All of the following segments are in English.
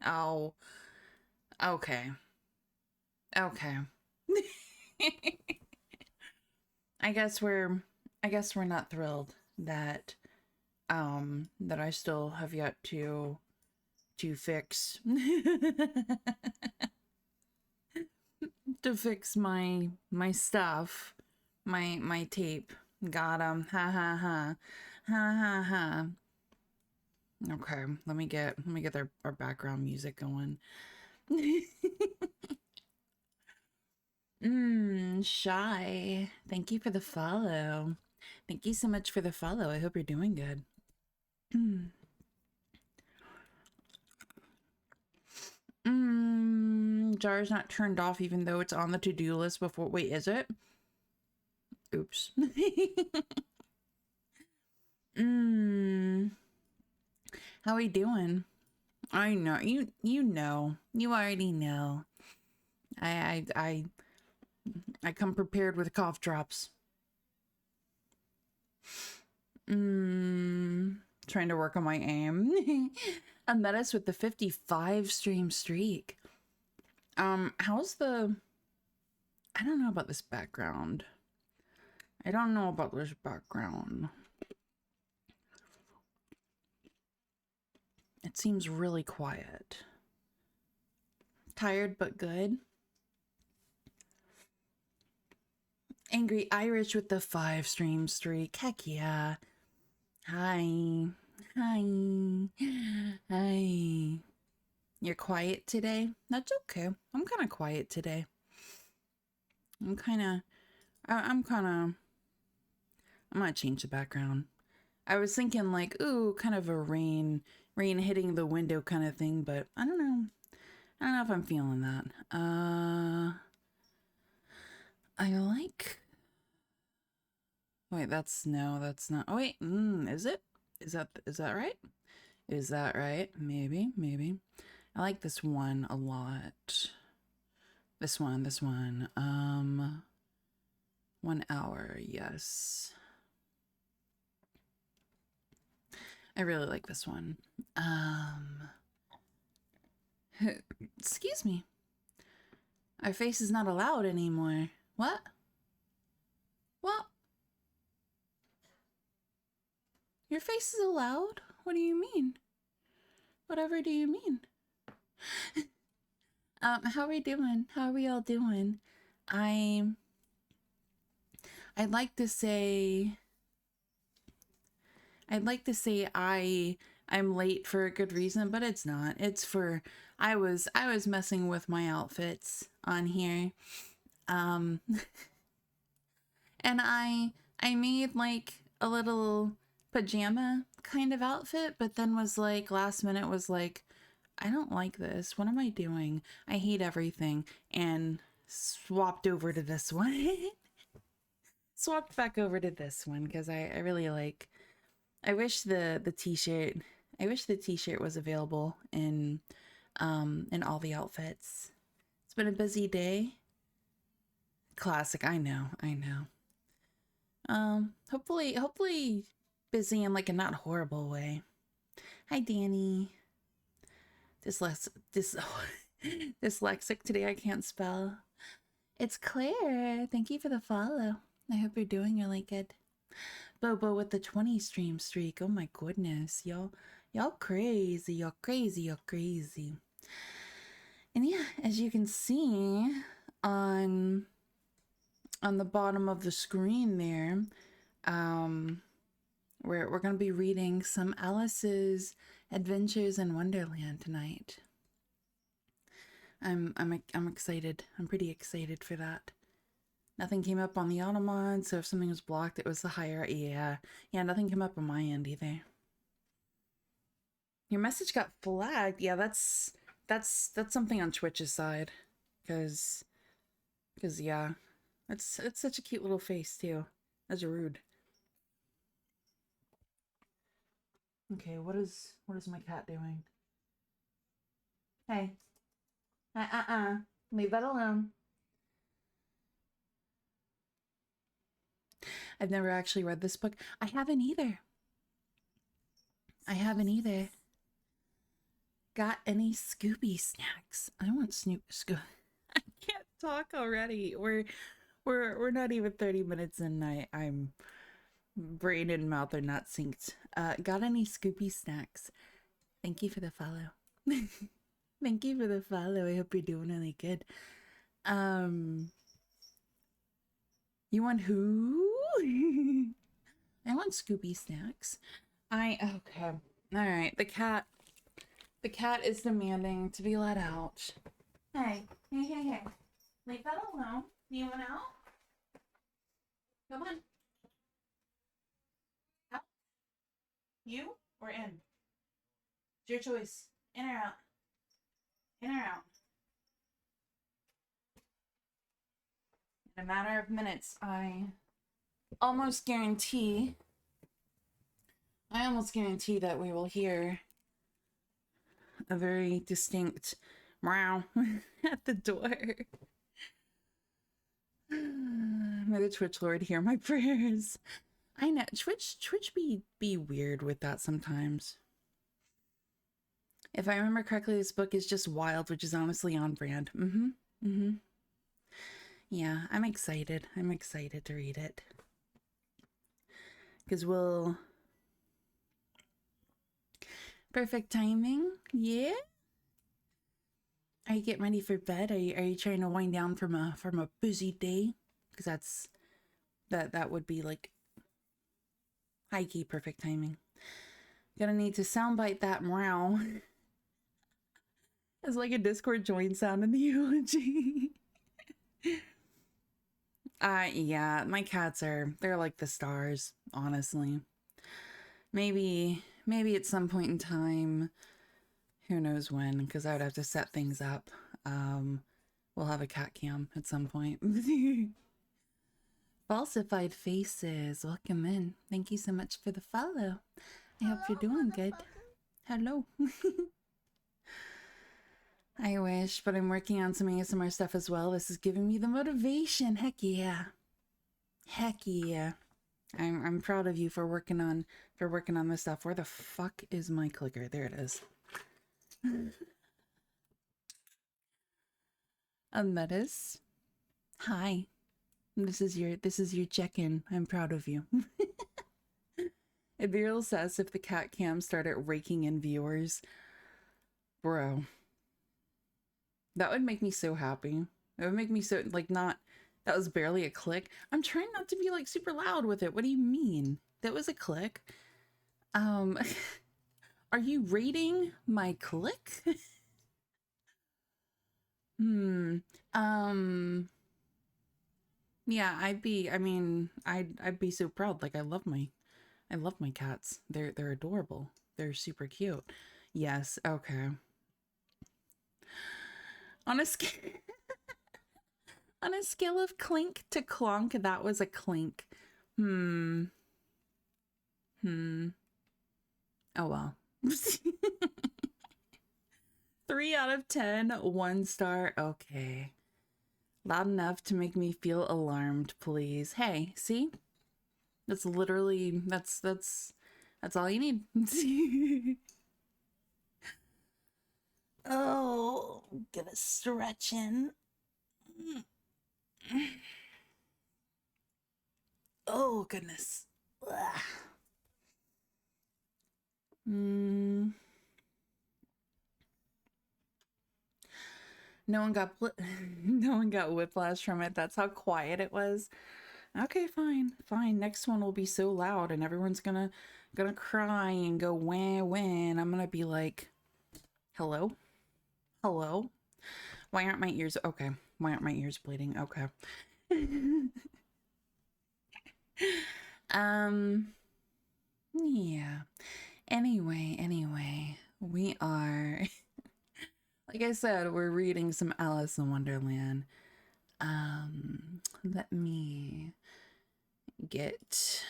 Oh, okay. Okay. I guess we're I guess we're not thrilled that that I still have yet to fix to fix my stuff, my tape. Got him. Ha ha ha. Ha ha ha. Okay, let me get our background music going. Shy. Thank you for the follow. Thank you so much for the follow. I hope you're doing good. Jar's not turned off even though it's on the to-do list before. Wait, is it? Oops. How are you doing? I know you know. You already know. I come prepared with cough drops. Trying to work on my aim. I met us with the 55 stream streak. How's the... I don't know about this background. I don't know about this background. It seems really quiet. Tired but good. Angry Irish with the 5 stream streak. Heck yeah. Hi. Hi. Hi. You're quiet today? That's okay. I'm kind of quiet today. I'm gonna change the background. I was thinking like, ooh, kind of a rain hitting the window kind of thing, but I don't know. I don't know if I'm feeling that. I like... Wait, that's not... Oh wait, is it? Is that right? Is that right? Maybe. I like this one a lot. This one. 1 hour, yes. I really like this one. Excuse me. Our face is not allowed anymore. What? What? Your face is allowed? What do you mean? Whatever do you mean? How are we doing? How are we all doing? I'd like to say I'm late for a good reason, but it's not. It's for I was messing with my outfits on here. And I made like a little pajama kind of outfit, but then was like last minute was like, I don't like this. What am I doing? I hate everything. And swapped over to this one. Swapped back over to this one because I really like... I wish the t-shirt... I wish the t-shirt was available in all the outfits. It's been a busy day. Classic, I know. Hopefully busy in like a not horrible way. Hi, Danny. Dyslexic today, I can't spell. It's Claire. Thank you for the follow. I hope you're doing really good. Bobo with the 20 stream streak. Oh my goodness. Y'all crazy. Y'all crazy. And yeah, as you can see on the bottom of the screen there, we're gonna be reading some Alice's Adventures in Wonderland tonight. I'm excited. I'm pretty excited for that. Nothing came up on the Automod, so if something was blocked, it was the higher... Yeah, nothing came up on my end either. Your message got flagged. Yeah, that's something on Twitch's side. Cause yeah. It's such a cute little face too. That's rude. Okay, what is my cat doing? Hey. Leave that alone. I've never actually read this book. I haven't either. Got any Scooby snacks? I want I can't talk already. We're not even 30 minutes in. I'm brain and mouth are not synced. Got any Scooby snacks? Thank you for the follow. Thank you for the follow. I hope you're doing really good. You want who? I want Scooby snacks. Okay. All right. The cat is demanding to be let out. Hey. Leave that alone. You want out? Come on. Out. You or in? It's your choice. In or out? In or out? In a matter of minutes, I almost guarantee that we will hear a very distinct meow at the door. May the Twitch Lord hear my prayers. I know Twitch be weird with that sometimes. If I remember correctly, this book is just wild, which is honestly on brand. Yeah, I'm excited. I'm excited to read it. Because we'll... Perfect timing. Yeah? Are you getting ready for bed? Are you trying to wind down from a busy day? Because that would be like high key perfect timing. Gonna need to soundbite that meow. It's like a Discord join sound in the eulogy. Yeah, my cats they're like the stars, honestly. Maybe at some point in time, who knows when, because I would have to set things up. We'll have a cat cam at some point. Falsified faces, welcome in. Thank you so much for the follow. I hope you're doing good. Hello. I wish, but I'm working on some ASMR stuff as well. This is giving me the motivation. Heck yeah. Heck yeah. I'm proud of you for working on this stuff. Where the fuck is my clicker? There it is. Metis. Hi. This is your check-in. I'm proud of you. Ibiril says if the cat cam started raking in viewers, bro, that would make me so happy. It would make me so, like, not, that was barely a click. I'm trying not to be, like, super loud with it. What do you mean? That was a click. Are you rating my click? Yeah, I'd be so proud. Like, I love my cats. They're adorable. They're super cute. Yes, okay. On a scale on a scale of clink to clonk, that was a clink. Oh well. 3 out of 10, 1 star. Okay. Loud enough to make me feel alarmed, please. Hey, see? That's literally that's all you need. Oh, get a stretch in. Oh goodness. No one got whiplash from it. That's how quiet it was. Okay, fine. Next one will be so loud and everyone's gonna cry and go wah wah, and I'm gonna be like, hello? Why aren't my ears okay? Why aren't my ears bleeding? Okay. Yeah. Anyway, we are like I said, we're reading some Alice in Wonderland. Let me get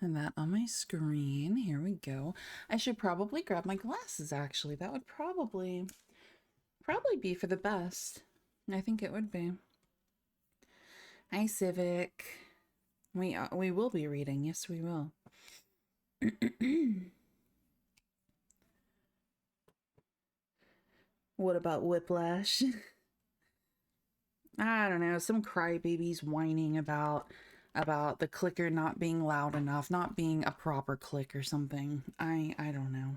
that on my screen. Here we go. I should probably grab my glasses, actually. That would probably be for the best. I think it would be. Hi, Civic. We will be reading. Yes, we will. What about Whiplash? I don't know, some crybabies whining about the clicker not being loud enough, not being a proper click or something. I don't know.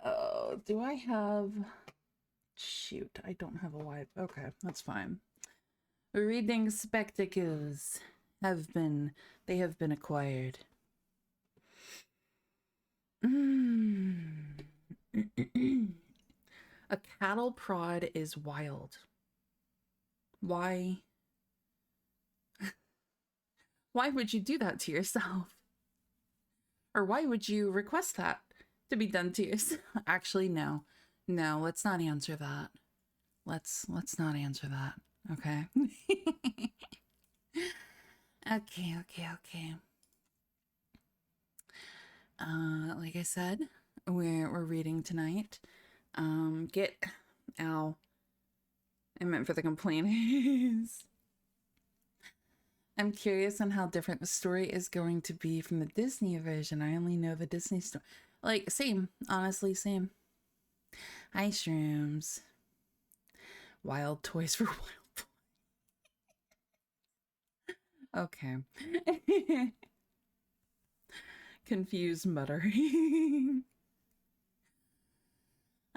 Oh, do I have... Shoot, I don't have a wipe. Okay, that's fine. Reading spectacles have been acquired. A cattle prod is wild. Why? Why would you do that to yourself? Or why would you request that to be done to yourself? Actually, no. No, let's not answer that. Let's not answer that. Okay. Okay. Like I said, we're reading tonight. Ow. I meant for the complainers. I'm curious on how different the story is going to be from the Disney version. I only know the Disney story. Like, same. Honestly, same. Hi, shrooms. Wild toys for wild boy. Okay. Confused muttering.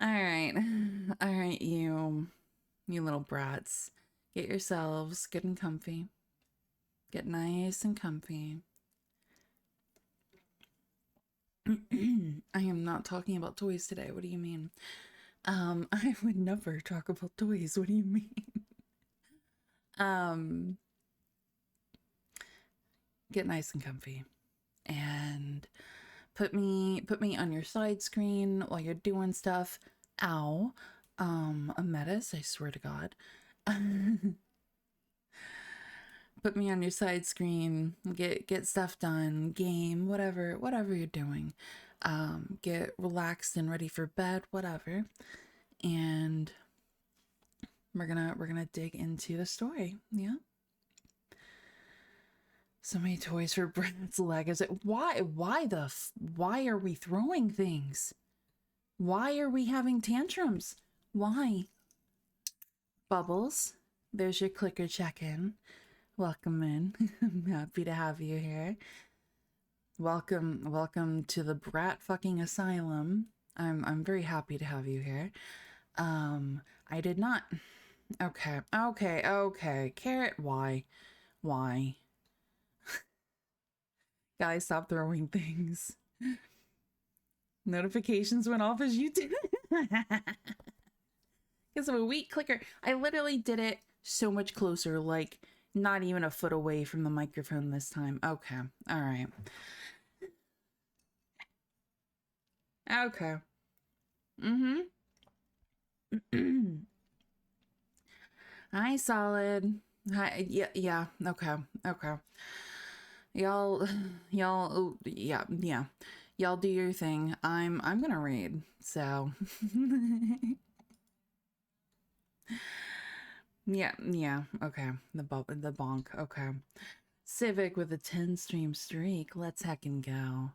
Alright, you little brats. Get yourselves good and comfy. Get nice and comfy. I am not talking about toys today. What do you mean? I would never talk about toys. What do you mean? Get nice and comfy. And put me on your side screen while you're doing stuff. Ow. A menace, I swear to God. Put me on your side screen, get stuff done, game, whatever you're doing. Get relaxed and ready for bed, whatever. And we're gonna dig into the story, yeah? So many toys for Brent's leg. Is it why are we throwing things? Why are we having tantrums? Why? Bubbles, there's your clicker check-in. Welcome in. I'm happy to have you here. Welcome to the brat fucking asylum. I'm very happy to have you here. I did not. Okay. Carrot, why? Guys, stop throwing things. Notifications went off as you did. Because of a weak clicker. I literally did it so much closer, like not even a foot away from the microphone this time. Okay. All right. Okay. Hi, Solid. Hi. Yeah. Okay. Y'all, yeah. Y'all do your thing. I'm gonna read. So. Yeah. Okay. The bonk. Okay. Civic with a 10-stream streak. Let's heckin' go.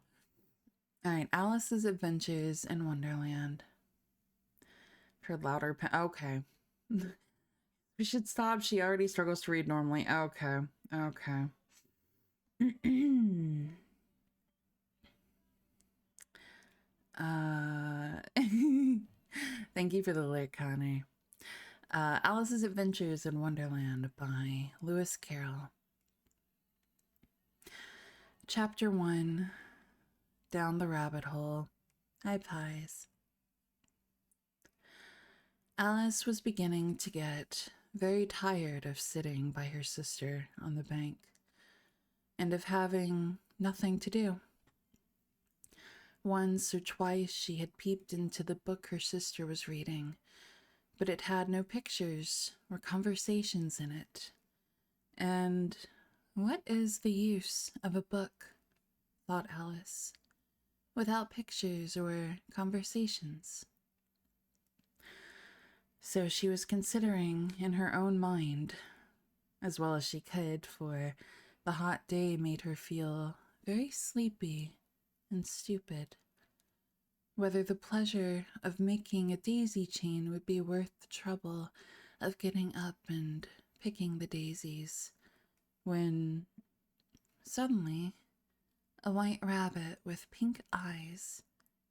Alright, Alice's Adventures in Wonderland. For louder okay. We should stop. She already struggles to read normally. Okay. Thank you for the lyric, Connie. Alice's Adventures in Wonderland by Lewis Carroll. Chapter 1. Down the Rabbit Hole. Hi, Pies. Alice was beginning to get very tired of sitting by her sister on the bank and of having nothing to do. Once or twice she had peeped into the book her sister was reading, but it had no pictures or conversations in it. And what is the use of a book, thought Alice, without pictures or conversations? So she was considering in her own mind, as well as she could, for the hot day made her feel very sleepy and stupid, whether the pleasure of making a daisy chain would be worth the trouble of getting up and picking the daisies, when suddenly a white rabbit with pink eyes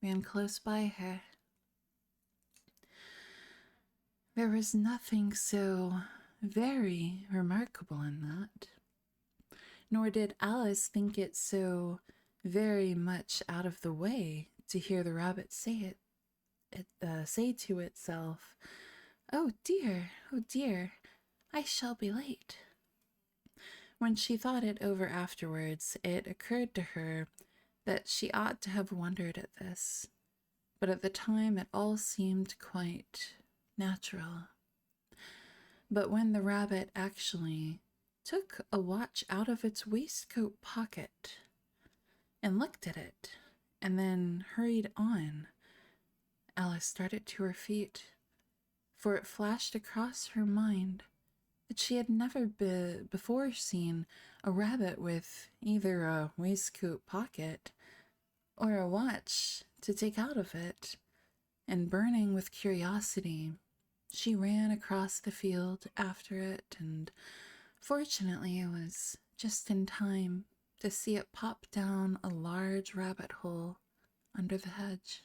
ran close by her. There was nothing so very remarkable in that, nor did Alice think it so very much out of the way to hear the rabbit say to itself, oh dear, I shall be late." When she thought it over afterwards, it occurred to her that she ought to have wondered at this, but at the time it all seemed quite natural. But when the rabbit actually took a watch out of its waistcoat pocket and looked at it, and then hurried on, Alice started to her feet, for it flashed across her mind that she had never before seen a rabbit with either a waistcoat pocket or a watch to take out of it, and burning with curiosity, she ran across the field after it, and fortunately it was just in time to see it pop down a large rabbit hole under the hedge.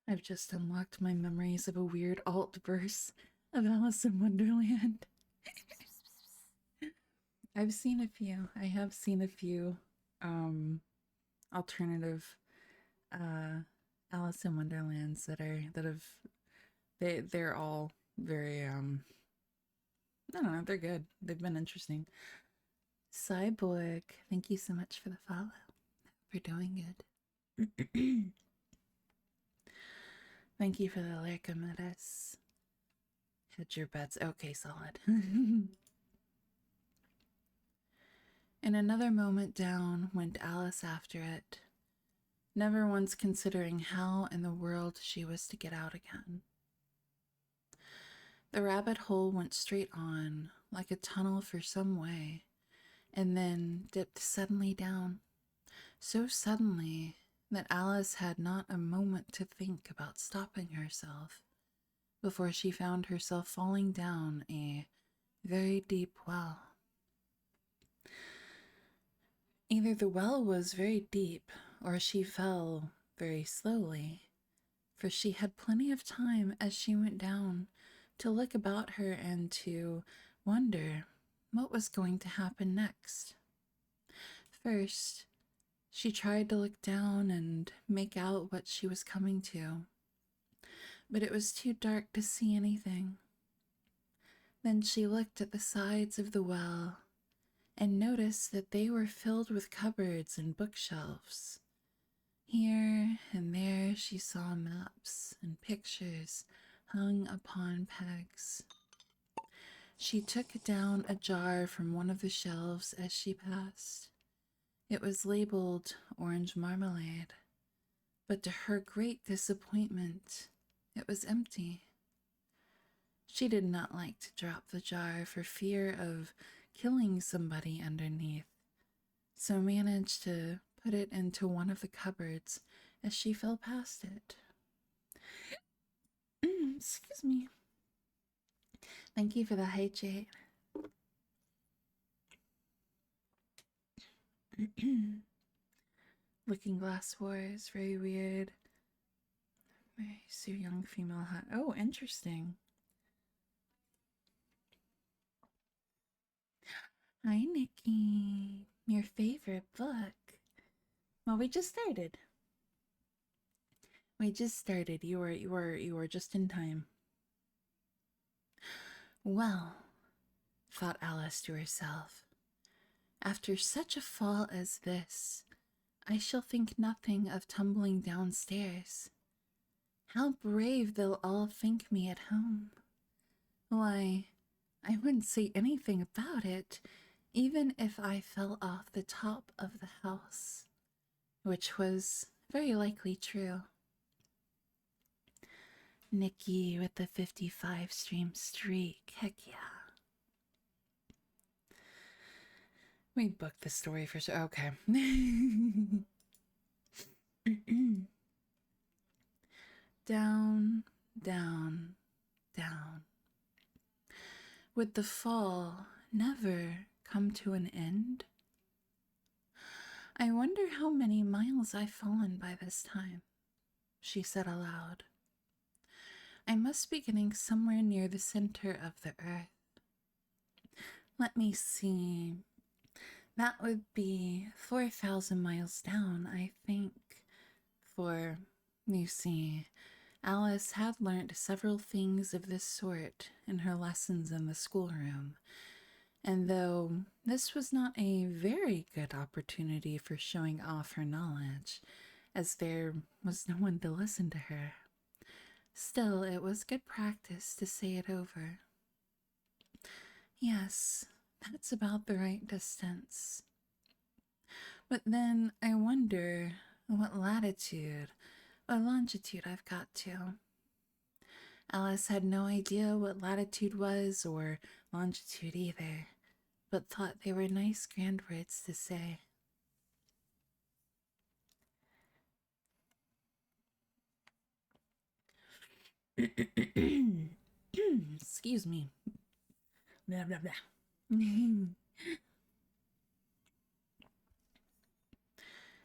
I've just unlocked my memories of a weird alt verse of Alice in Wonderland. I've seen a few. I have seen a few alternative Alice in Wonderlands they're all very I don't know, they're good. They've been interesting. Cyborg, thank you so much for the follow. We're doing good. Thank you for the Lycomedes. Hit your bets. Okay, solid. In another moment down went Alice after it, never once considering how in the world she was to get out again. The rabbit hole went straight on, like a tunnel for some way, and then dipped suddenly down, so suddenly that Alice had not a moment to think about stopping herself before she found herself falling down a very deep well. Either the well was very deep, or she fell very slowly, for she had plenty of time as she went down to look about her and to wonder what was going to happen next. First, she tried to look down and make out what she was coming to, but it was too dark to see anything. Then she looked at the sides of the well and noticed that they were filled with cupboards and bookshelves. Here and there she saw maps and pictures hung upon pegs. She took down a jar from one of the shelves as she passed. It was labeled orange marmalade, but to her great disappointment, it was empty. She did not like to drop the jar for fear of killing somebody underneath, so managed to put it into one of the cupboards as she fell past it. Excuse me. Thank you for the hydrate. Looking Glass Wars, very weird. Very Sue Young female hot. Oh, interesting. Hi, Nikki. Your favorite book. Well, we just started. You were just in time. Well, thought Alice to herself, after such a fall as this, I shall think nothing of tumbling downstairs. How brave they'll all think me at home. Why, I wouldn't say anything about it, even if I fell off the top of the house, which was very likely true. Nikki with the 55 stream streak, heck yeah. We booked the story for sure. Okay. Down, down, down. Would the fall never come to an end? I wonder how many miles I've fallen by this time, she said aloud. I must be getting somewhere near the center of the earth. Let me see. That would be 4,000 miles down, I think. For, you see, Alice had learnt several things of this sort in her lessons in the schoolroom, and though this was not a very good opportunity for showing off her knowledge, as there was no one to listen to her, still it was good practice to say it over. Yes, that's about the right distance. But then I wonder what latitude or longitude I've got to. Alice had no idea what latitude was or longitude either, but thought they were nice grand words to say. Excuse me. Blah, blah, blah.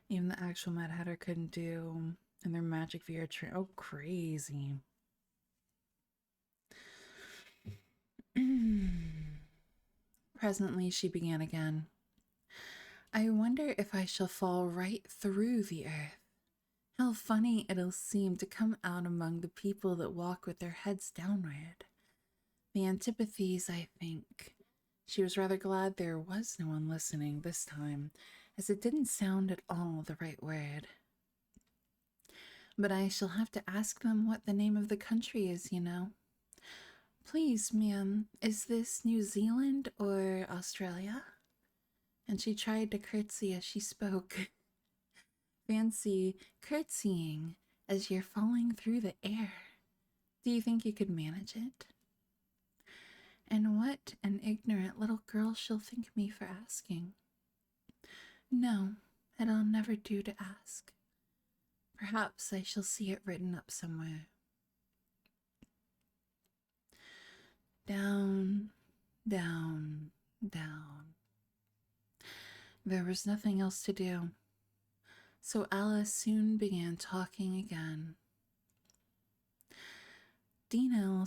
Even the actual Mad Hatter couldn't do in their magic VR train. Oh, crazy. Presently, she began again. I wonder if I shall fall right through the earth. How funny it'll seem to come out among the people that walk with their heads downward. The antipathies, I think. She was rather glad there was no one listening this time, as it didn't sound at all the right word. But I shall have to ask them what the name of the country is, you know. Please, ma'am, is this New Zealand or Australia? And she tried to curtsy as she spoke. Fancy curtsying as you're falling through the air. Do you think you could manage it? And what an ignorant little girl she'll think me for asking. No, it'll never do to ask. Perhaps I shall see it written up somewhere. Down, down, down. There was nothing else to do, so Alice soon began talking again. Dina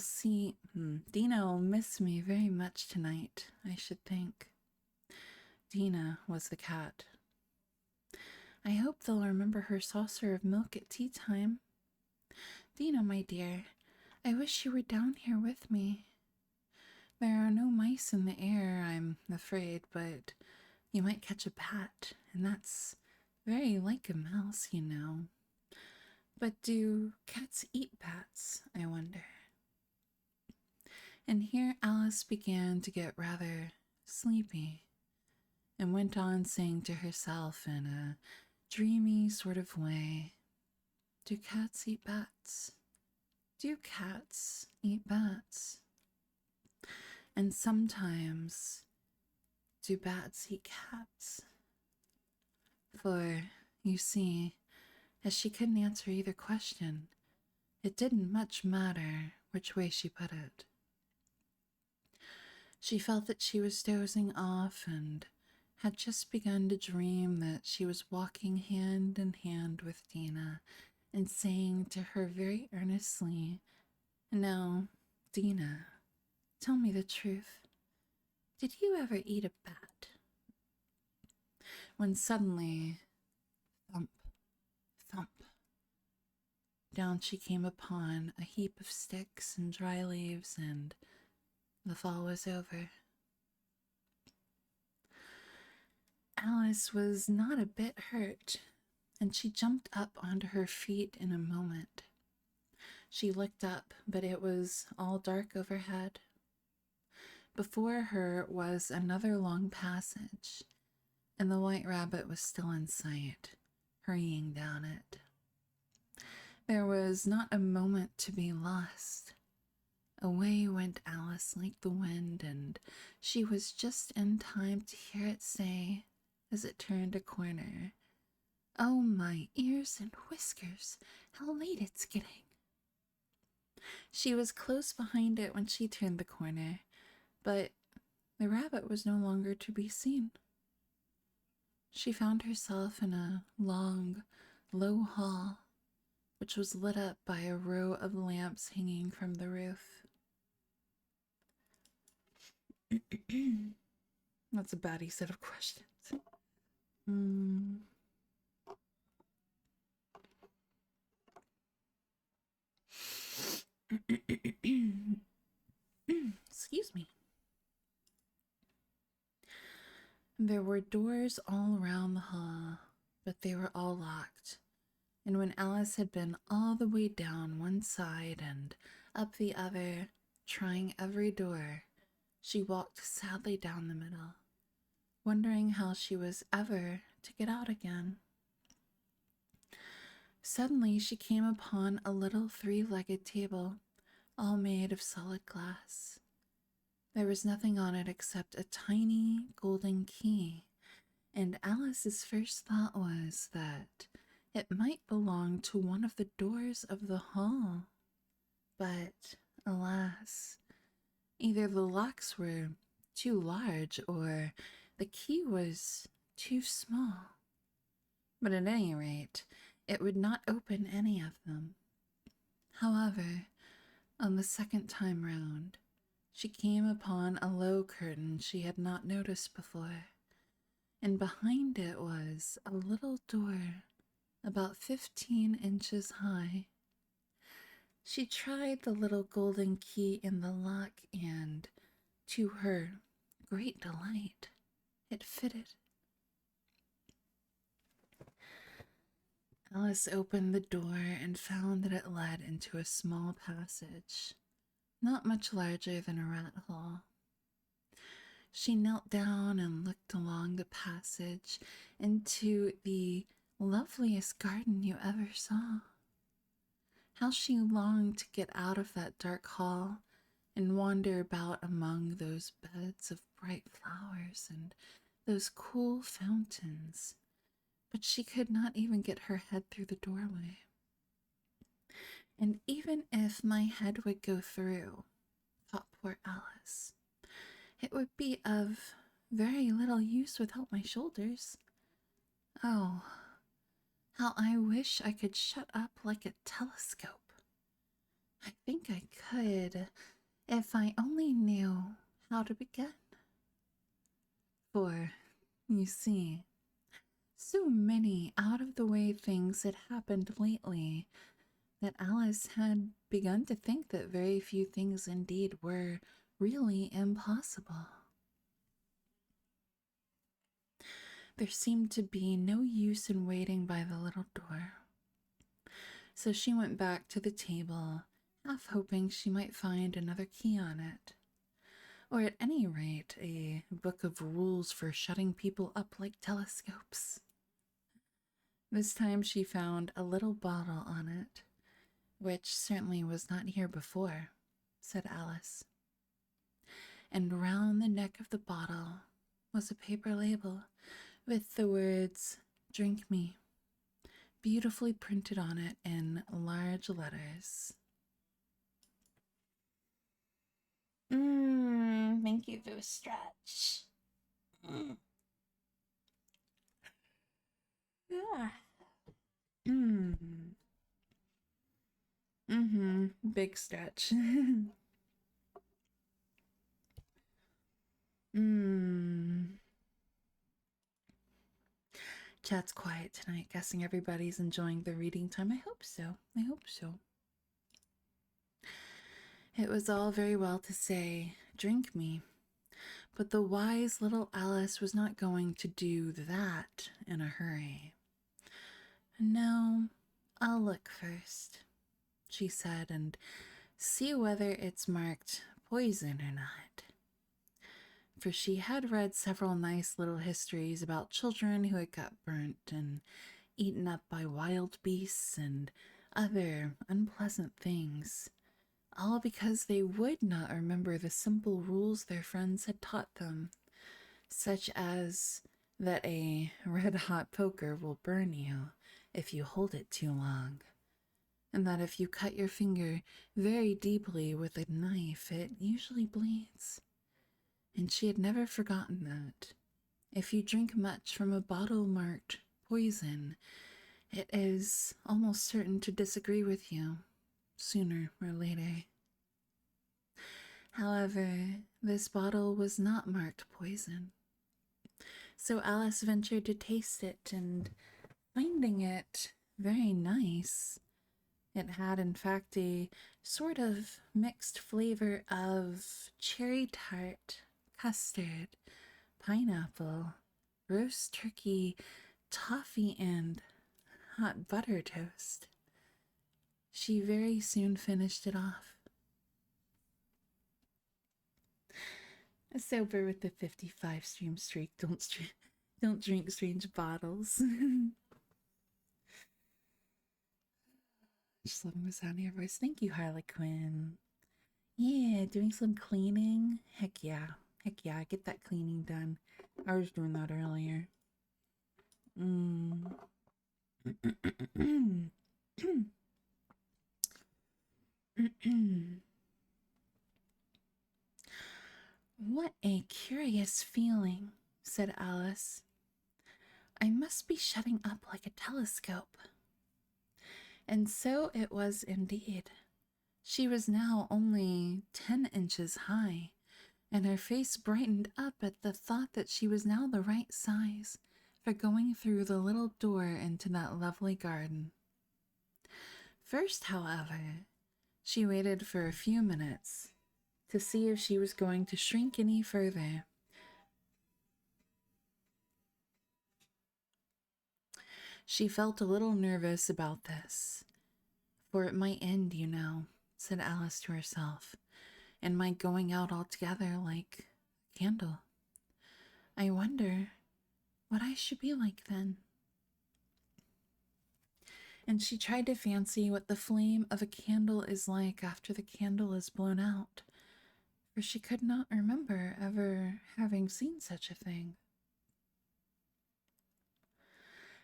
will miss me very much tonight, I should think. Dina was the cat. I hope they'll remember her saucer of milk at tea time. Dina, my dear, I wish you were down here with me. There are no mice in the air, I'm afraid, but you might catch a bat, and that's very like a mouse, you know. But do cats eat bats, I wonder? And here Alice began to get rather sleepy, and went on saying to herself in a dreamy sort of way, do cats eat bats? Do cats eat bats? And sometimes, do bats eat cats? For, you see, as she couldn't answer either question, it didn't much matter which way she put it. She felt that she was dozing off and had just begun to dream that she was walking hand in hand with Dina and saying to her very earnestly, "Now, Dina, tell me the truth. Did you ever eat a bat?" When suddenly, thump, thump, down she came upon a heap of sticks and dry leaves, and the fall was over. Alice was not a bit hurt, and she jumped up onto her feet in a moment. She looked up, but it was all dark overhead. Before her was another long passage, and the White Rabbit was still in sight, hurrying down it. There was not a moment to be lost. Away went Alice like the wind, and she was just in time to hear it say, as it turned a corner, "Oh, my ears and whiskers, how late it's getting." She was close behind it when she turned the corner, but the rabbit was no longer to be seen. She found herself in a long, low hall, which was lit up by a row of lamps hanging from the roof. That's a baddie set of questions. Excuse me. There were doors all around the hall, but they were all locked. And when Alice had been all the way down one side and up the other, trying every door, she walked sadly down the middle, wondering how she was ever to get out again. Suddenly she came upon a little three-legged table, all made of solid glass. There was nothing on it except a tiny golden key, and Alice's first thought was that it might belong to one of the doors of the hall. But, alas, either the locks were too large or the key was too small. But at any rate, it would not open any of them. However, on the second time round, she came upon a low curtain she had not noticed before, and behind it was a little door about 15 inches high. She tried the little golden key in the lock, and to her great delight, it fitted. Alice opened the door and found that it led into a small passage, not much larger than a rat hole. She knelt down and looked along the passage into the loveliest garden you ever saw. How she longed to get out of that dark hall and wander about among those beds of bright flowers and those cool fountains, but she could not even get her head through the doorway. And even if my head would go through, thought poor Alice, it would be of very little use without my shoulders. Oh, how I wish I could shut up like a telescope. I think I could, if I only knew how to begin. For, you see, so many out-of-the-way things had happened lately that Alice had begun to think that very few things indeed were really impossible. There seemed to be no use in waiting by the little door. So she went back to the table, half hoping she might find another key on it, or at any rate a book of rules for shutting people up like telescopes. This time she found a little bottle on it, which certainly was not here before, said Alice. And round the neck of the bottle was a paper label with the words, "Drink me," beautifully printed on it in large letters. Thank you for the stretch. Yeah. Big stretch. Chat's quiet tonight. Guessing everybody's enjoying the reading time. I hope so. I hope so. It was all very well to say, "Drink me," but the wise little Alice was not going to do that in a hurry. "No, I'll look first," she said, "and see whether it's marked poison or not." For she had read several nice little histories about children who had got burnt and eaten up by wild beasts and other unpleasant things, all because they would not remember the simple rules their friends had taught them, such as that a red hot poker will burn you if you hold it too long, and that if you cut your finger very deeply with a knife, it usually bleeds. And she had never forgotten that. If you drink much from a bottle marked poison, it is almost certain to disagree with you, sooner or later. However, this bottle was not marked poison. So Alice ventured to taste it, and finding it very nice, it had in fact a sort of mixed flavor of cherry tart, custard, pineapple, roast turkey, toffee, and hot butter toast. She very soon finished it off. A sober with the 55 stream streak. Don't drink strange bottles. Just loving the sound of your voice. Thank you, Harlequin. Yeah, doing some cleaning. Heck yeah. Heck yeah, get that cleaning done. I was doing that earlier. What a curious feeling, said Alice. I must be shutting up like a telescope. And so it was indeed. She was now only 10 inches high, and her face brightened up at the thought that she was now the right size for going through the little door into that lovely garden. First, however, she waited for a few minutes to see if she was going to shrink any further. She felt a little nervous about this, for it might end, you know, said Alice to herself, and might going out altogether like a candle. I wonder what I should be like then. And she tried to fancy what the flame of a candle is like after the candle is blown out, for she could not remember ever having seen such a thing.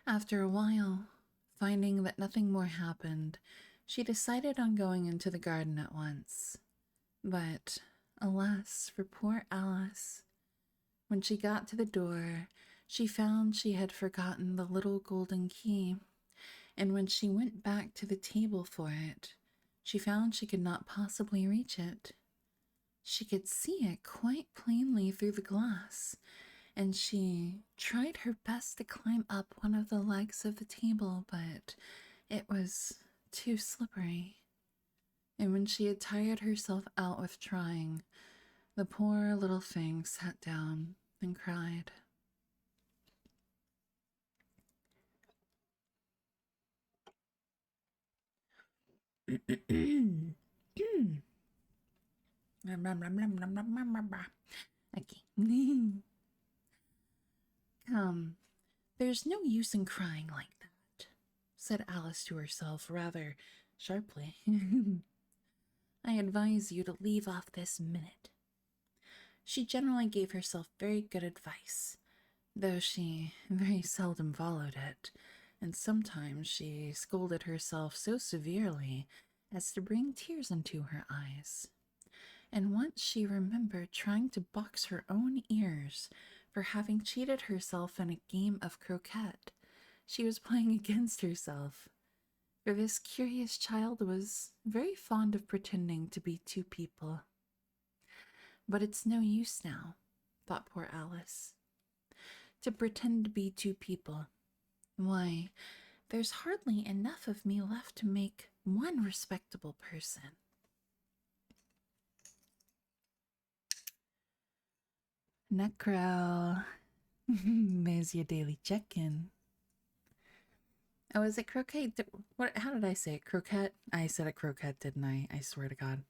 After a while, finding that nothing more happened, she decided on going into the garden at once. But, alas for poor Alice, when she got to the door, she found she had forgotten the little golden key, and when she went back to the table for it, she found she could not possibly reach it. She could see it quite plainly through the glass, and she tried her best to climb up one of the legs of the table, but it was too slippery. And when she had tired herself out with trying, the poor little thing sat down and cried. Okay. Come, there's no use in crying like that, said Alice to herself rather sharply. I advise you to leave off this minute. She generally gave herself very good advice, though she very seldom followed it, and sometimes she scolded herself so severely as to bring tears into her eyes. And once she remembered trying to box her own ears for having cheated herself in a game of croquet she was playing against herself. For this curious child was very fond of pretending to be two people. But it's no use now, thought poor Alice, to pretend to be two people. Why, there's hardly enough of me left to make one respectable person. Necro, there's your daily check-in. Oh, is it croquet? What? How did I say it? Croquet? I said it croquet, didn't I? I swear to God.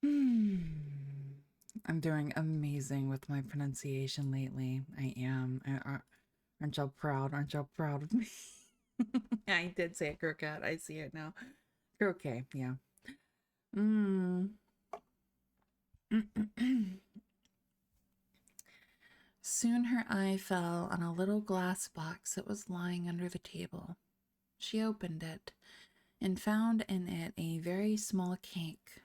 I'm doing amazing with my pronunciation lately. I am. Aren't y'all proud? Aren't y'all proud of me? I did say a croquette. I see it now. Croquet, yeah. Mm. Soon her eye fell on a little glass box that was lying under the table. She opened it and found in it a very small cake,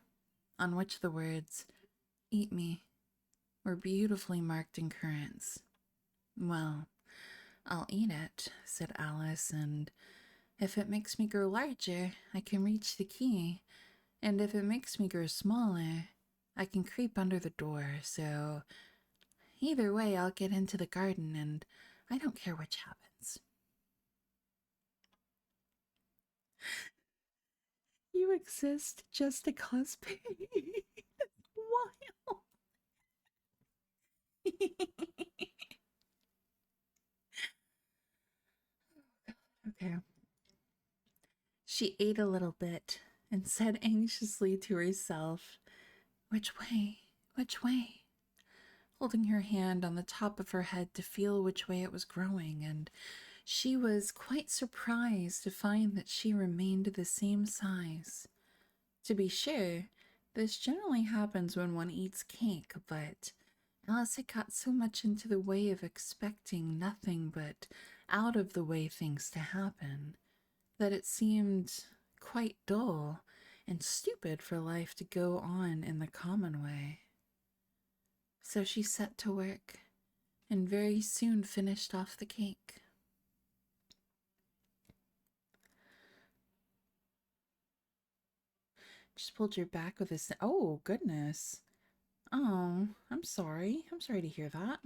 on which the words, "Eat me," were beautifully marked in currants. "Well, I'll eat it," said Alice, "and if it makes me grow larger, I can reach the key, and if it makes me grow smaller, I can creep under the door, so either way I'll get into the garden, and I don't care which happens." You exist just to cause pain. Wild. Okay. She ate a little bit and said anxiously to herself, "Which way? Which way?" holding her hand on the top of her head to feel which way it was growing, and she was quite surprised to find that she remained the same size. To be sure, this generally happens when one eats cake, but Alice had got so much into the way of expecting nothing but out of the way things to happen that it seemed quite dull and stupid for life to go on in the common way. So she set to work and very soon finished off the cake. Just pulled your back with this. Oh, goodness. Oh, I'm sorry. I'm sorry to hear that.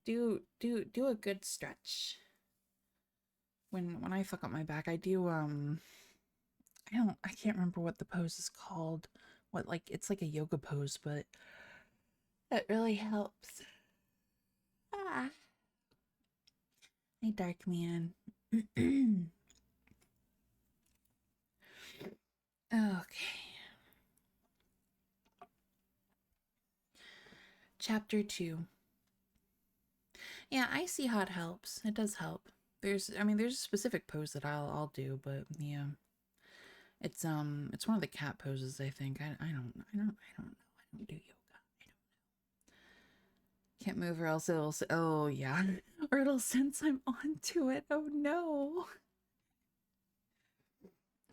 Do a good stretch. When I fuck up my back, I do I can't remember what the pose is called. What, like, it's like a yoga pose, but it really helps. Ah. Hey, dark man. Okay. Chapter 2. Yeah, I see how it helps. It does help. There's a specific pose that I'll do, but yeah. It's one of the cat poses, I think. I don't know. I don't do yoga. I don't. Can't move or else it'll oh yeah. Or it'll sense I'm onto it. Oh no.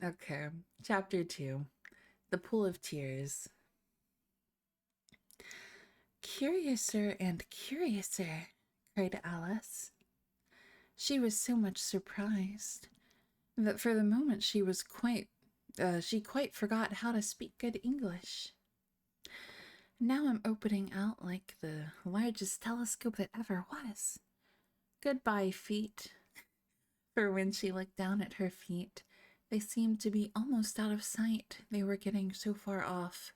Okay. Chapter 2. The Pool of Tears. "Curiouser and curiouser," cried Alice. She was so much surprised that for the moment she quite forgot how to speak good English. "Now I'm opening out like the largest telescope that ever was. Goodbye, feet." For when she looked down at her feet, they seemed to be almost out of sight. They were getting so far off.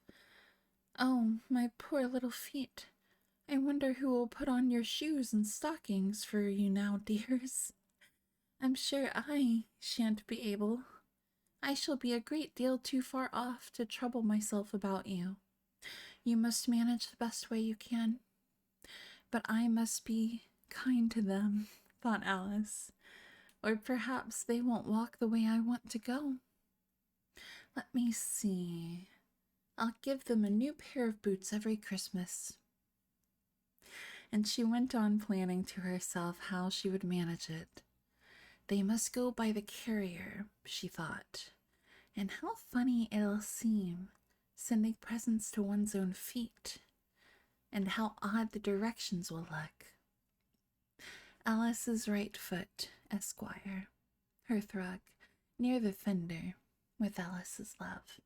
"Oh, my poor little feet. I wonder who will put on your shoes and stockings for you now, dears. I'm sure I shan't be able. I shall be a great deal too far off to trouble myself about you. You must manage the best way you can. But I must be kind to them," thought Alice, "or perhaps they won't walk the way I want to go. Let me see. I'll give them a new pair of boots every Christmas." And she went on planning to herself how she would manage it. They must go by the carrier, she thought, and how funny it'll seem, sending presents to one's own feet, and how odd the directions will look. Alice's right foot, Esquire, hearthrug, near the fender, with Alice's love.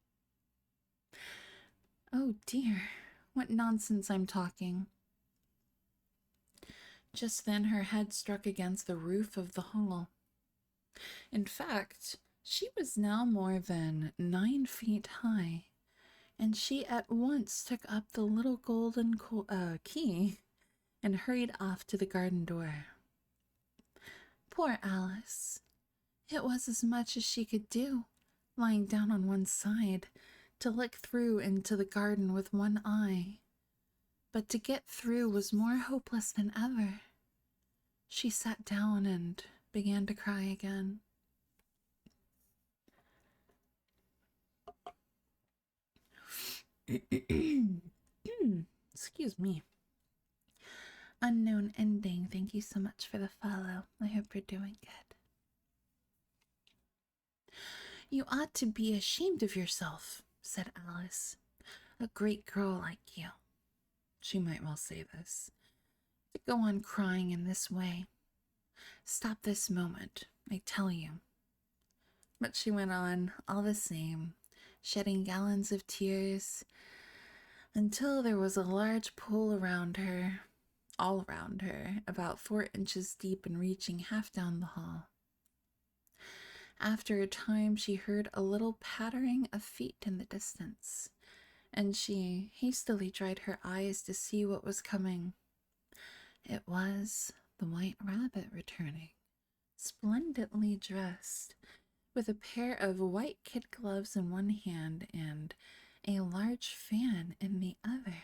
Oh dear, what nonsense I'm talking. Just then her head struck against the roof of the hall. In fact, she was now more than 9 feet high, and she at once took up the little golden key and hurried off to the garden door. Poor Alice! It was as much as she could do, lying down on one side, to look through into the garden with one eye. But to get through was more hopeless than ever. She sat down and began to cry again. Excuse me. Unknown ending, thank you so much for the follow. I hope you're doing good. You ought to be ashamed of yourself, said Alice. A great girl like you. She might well say this. To go on crying in this way. Stop this moment, I tell you. But she went on, all the same, shedding gallons of tears, until there was a large pool around her, all around her, about 4 inches deep and reaching half down the hall. After a time, she heard a little pattering of feet in the distance, and she hastily dried her eyes to see what was coming. It was the White Rabbit returning, splendidly dressed, with a pair of white kid gloves in one hand and a large fan in the other.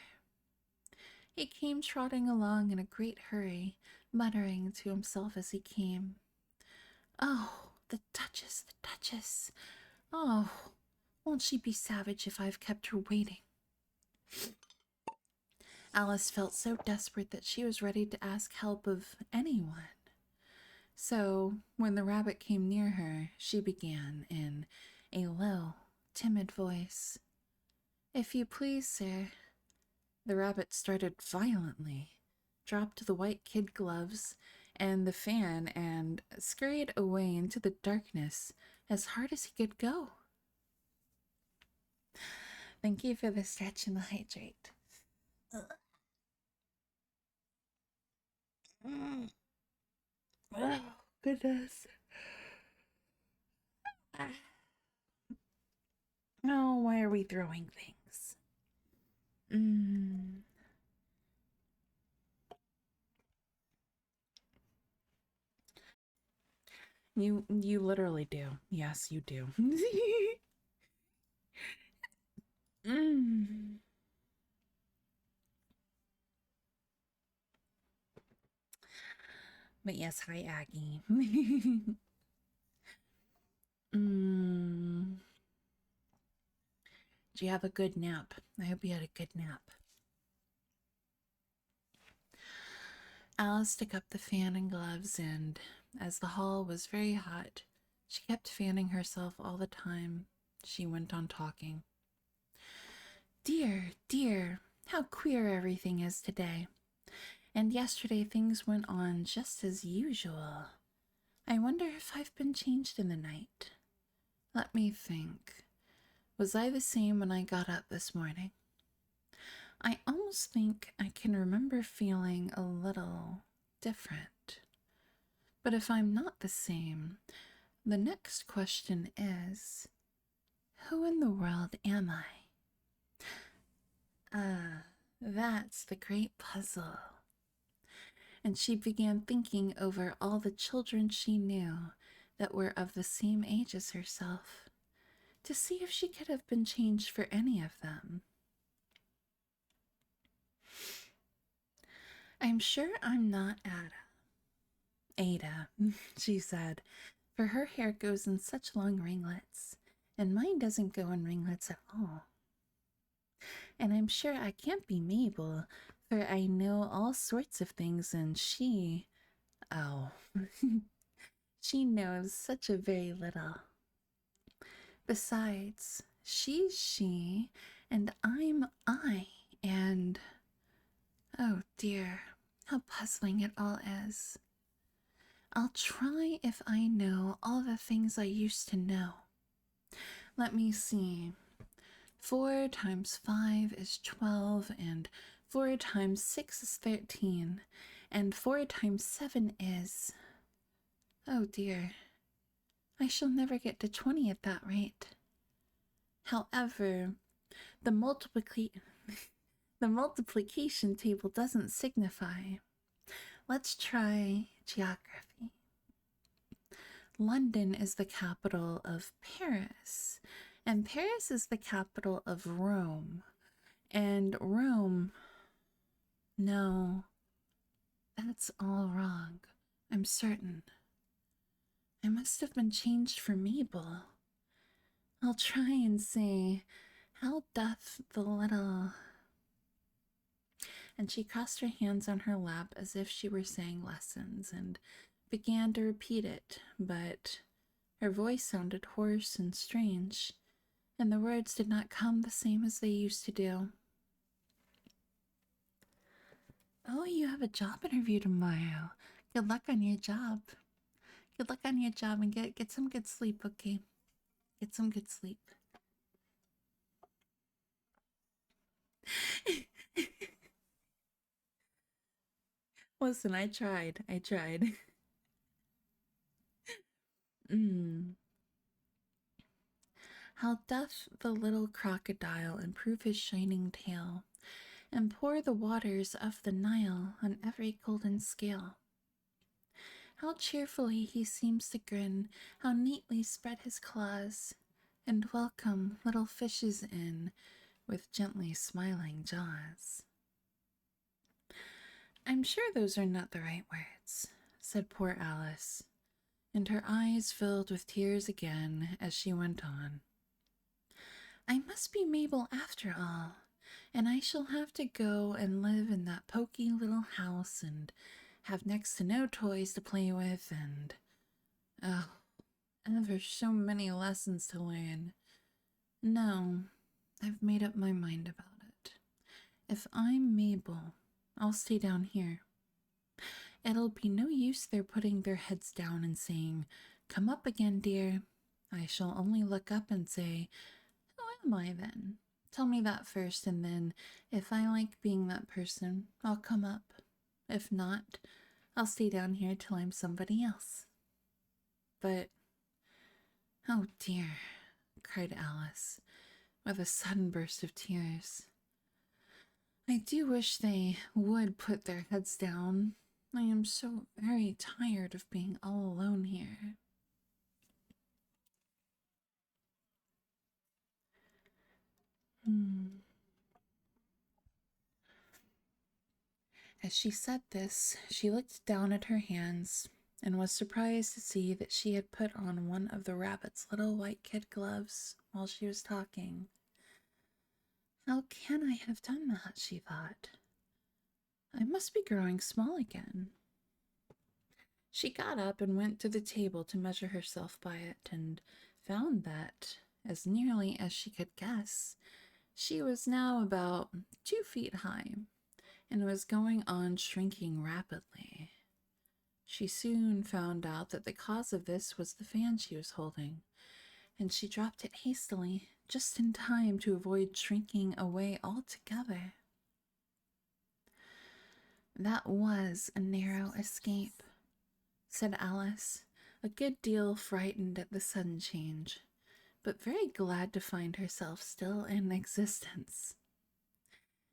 He came trotting along in a great hurry, muttering to himself as he came, "Oh, the Duchess, the Duchess! Oh, won't she be savage if I've kept her waiting?" Alice felt so desperate that she was ready to ask help of anyone. So, when the rabbit came near her, she began in a low, timid voice, "If you please, sir." The rabbit started violently, dropped the white kid gloves and the fan, and scurried away into the darkness as hard as he could go. Thank you for the stretch and the hydrate. Oh, goodness. Oh, why are we throwing things? You literally do. Yes, you do. But yes, hi Aggie. Did you have a good nap? I hope you had a good nap. Alice took up the fan and gloves, and as the hall was very hot, she kept fanning herself all the time. She went on talking. "Dear, dear, how queer everything is today. And yesterday things went on just as usual. I wonder if I've been changed in the night. Let me think. Was I the same when I got up this morning? I almost think I can remember feeling a little different. But if I'm not the same, the next question is, who in the world am I? That's the great puzzle." And she began thinking over all the children she knew that were of the same age as herself, to see if she could have been changed for any of them. "I'm sure I'm not Ada," she said, "for her hair goes in such long ringlets, and mine doesn't go in ringlets at all. And I'm sure I can't be Mabel, for I know all sorts of things, and she, oh, she knows such a very little. Besides, she's she, and I'm I, and, oh dear, how puzzling it all is. I'll try if I know all the things I used to know. Let me see. 4 times 5 is 12, and 4 times 6 is 13, and 4 times 7 is... Oh dear, I shall never get to 20 at that rate. However, the multiplication table doesn't signify. Let's try geography. London is the capital of Paris, and Paris is the capital of Rome. And Rome... No, that's all wrong, I'm certain. I must have been changed for Mabel. I'll try and say, How doth the little... And she crossed her hands on her lap as if she were saying lessons and began to repeat it, but her voice sounded hoarse and strange, and the words did not come the same as they used to do. Oh, you have a job interview tomorrow. Good luck on your job. Good luck on your job and get some good sleep, okay? Get some good sleep. Listen, I tried. How doth the little crocodile improve his shining tail, and pour the waters of the Nile on every golden scale? How cheerfully he seems to grin, how neatly spread his claws, and welcome little fishes in with gently smiling jaws. I'm sure those are not the right words, said poor Alice, and her eyes filled with tears again as she went on. I must be Mabel after all, and I shall have to go and live in that poky little house and have next to no toys to play with and, oh, ever so many lessons to learn. No, I've made up my mind about it. If I'm Mabel, I'll stay down here. It'll be no use their putting their heads down and saying, "Come up again, dear." I shall only look up and say, "Who am I then? Tell me that first, and then, if I like being that person, I'll come up. If not, I'll stay down here till I'm somebody else." But, oh dear, cried Alice, with a sudden burst of tears. I do wish they would put their heads down. I am so very tired of being all alone here. As she said this, she looked down at her hands and was surprised to see that she had put on one of the rabbit's little white kid gloves while she was talking. How can I have done that, she thought. I must be growing small again. She got up and went to the table to measure herself by it and found that, as nearly as she could guess, she was now about 2 feet high and was going on shrinking rapidly. She soon found out that the cause of this was the fan she was holding, and she dropped it hastily, just in time to avoid shrinking away altogether. That was a narrow escape, said Alice, a good deal frightened at the sudden change, but very glad to find herself still in existence.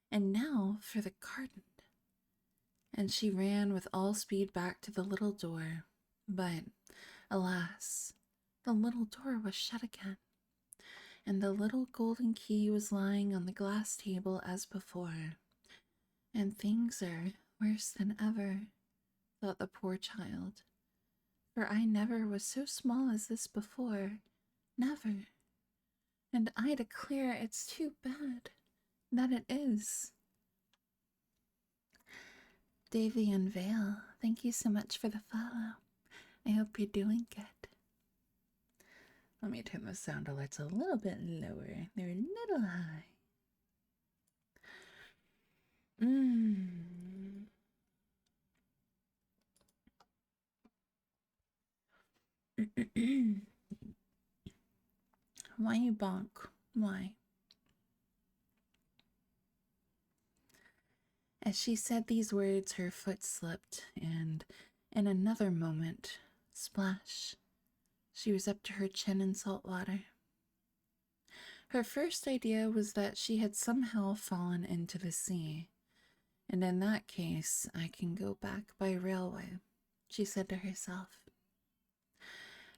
And now for the garden. And she ran with all speed back to the little door, but, alas, the little door was shut again, and the little golden key was lying on the glass table as before. And things are worse than ever, thought the poor child, for I never was so small as this before, never. And I declare it's too bad, that it is. Davy and Vale, thank you so much for the follow. I hope you're doing good. Let me turn the sound alerts a little bit lower. They're a little high. Why you bonk? Why? As she said these words, her foot slipped, and in another moment, splash, she was up to her chin in salt water. Her first idea was that she had somehow fallen into the sea, and in that case, I can go back by railway, she said to herself.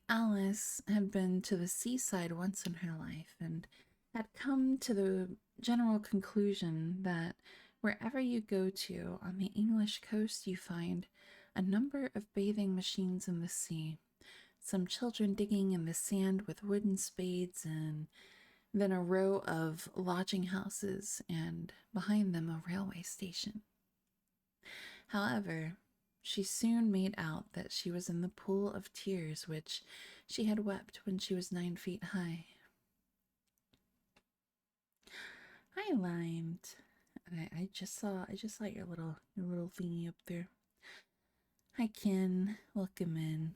Alice had been to the seaside once in her life and had come to the general conclusion that wherever you go to on the English coast, you find a number of bathing machines in the sea, some children digging in the sand with wooden spades, and then a row of lodging houses, and behind them a railway station. However, she soon made out that she was in the pool of tears which she had wept when she was 9 feet high. Hi, Limed. I just saw your little thingy up there. Hi, Ken. Welcome in.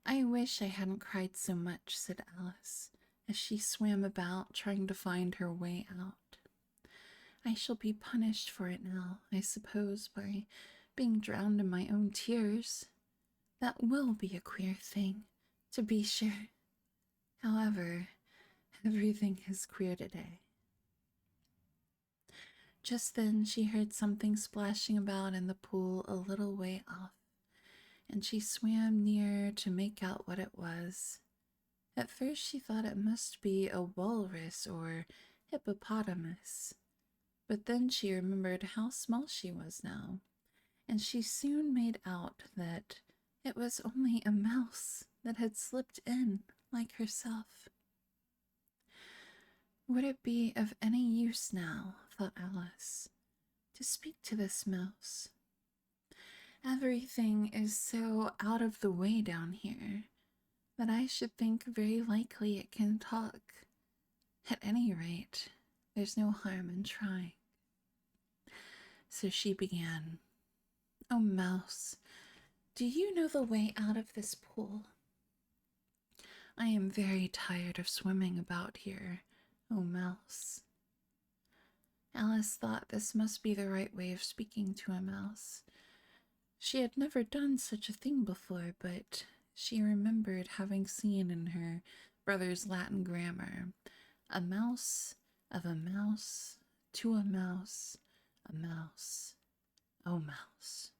I wish I hadn't cried so much, said Alice, as she swam about trying to find her way out. I shall be punished for it now, I suppose, by being drowned in my own tears. That will be a queer thing, to be sure. However, everything is queer today. Just then she heard something splashing about in the pool a little way off, and she swam near to make out what it was. At first she thought it must be a walrus or hippopotamus, but then she remembered how small she was now, and she soon made out that it was only a mouse that had slipped in like herself. Would it be of any use now, thought Alice, to speak to this mouse? Everything is so out of the way down here that I should think very likely it can talk. At any rate, there's no harm in trying. So she began, "Oh, mouse, do you know the way out of this pool? I am very tired of swimming about here, oh, mouse." Alice thought this must be the right way of speaking to a mouse. She had never done such a thing before, but she remembered having seen in her brother's Latin grammar, a mouse of a mouse to a mouse, oh mouse.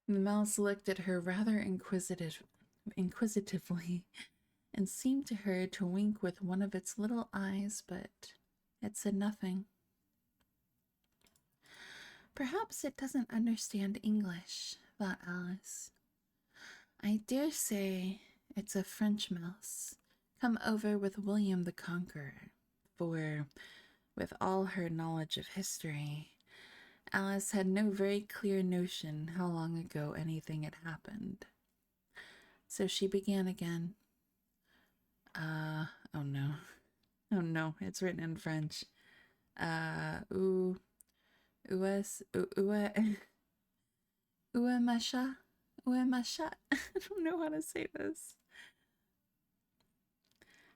The mouse looked at her rather inquisitively and seemed to her to wink with one of its little eyes, but it said nothing. Perhaps it doesn't understand English, thought Alice. I dare say it's a French mouse, come over with William the Conqueror, for, with all her knowledge of history, Alice had no very clear notion how long ago anything had happened. So she began again. Oh no. Oh no, it's written in French. Où est ma chat? Où est ma chat? I don't know how to say this.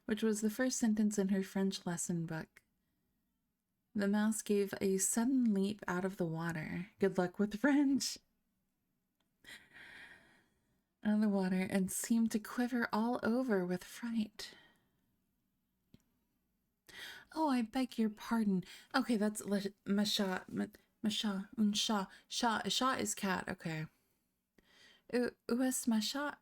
Which was the first sentence in her French lesson book. The mouse gave a sudden leap out of the water. Good luck with French. Out of the water and seemed to quiver all over with fright. Oh, I beg your pardon. Okay, that's ma chat, un chat. Chat is cat. Okay. Où est ma chat?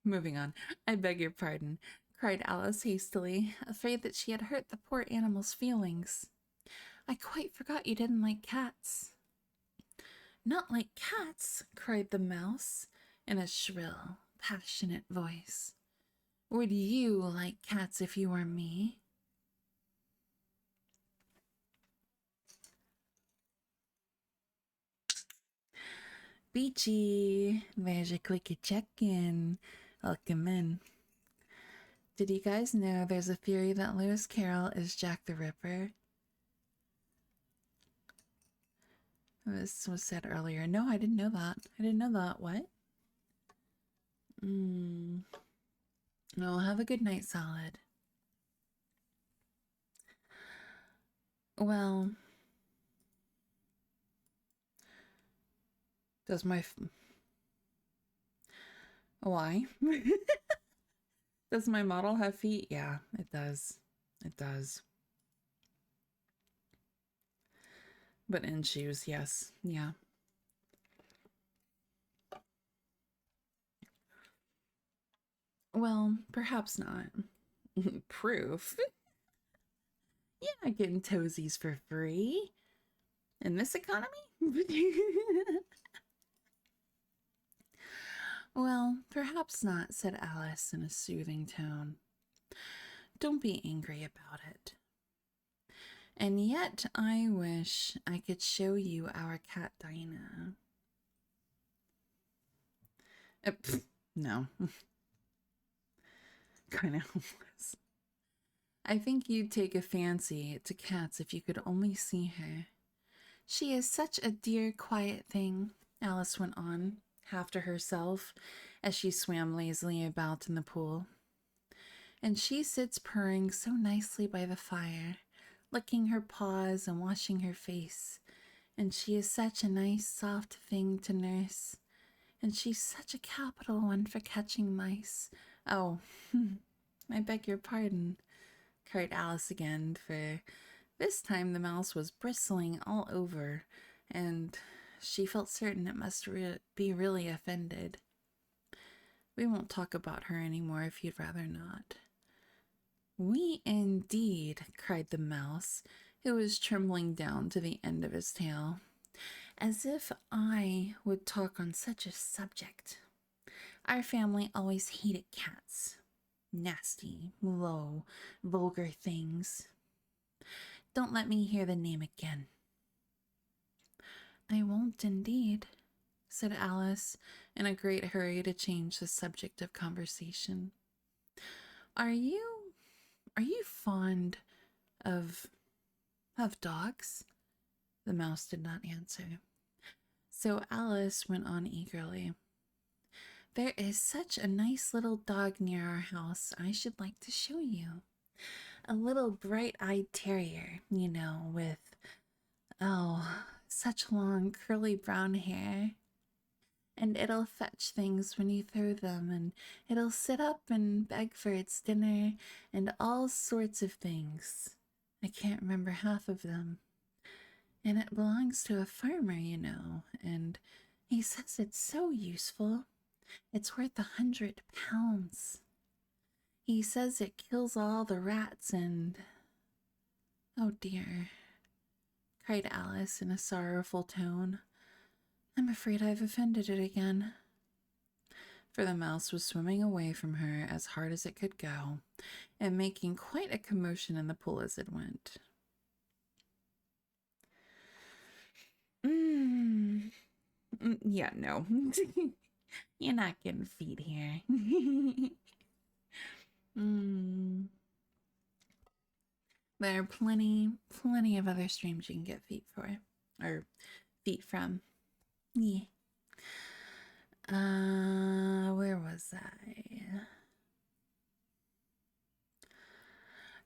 Moving on. I beg your pardon, cried Alice hastily, afraid that she had hurt the poor animal's feelings. I quite forgot you didn't like cats. Not like cats, cried the mouse in a shrill, passionate voice. Would you like cats if you were me? Beachy, there's your clicky check-in. Welcome in. Did you guys know there's a theory that Lewis Carroll is Jack the Ripper? This was said earlier. No, I didn't know that. I didn't know that. What? No, have a good night, Salad. Well, does my... Why? Does my model have feet? Yeah, it does. It does. But in shoes, yes. Yeah. Well, perhaps not. Proof. You're not getting toesies for free in this economy. Well, perhaps not, said Alice in a soothing tone. Don't be angry about it. And yet I wish I could show you our cat Dinah. No. Kind of homeless. I think you'd take a fancy to cats if you could only see her. She is such a dear, quiet thing, Alice went on, half to herself, as she swam lazily about in the pool. And she sits purring so nicely by the fire, licking her paws and washing her face. And she is such a nice, soft thing to nurse. And she's such a capital one for catching mice. Oh, I beg your pardon, cried Alice again, for this time the mouse was bristling all over, and she felt certain it must be really offended. We won't talk about her any more if you'd rather not. We indeed, cried the mouse, who was trembling down to the end of his tail. As if I would talk on such a subject. Our family always hated cats. Nasty, low, vulgar things. Don't let me hear the name again. I won't indeed, said Alice, in a great hurry to change the subject of conversation. Are you fond of dogs? The mouse did not answer. So Alice went on eagerly. There is such a nice little dog near our house I should like to show you. A little bright-eyed terrier, you know, with, such long curly brown hair. And it'll fetch things when you throw them, and it'll sit up and beg for its dinner, and all sorts of things. I can't remember half of them. And it belongs to a farmer, you know, and he says it's so useful. It's worth £100. He says it kills all the rats and... Oh dear, cried Alice in a sorrowful tone. I'm afraid I've offended it again. For the mouse was swimming away from her as hard as it could go, and making quite a commotion in the pool as it went. Yeah, no. You're not getting feet here. There are plenty of other streams you can get feet for. Or feet from. Yeah. Where was I?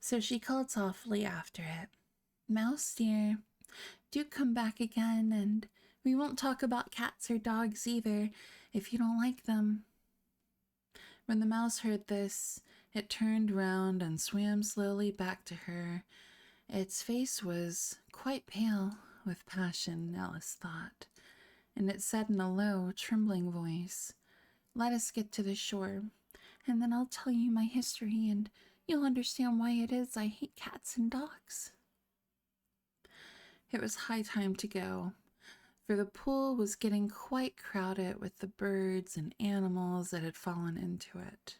So she called softly after it. Mouse dear, do come back again, and we won't talk about cats or dogs either, if you don't like them. When the mouse heard this, it turned round and swam slowly back to her. Its face was quite pale with passion, Alice thought, and it said in a low, trembling voice, Let us get to the shore, and then I'll tell you my history, and you'll understand why it is I hate cats and dogs. It was high time to go, for the pool was getting quite crowded with the birds and animals that had fallen into it.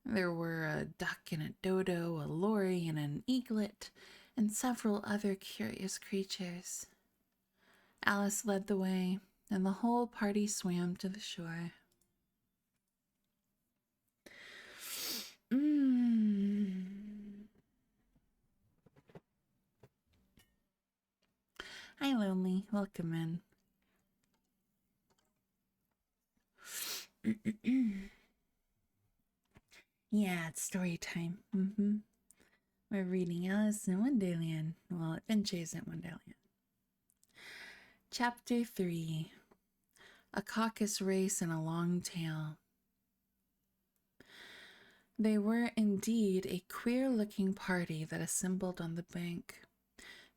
There were a duck and a dodo, a lory and an eaglet, and several other curious creatures. Alice led the way, and the whole party swam to the shore. Hi, Lonely. Welcome in. Yeah, it's story time. We're reading Alice in Wonderland. Well, Adventures in Wonderland. Chapter 3. A Caucus Race and a Long Tail. They were indeed a queer-looking party that assembled on the bank.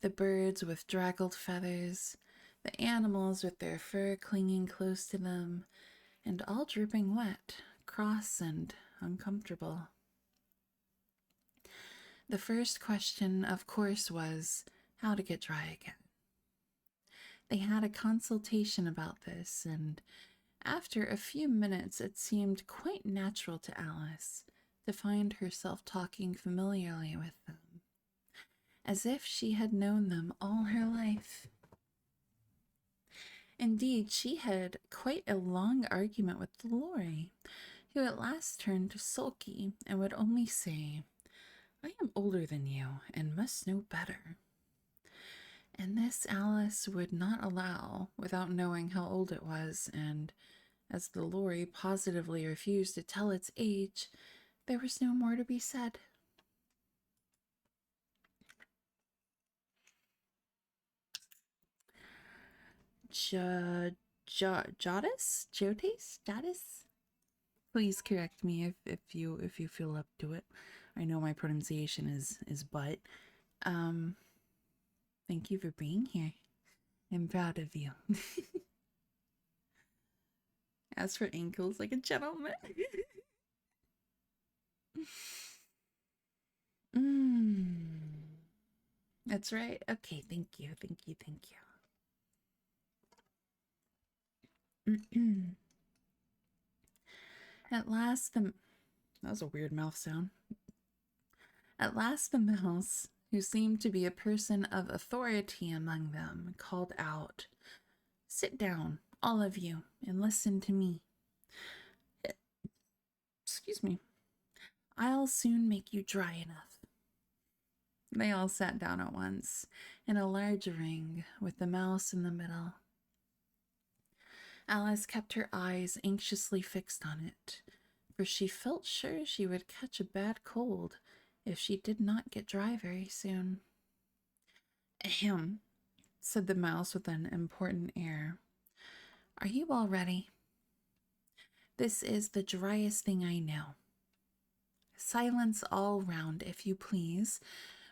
The birds with draggled feathers, the animals with their fur clinging close to them, and all dripping wet, cross and uncomfortable. The first question, of course, was how to get dry again. They had a consultation about this, and after a few minutes, it seemed quite natural to Alice to find herself talking familiarly with them, as if she had known them all her life. Indeed, she had quite a long argument with Lori, who at last turned sulky and would only say, "I am older than you and must know better." And this Alice would not allow without knowing how old it was, and as the Lori positively refused to tell its age, there was no more to be said. Jodis? Jotis? Jadis? Please correct me if you feel up to it. I know my pronunciation is but. Thank you for being here. I'm proud of you. As for ankles, like a gentleman. That's right. Okay, thank you, thank you, thank you. At last, that was a weird mouth sound. At last, the mouse, who seemed to be a person of authority among them, called out, "Sit down, all of you, and listen to me. Excuse me. I'll soon make you dry enough." They all sat down at once, in a large ring, with the mouse in the middle. Alice kept her eyes anxiously fixed on it, for she felt sure she would catch a bad cold if she did not get dry very soon. "Ahem," said the mouse with an important air. "Are you all ready? This is the driest thing I know. Silence all round, if you please.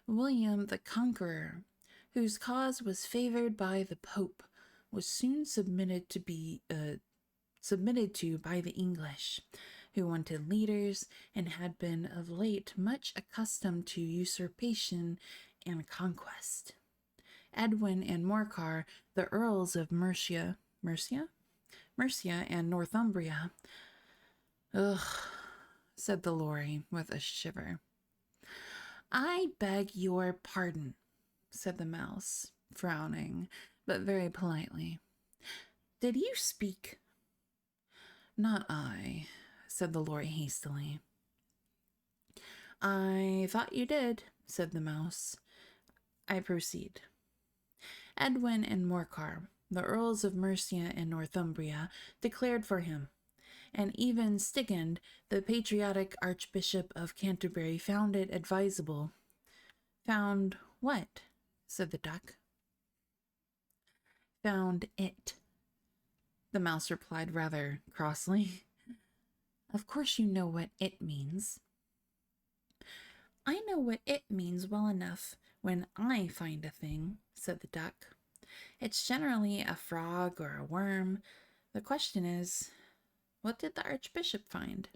William the Conqueror, whose cause was favored by the Pope, was soon submitted to by the English, who wanted leaders and had been of late much accustomed to usurpation and conquest. Edwin and Morcar, the Earls of Mercia and Northumbria." "Ugh," said the Lori with a shiver. "I beg your pardon," said the mouse, frowning, but very politely. "Did you speak?" "Not I," said the Lori hastily. "I thought you did," said the mouse. "I proceed. Edwin and Morcar, the Earls of Mercia and Northumbria, declared for him, and even Stigand, the patriotic Archbishop of Canterbury, found it advisable." "Found what?" said the duck. "Found it," the mouse replied rather crossly. "Of course you know what it means." "I know what it means well enough when I find a thing," said the duck. "It's generally a frog or a worm. The question is, what did the Archbishop find?"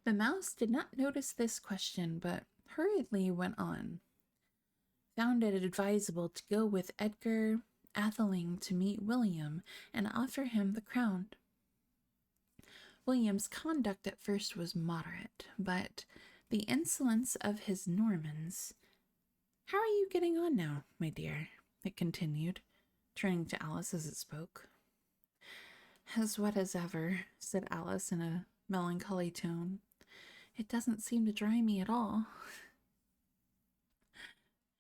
The mouse did not notice this question, but hurriedly went on. "Found it advisable to go with Edgar Atheling to meet William and offer him the crown. William's conduct at first was moderate, but the insolence of his Normans— How are you getting on now, my dear?" it continued, turning to Alice as it spoke. "As wet as ever," said Alice in a melancholy tone. "It doesn't seem to dry me at all."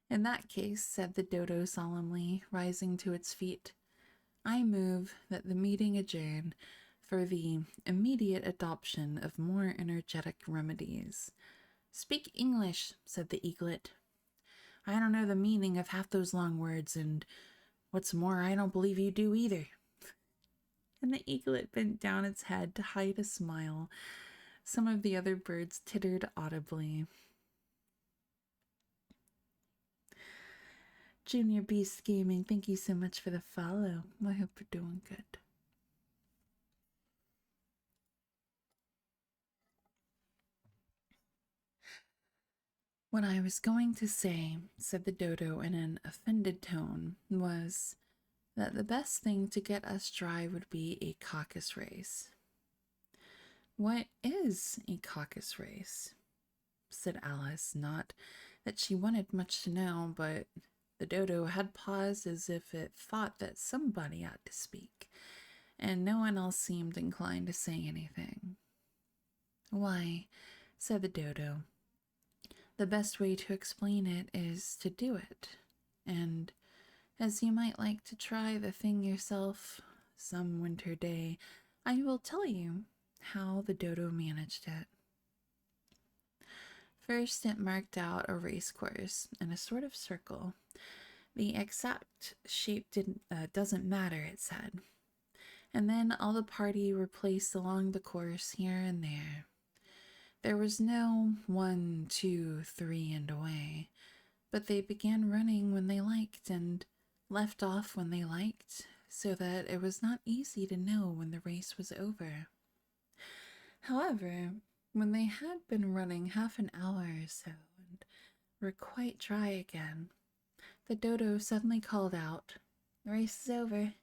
"In that case," said the dodo solemnly, rising to its feet, "I move that the meeting adjourn for the immediate adoption of more energetic remedies." "Speak English," said the eaglet. "I don't know the meaning of half those long words, and what's more, I don't believe you do either." And the eaglet bent down its head to hide a smile. Some of the other birds tittered audibly. Junior Beast Gaming, thank you so much for the follow. I hope you're doing good. What I was going to say, said the dodo in an offended tone, was that the best thing to get us dry would be a caucus race. What is a caucus race? Said Alice, not that she wanted much to know, but the dodo had paused as if it thought that somebody ought to speak, and no one else seemed inclined to say anything. Why, said the dodo, the best way to explain it is to do it, and as you might like to try the thing yourself some winter day, I will tell you how the dodo managed it. First, it marked out a race course in a sort of circle. The exact shape doesn't matter, it said. And then all the party were placed along the course here and there. There was no 1, 2, 3 and away, but they began running when they liked and left off when they liked, so that it was not easy to know when the race was over. However, when they had been running half an hour or so and were quite dry again, the dodo suddenly called out, "The race is over,"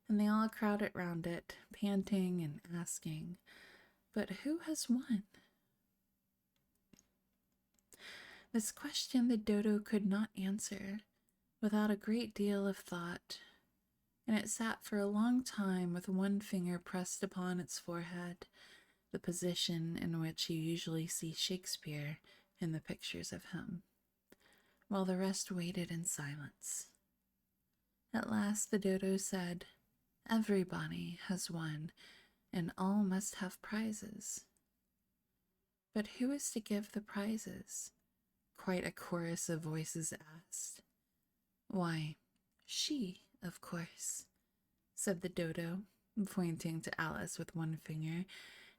and they all crowded round it, panting and asking, "But who has won?" This question the dodo could not answer without a great deal of thought, and it sat for a long time with one finger pressed upon its forehead, the position in which you usually see Shakespeare in the pictures of him, while the rest waited in silence. At last the dodo said, "Everybody has won, and all must have prizes." "But who is to give the prizes?" quite a chorus of voices asked. "Why, she, of course," said the dodo, pointing to Alice with one finger,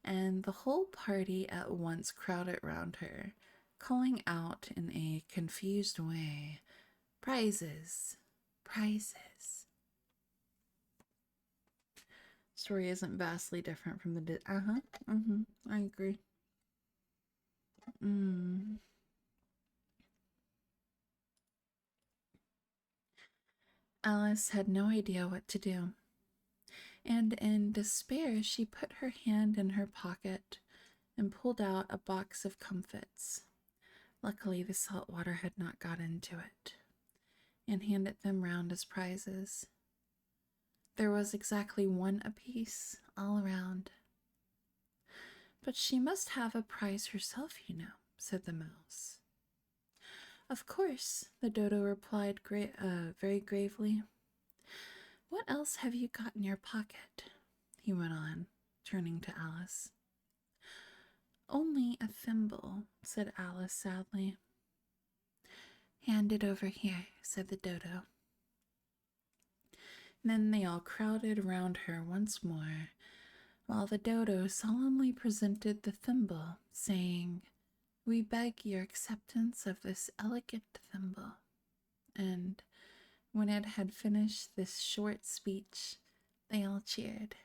and the whole party at once crowded round her, calling out in a confused way, "Prizes! Prizes!" Story isn't vastly different from the I agree. Alice had no idea what to do, and in despair she put her hand in her pocket and pulled out a box of comfits. Luckily the salt water had not got into it, and handed them round as prizes. There was exactly one apiece all around. "But she must have a prize herself, you know," said the mouse. "Of course," the dodo replied very gravely. "What else have you got in your pocket?" he went on, turning to Alice. "Only a thimble," said Alice sadly. "Hand it over here," said the dodo. Then they all crowded round her once more, while the dodo solemnly presented the thimble, saying, "We beg your acceptance of this elegant thimble." And when it had finished this short speech, they all cheered.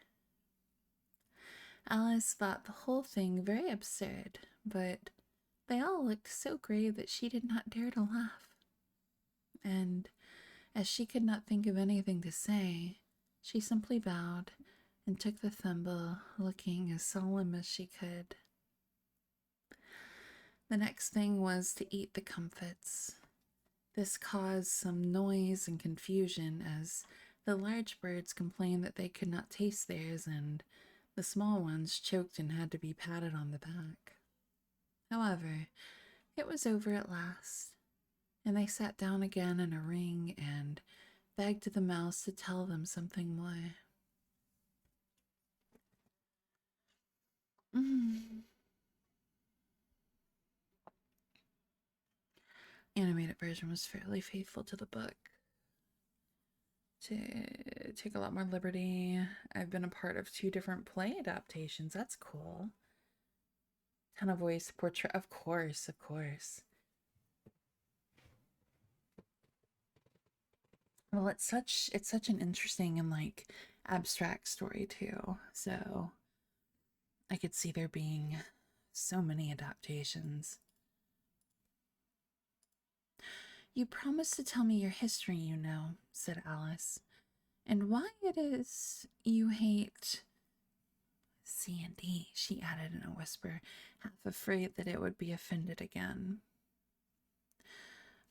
Alice thought the whole thing very absurd, but they all looked so grave that she did not dare to laugh. And as she could not think of anything to say, she simply bowed and took the thimble, looking as solemn as she could. The next thing was to eat the comfits. This caused some noise and confusion, as the large birds complained that they could not taste theirs, and the small ones choked and had to be patted on the back. However, it was over at last, and they sat down again in a ring and begged the mouse to tell them something more. Animated version was fairly faithful to the book. To take a lot more liberty. I've been a part of 2 different play adaptations. That's cool. Ton of ways to portray. Of course. Well, it's such an interesting and like abstract story too. So I could see there being so many adaptations. You promised to tell me your history, you know, said Alice, and why it is you hate C&D, she added in a whisper, half afraid that it would be offended again.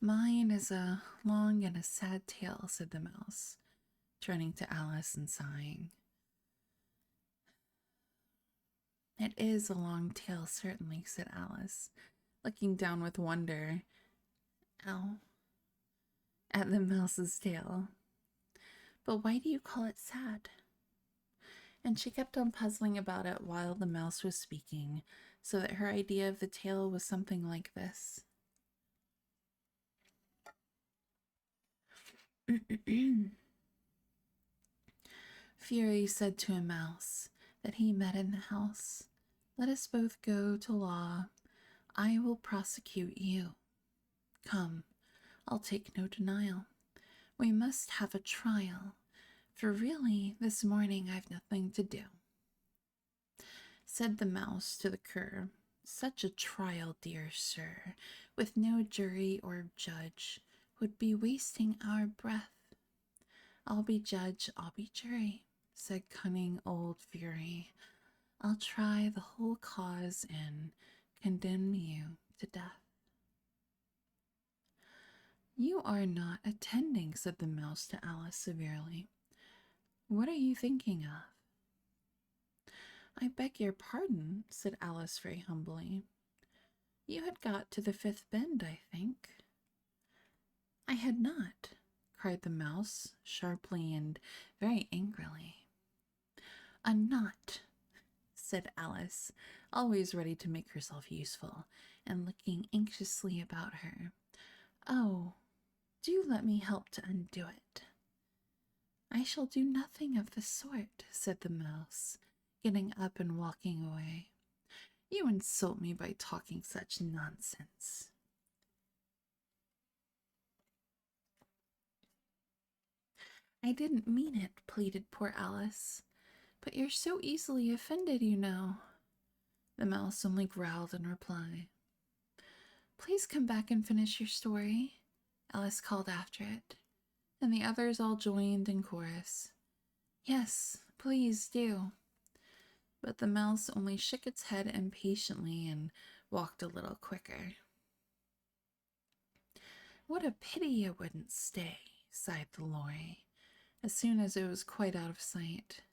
Mine is a long and a sad tale, said the mouse, turning to Alice and sighing. It is a long tale, certainly, said Alice, looking down with wonder at the mouse's tail. But why do you call it sad? And she kept on puzzling about it while the mouse was speaking, so that her idea of the tale was something like this. Fury said to a mouse that he met in the house, "Let us both go to law. I will prosecute you. Come, I'll take no denial. We must have a trial, for really this morning I've nothing to do." Said the mouse to the cur, "Such a trial, dear sir, with no jury or judge, would be wasting our breath." "I'll be judge, I'll be jury," said cunning old Fury. "I'll try the whole cause and condemn you to death." "You are not attending," said the mouse to Alice severely. "What are you thinking of?" "I beg your pardon," said Alice very humbly. "You had got to the fifth bend, I think." "I had not," cried the mouse, sharply and very angrily. "A knot," said Alice, always ready to make herself useful, and looking anxiously about her. "Oh, do let me help to undo it." "I shall do nothing of the sort," said the mouse, getting up and walking away. "You insult me by talking such nonsense." "I didn't mean it," pleaded poor Alice. "But you're so easily offended, you know." The mouse only growled in reply. "Please come back and finish your story," Alice called after it, and the others all joined in chorus. "Yes, please do." But the mouse only shook its head impatiently and walked a little quicker. "What a pity you wouldn't stay," sighed the Lory, as soon as it was quite out of sight.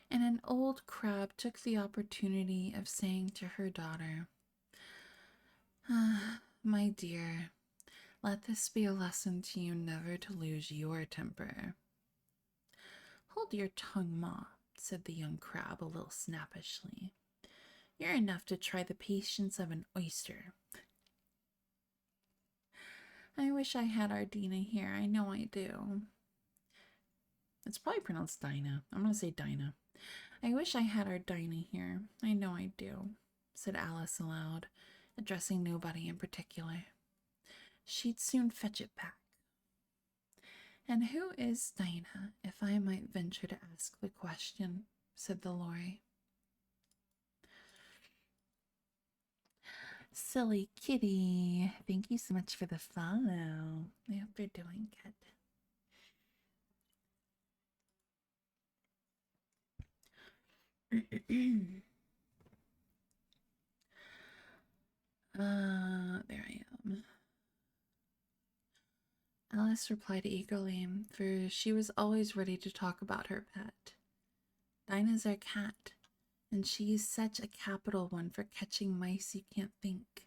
And an old crab took the opportunity of saying to her daughter, "Ah, my dear, let this be a lesson to you never to lose your temper." "Hold your tongue, Ma," said the young crab a little snappishly. "You're enough to try the patience of an oyster." "I wish I had our Dina here. I know I do." It's probably pronounced Dinah. I'm going to say Dinah. "I wish I had our Dinah here. I know I do," said Alice aloud, addressing nobody in particular. "She'd soon fetch it back." "And who is Dinah, if I might venture to ask the question?" said the Lory. "Silly kitty, thank you so much for the follow. I hope you're doing good." There I am. Alice replied eagerly, for she was always ready to talk about her pet. "Dinah's our cat, and she's such a capital one for catching mice you can't think.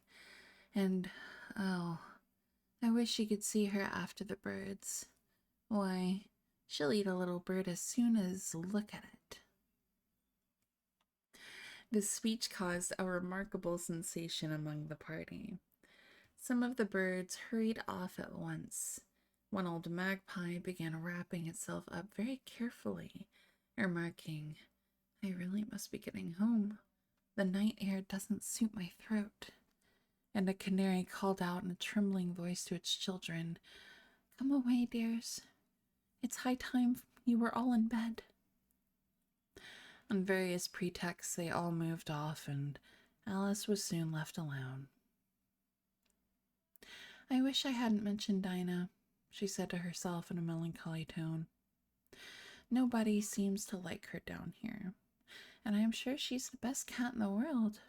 And, oh, I wish you could see her after the birds. Why, she'll eat a little bird as soon as look at it." This speech caused a remarkable sensation among the party. Some of the birds hurried off at once. One old magpie began wrapping itself up very carefully, remarking, "I really must be getting home. The night air doesn't suit my throat." And a canary called out in a trembling voice to its children, "Come away, dears. It's high time you were all in bed." On various pretexts, they all moved off, and Alice was soon left alone. I wish I hadn't mentioned Dinah, she said to herself in a melancholy tone. Nobody seems to like her down here, and I am sure she's the best cat in the world.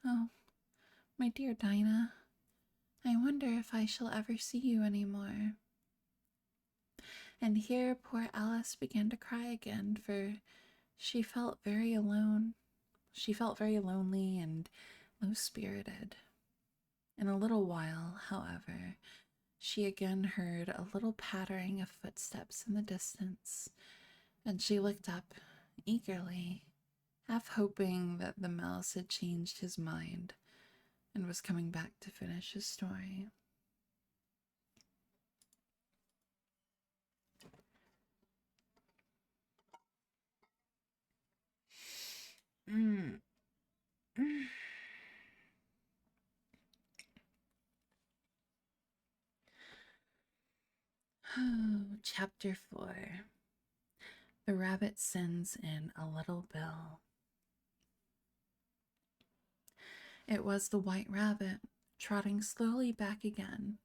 Oh, my dear Dinah, I wonder if I shall ever see you any more. And here poor Alice began to cry again, for she felt very alone. She felt very lonely and low-spirited. In a little while, however, she again heard a little pattering of footsteps in the distance, and she looked up eagerly, half hoping that the mouse had changed his mind and was coming back to finish his story. Chapter 4. The rabbit sends in a little bill. It was the white rabbit, trotting slowly back again,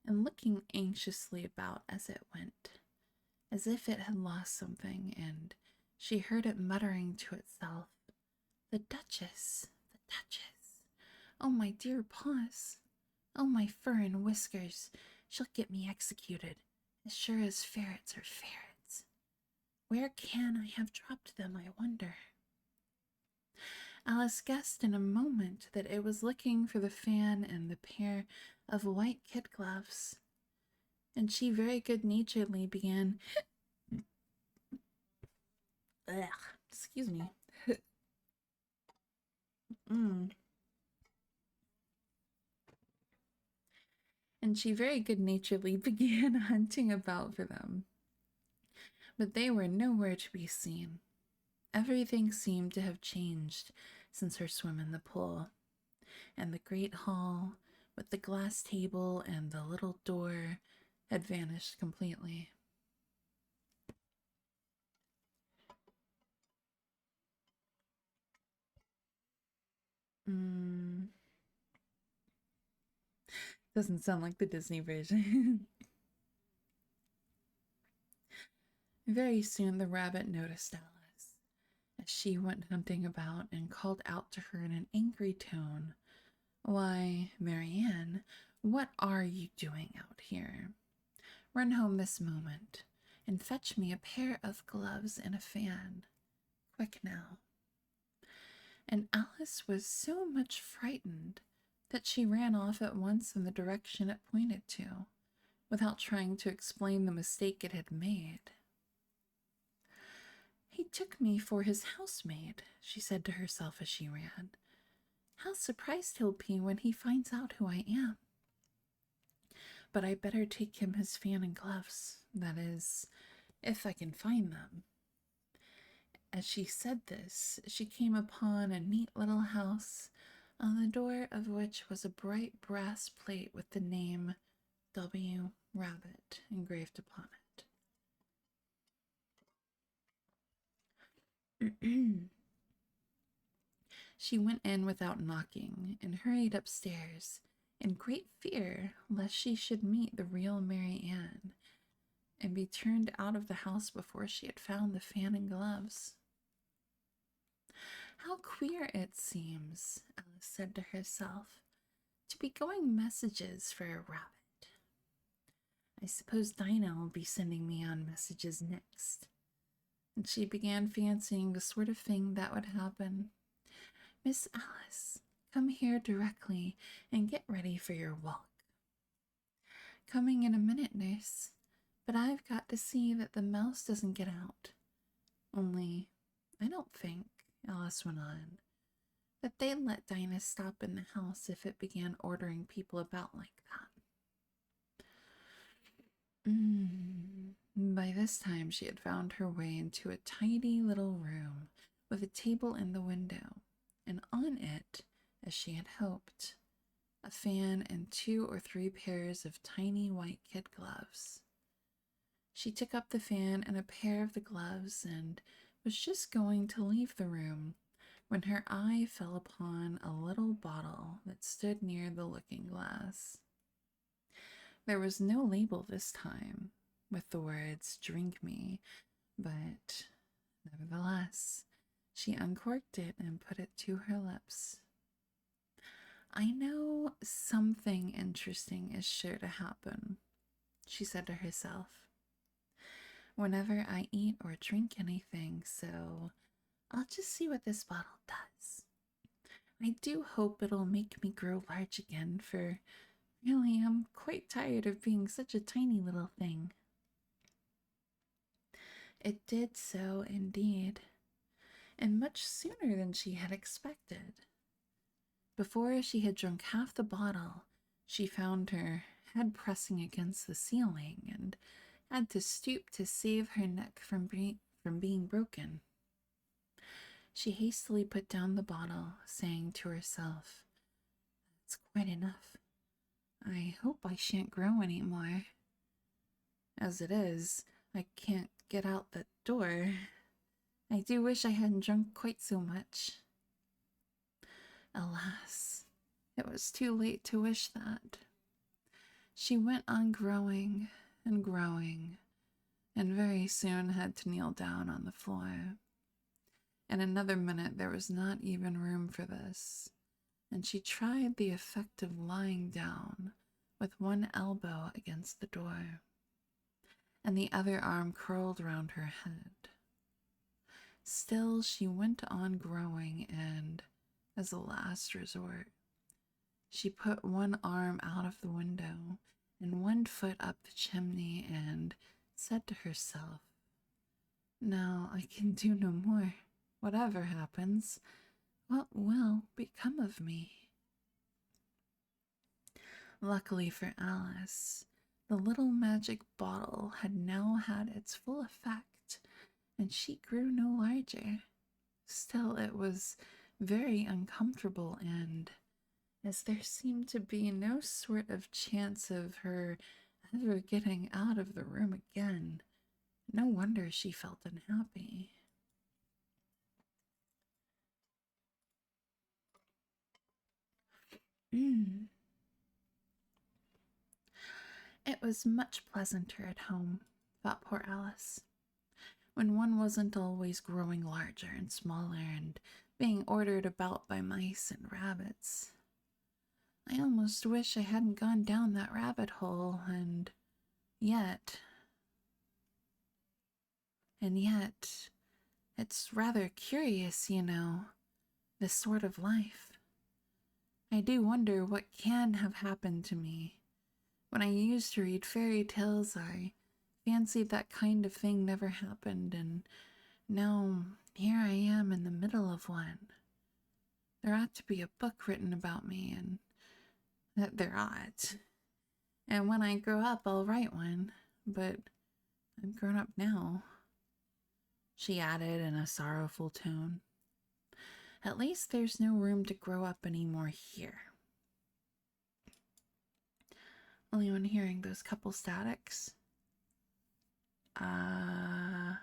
and looking anxiously about as it went, as if it had lost something, and she heard it muttering to itself, "The Duchess, the Duchess! Oh, my dear paws! Oh, my fur and whiskers! She'll get me executed, as sure as ferrets are ferrets. Where can I have dropped them, I wonder?" Alice guessed in a moment that it was looking for the fan and the pair of white kid gloves, and she very good-naturedly began, excuse me, and she very good-naturedly began hunting about for them. But they were nowhere to be seen. Everything seemed to have changed since her swim in the pool, and the great hall with the glass table and the little door had vanished completely. Doesn't sound like the Disney version. Very soon the rabbit noticed Alice, as she went hunting about, and called out to her in an angry tone, "Why, Marianne, what are you doing out here? Run home this moment, and fetch me a pair of gloves and a fan. Quick now." And Alice was so much frightened that she ran off at once in the direction it pointed to, without trying to explain the mistake it had made. "He took me for his housemaid," she said to herself as she ran. "How surprised he'll be when he finds out who I am. But I better take him his fan and gloves, that is, if I can find them." As she said this, she came upon a neat little house, on the door of which was a bright brass plate with the name W. Rabbit engraved upon it. She went in without knocking, and hurried upstairs, in great fear lest she should meet the real Mary Ann, and be turned out of the house before she had found the fan and gloves. "How queer it seems," Alice said to herself, "to be going messages for a rabbit. I suppose Dinah will be sending me on messages next." And she began fancying the sort of thing that would happen. "Miss Alice, come here directly and get ready for your walk." "Coming in a minute, nurse, but I've got to see that the mouse doesn't get out. Only, I don't think," Alice went on, "that they'd let Dinah stop in the house if it began ordering people about like that." By this time she had found her way into a tiny little room with a table in the window, and on it, as she had hoped, a fan and 2 or 3 pairs of tiny white kid gloves. She took up the fan and a pair of the gloves, and was just going to leave the room when her eye fell upon a little bottle that stood near the looking glass. There was no label this time with the words "drink me," but nevertheless, she uncorked it and put it to her lips. I know something interesting is sure to happen, she said to herself, whenever I eat or drink anything, so I'll just see what this bottle does. I do hope it'll make me grow large again, for really I'm quite tired of being such a tiny little thing. It did so indeed, and much sooner than she had expected. Before she had drunk half the bottle, she found her head pressing against the ceiling and had to stoop to save her neck from being broken. She hastily put down the bottle, saying to herself, "That's quite enough. I hope I shan't grow any more. As it is, I can't get out that door. I do wish I hadn't drunk quite so much." Alas, it was too late to wish that. She went on growing and growing, and very soon had to kneel down on the floor. In another minute there was not even room for this, and she tried the effect of lying down with one elbow against the door, and the other arm curled round her head. Still she went on growing, and, as a last resort, she put one arm out of the window and one foot up the chimney and said to herself, "Now I can do no more. Whatever happens, what will become of me?" Luckily for Alice, the little magic bottle had now had its full effect, and she grew no larger. Still, it was very uncomfortable, and as there seemed to be no sort of chance of her ever getting out of the room again, no wonder she felt unhappy. It was much pleasanter at home, thought poor Alice, when one wasn't always growing larger and smaller and being ordered about by mice and rabbits. I almost wish I hadn't gone down that rabbit hole, and yet, it's rather curious, this sort of life. I do wonder what can have happened to me. When I used to read fairy tales, I fancied that kind of thing never happened, and now here I am in the middle of one. There ought to be a book written about me, and that there ought. And when I grow up, I'll write one, but I'm grown up now," she added in a sorrowful tone. "At least there's no room to grow up anymore here." Anyone hearing those couple statics? I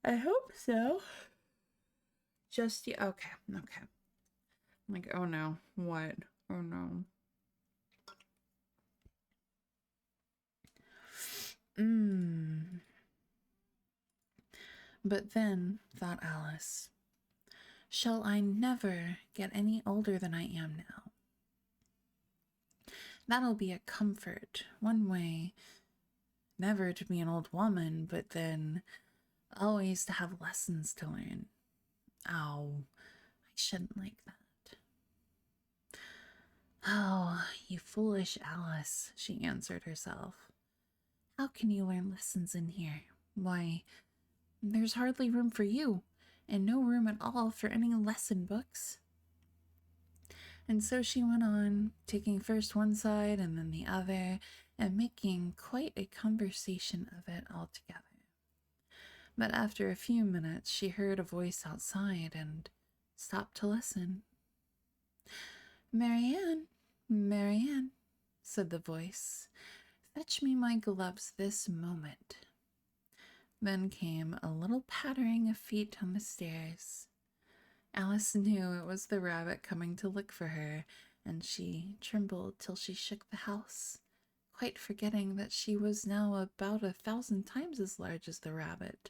hope so. Just you. Okay. I'm like, oh no. What? Oh no. But then, thought Alice, shall I never get any older than I am now? That'll be a comfort, one way. Never to be an old woman, but then always to have lessons to learn. Oh, I shouldn't like that. "Oh, you foolish Alice," she answered herself. "How can you learn lessons in here? Why, there's hardly room for you, and no room at all for any lesson books." And so she went on, taking first one side and then the other, and making quite a conversation of it altogether. But after a few minutes she heard a voice outside and stopped to listen. "Marianne, Marianne," said the voice, "fetch me my gloves this moment." Then came a little pattering of feet on the stairs. Alice knew it was the rabbit coming to look for her, and she trembled till she shook the house, quite forgetting that she was now about 1,000 times as large as the rabbit,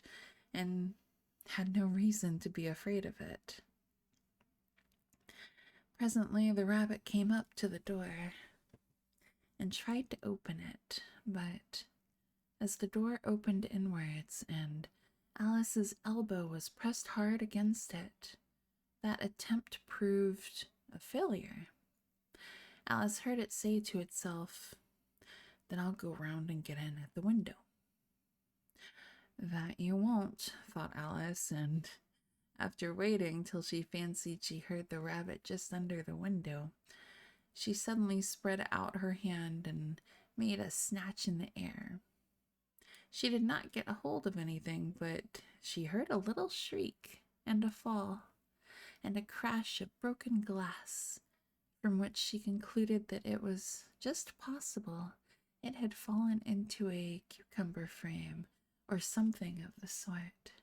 and had no reason to be afraid of it. Presently the rabbit came up to the door and tried to open it, but as the door opened inwards and Alice's elbow was pressed hard against it, that attempt proved a failure. Alice heard it say to itself, "Then I'll go round and get in at the window." "That you won't," thought Alice, and after waiting till she fancied she heard the rabbit just under the window, she suddenly spread out her hand and made a snatch in the air. She did not get a hold of anything, but she heard a little shriek and a fall, and a crash of broken glass, from which she concluded that it was just possible it had fallen into a cucumber frame or something of the sort.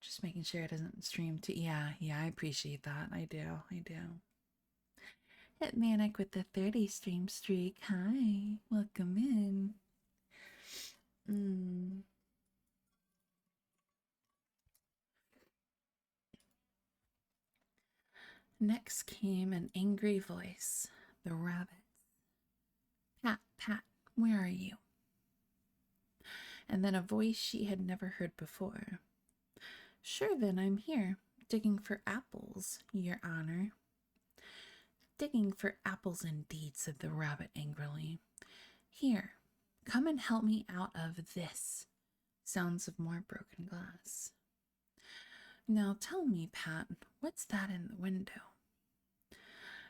Just making sure it doesn't stream to... Yeah, I appreciate that. I do. Hitmanic with the 30 stream streak. Hi, welcome in. Next came an angry voice, the rabbit's. Pat, where are you?" And then a voice she had never heard before. "Sure then, I'm here, digging for apples, your honor." "Digging for apples indeed," said the rabbit angrily. "Here, come and help me out of this." Sounds of more broken glass. "Now tell me, Pat, what's that in the window?"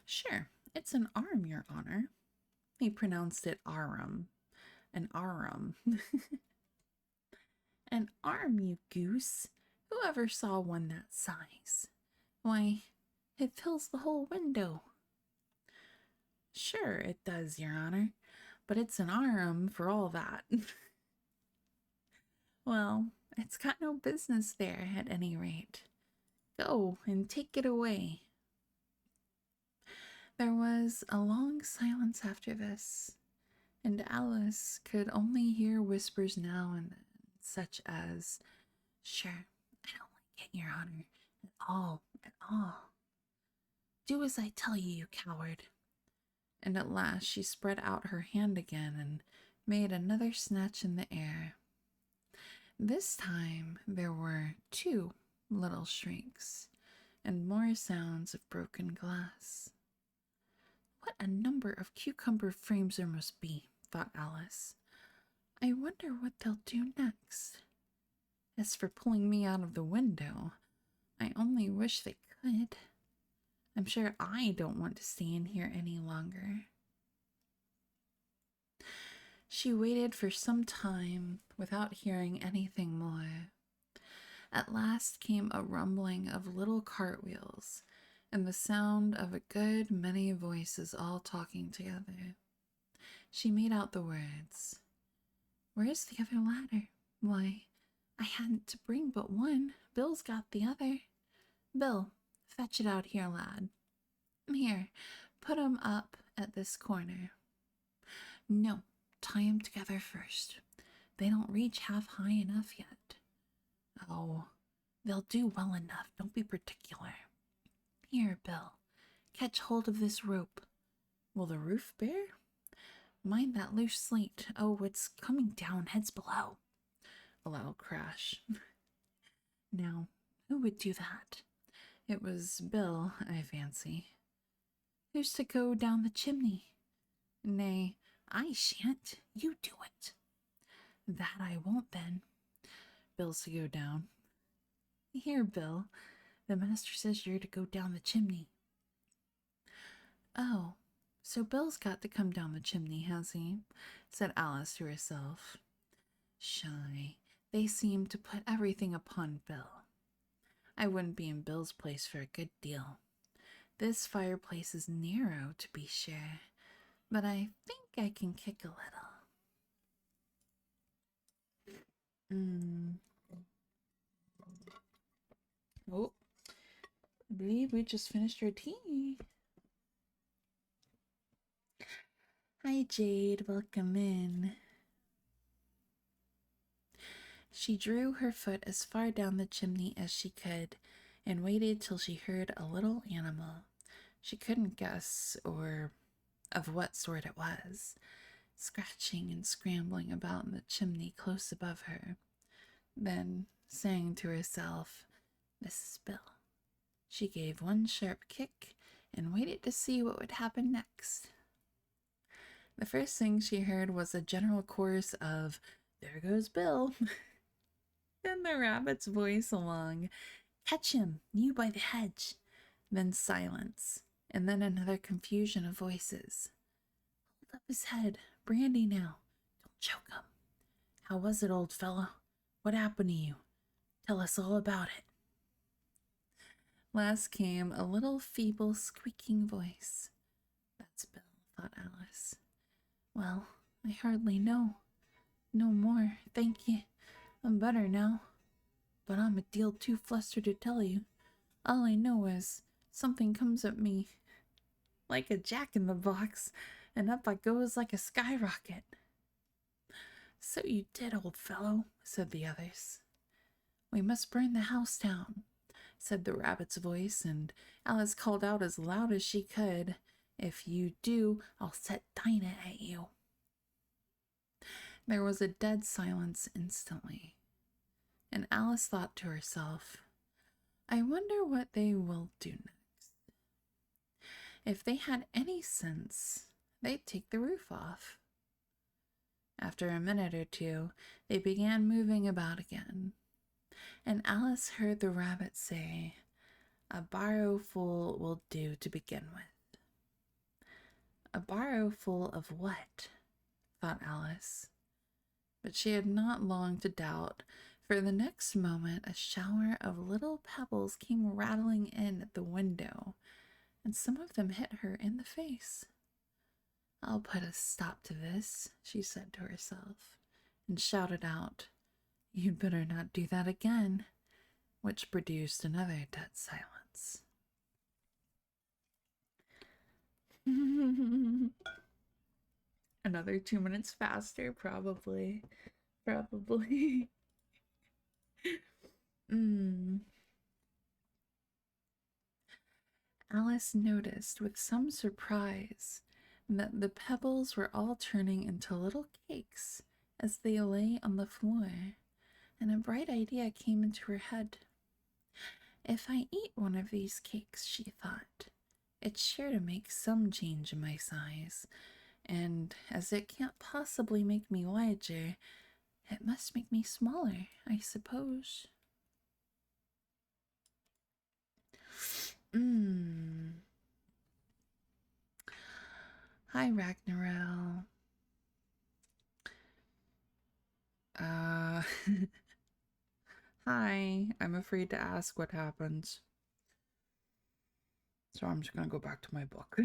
"Sure, it's an arm, your honor." He pronounced it arum. An arum. "An arm, you goose. Who ever saw one that size? Why, it fills the whole window." "Sure it does, your honor, but it's an arm for all that." "Well, it's got no business there at any rate. Go and take it away." There was a long silence after this, and Alice could only hear whispers now and then, such as, "Sure, I don't like it, your honor, at all. Do as I tell you, you coward." And at last she spread out her hand again and made another snatch in the air. This time there were 2 little shrieks, and more sounds of broken glass. "What a number of cucumber frames there must be," thought Alice. "I wonder what they'll do next. As for pulling me out of the window, I only wish they could. I'm sure I don't want to stay in here any longer." She waited for some time without hearing anything more. At last came a rumbling of little cartwheels and the sound of a good many voices all talking together. She made out the words, "Where's the other ladder? Why, I hadn't to bring but one. Bill's got the other. Bill, fetch it out here, lad. Here, put 'em up at this corner. No, tie 'em together first. They don't reach half high enough yet. Oh, they'll do well enough. Don't be particular. Here, Bill, catch hold of this rope. Will the roof bear? Mind that loose slate. Oh, it's coming down, heads below." A loud crash. Now, who would do that? It was Bill, I fancy. "Who's to go down the chimney?" "Nay, I shan't. You do it." "That I won't, then." "Bill's to go down." "Here, Bill, the master says you're to go down the chimney." "Oh, so Bill's got to come down the chimney, has he?" said Alice to herself. Shy, they seem to put everything upon Bill. I wouldn't be in Bill's place for a good deal. This fireplace is narrow, to be sure, but I think I can kick a little. Oh, believe we just finished our tea. Hi, Jade. Welcome in. She drew her foot as far down the chimney as she could and waited till she heard a little animal. She couldn't guess of what sort it was, scratching and scrambling about in the chimney close above her. Then, saying to herself, "This is Bill," she gave one sharp kick and waited to see what would happen next. The first thing she heard was a general chorus of, "There goes Bill." Then the rabbit's voice along, "Catch him, you by the hedge." Then silence, and then another confusion of voices. "Hold up his head, brandy now. Don't choke him. How was it, old fellow? What happened to you? Tell us all about it." Last came a little feeble squeaking voice. "That's Bill," thought Alice. "Well, I hardly know. No more, thank ye. I'm better now. But I'm a deal too flustered to tell you. All I know is something comes at me like a jack-in-the-box, and up I goes like a skyrocket." "So you did, old fellow," said the others. "We must burn the house down," said the rabbit's voice, and Alice called out as loud as she could, "If you do, I'll set Dinah at you." There was a dead silence instantly, and Alice thought to herself, "I wonder what they will do next. If they had any sense, they'd take the roof off." After a minute or two, they began moving about again, and Alice heard the rabbit say, "A barrowful will do to begin with." A barrowful of what? Thought Alice. But she had not long to doubt, for the next moment a shower of little pebbles came rattling in at the window, and some of them hit her in the face. "I'll put a stop to this," she said to herself, and shouted out, "You'd better not do that again," which produced another dead silence. Another 2 minutes faster, probably. Alice noticed with some surprise that the pebbles were all turning into little cakes as they lay on the floor, and a bright idea came into her head. "If I eat one of these cakes," she thought, "it's sure to make some change in my size, and as it can't possibly make me larger, it must make me smaller, I suppose." Hi, Ragnarel. Hi. I'm afraid to ask what happens, so I'm just gonna go back to my book.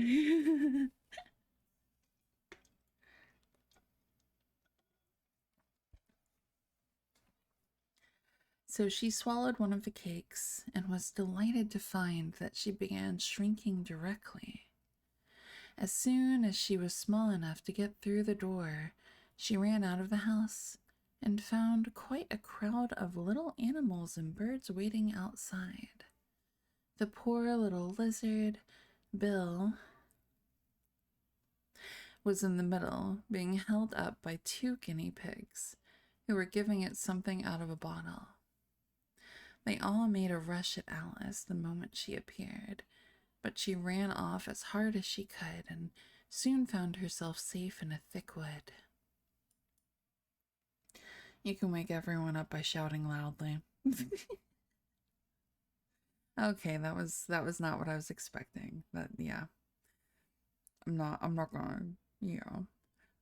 So she swallowed one of the cakes and was delighted to find that she began shrinking directly. As soon as she was small enough to get through the door, she ran out of the house and found quite a crowd of little animals and birds waiting outside. The poor little lizard, Bill, was in the middle, being held up by 2 guinea pigs, who were giving it something out of a bottle. They all made a rush at Alice the moment she appeared, but she ran off as hard as she could and soon found herself safe in a thick wood. You can wake everyone up by shouting loudly. Okay, that was not what I was expecting. But yeah. I'm not gonna,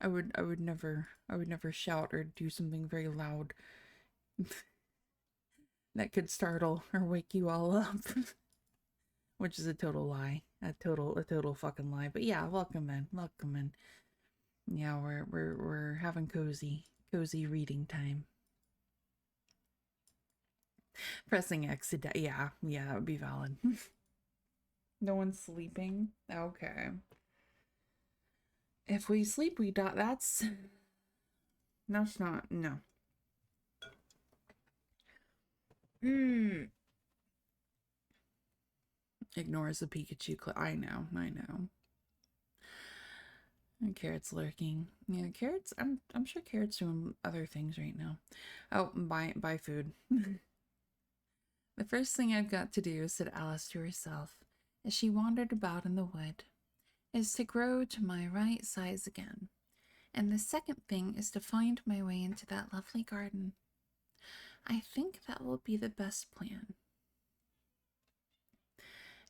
I would never shout or do something very loud that could startle or wake you all up. Which is a total lie. A total fucking lie. But yeah, welcome in. Yeah, we're having cozy reading time. Pressing X, yeah, that would be valid. No one's sleeping? Okay. If we sleep, we die. That's not, no. Ignores the Pikachu clip. I know. And Carrot's lurking. Yeah, Carrot's, I'm sure Carrot's doing other things right now. Oh, buy food. The first thing I've got to do, said Alice to herself, as she wandered about in the wood, is to grow to my right size again. And the second thing is to find my way into that lovely garden. I think that will be the best plan.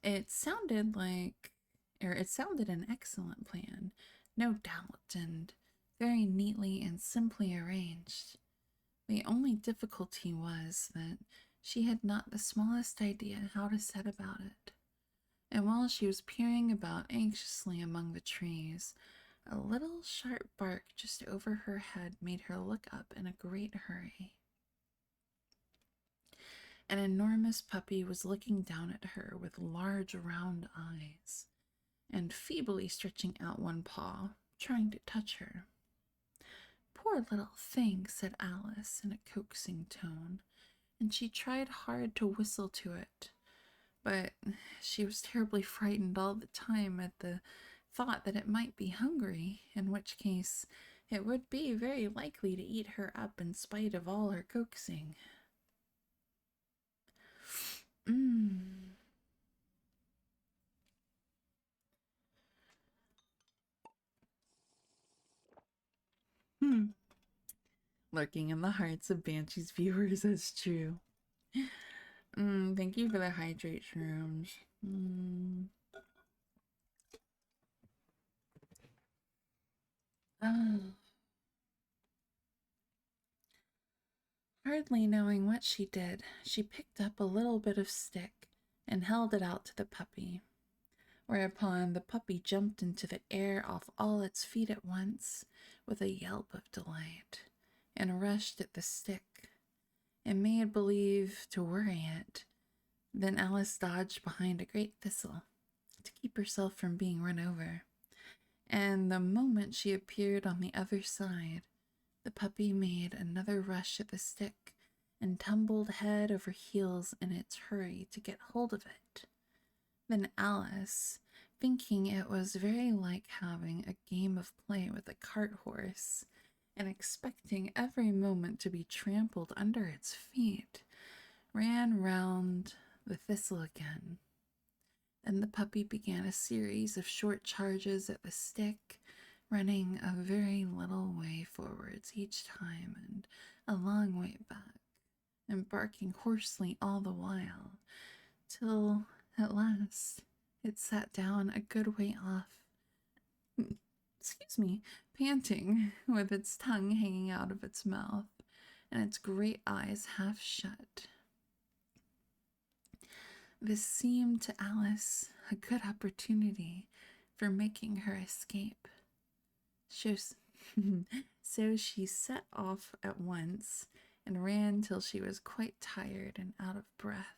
It sounded an excellent plan, no doubt, and very neatly and simply arranged. The only difficulty was that she had not the smallest idea how to set about it. And while she was peering about anxiously among the trees, a little sharp bark just over her head made her look up in a great hurry. An enormous puppy was looking down at her with large round eyes, and feebly stretching out one paw, trying to touch her. Poor little thing, said Alice in a coaxing tone, and she tried hard to whistle to it, but she was terribly frightened all the time at the thought that it might be hungry, in which case it would be very likely to eat her up in spite of all her coaxing. Lurking in the hearts of Banshee's viewers, that's true. Thank you for the hydrate shrooms. Hardly knowing what she did, she picked up a little bit of stick and held it out to the puppy, whereupon the puppy jumped into the air off all its feet at once with a yelp of delight, and rushed at the stick, and made believe to worry it. Then Alice dodged behind a great thistle to keep herself from being run over, and the moment she appeared on the other side, the puppy made another rush at the stick and tumbled head over heels in its hurry to get hold of it. Then Alice, thinking it was very like having a game of play with a cart horse, and expecting every moment to be trampled under its feet, ran round the thistle again. Then the puppy began a series of short charges at the stick, running a very little way forwards each time and a long way back, and barking hoarsely all the while, till at last it sat down a good way off, panting, with its tongue hanging out of its mouth, and its great eyes half shut. This seemed to Alice a good opportunity for making her escape. So she set off at once and ran till she was quite tired and out of breath,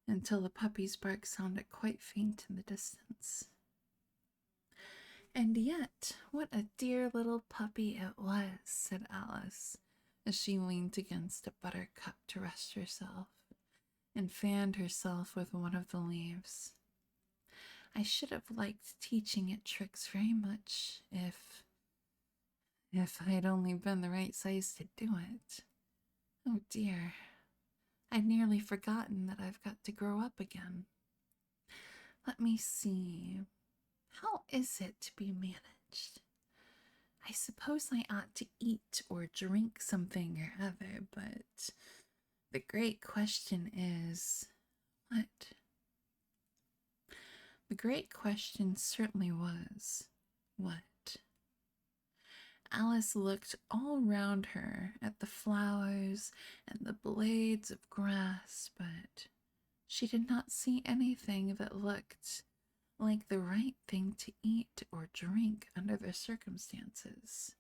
until the puppy's bark sounded quite faint in the distance. And yet, what a dear little puppy it was, said Alice, as she leaned against a buttercup to rest herself, and fanned herself with one of the leaves. I should have liked teaching it tricks very much if I'd only been the right size to do it. Oh dear, I'd nearly forgotten that I've got to grow up again. Let me see. How is it to be managed? I suppose I ought to eat or drink something or other, but the great question is, what? The great question certainly was, what? Alice looked all round her at the flowers and the blades of grass, but she did not see anything that looked like the right thing to eat or drink under the circumstances.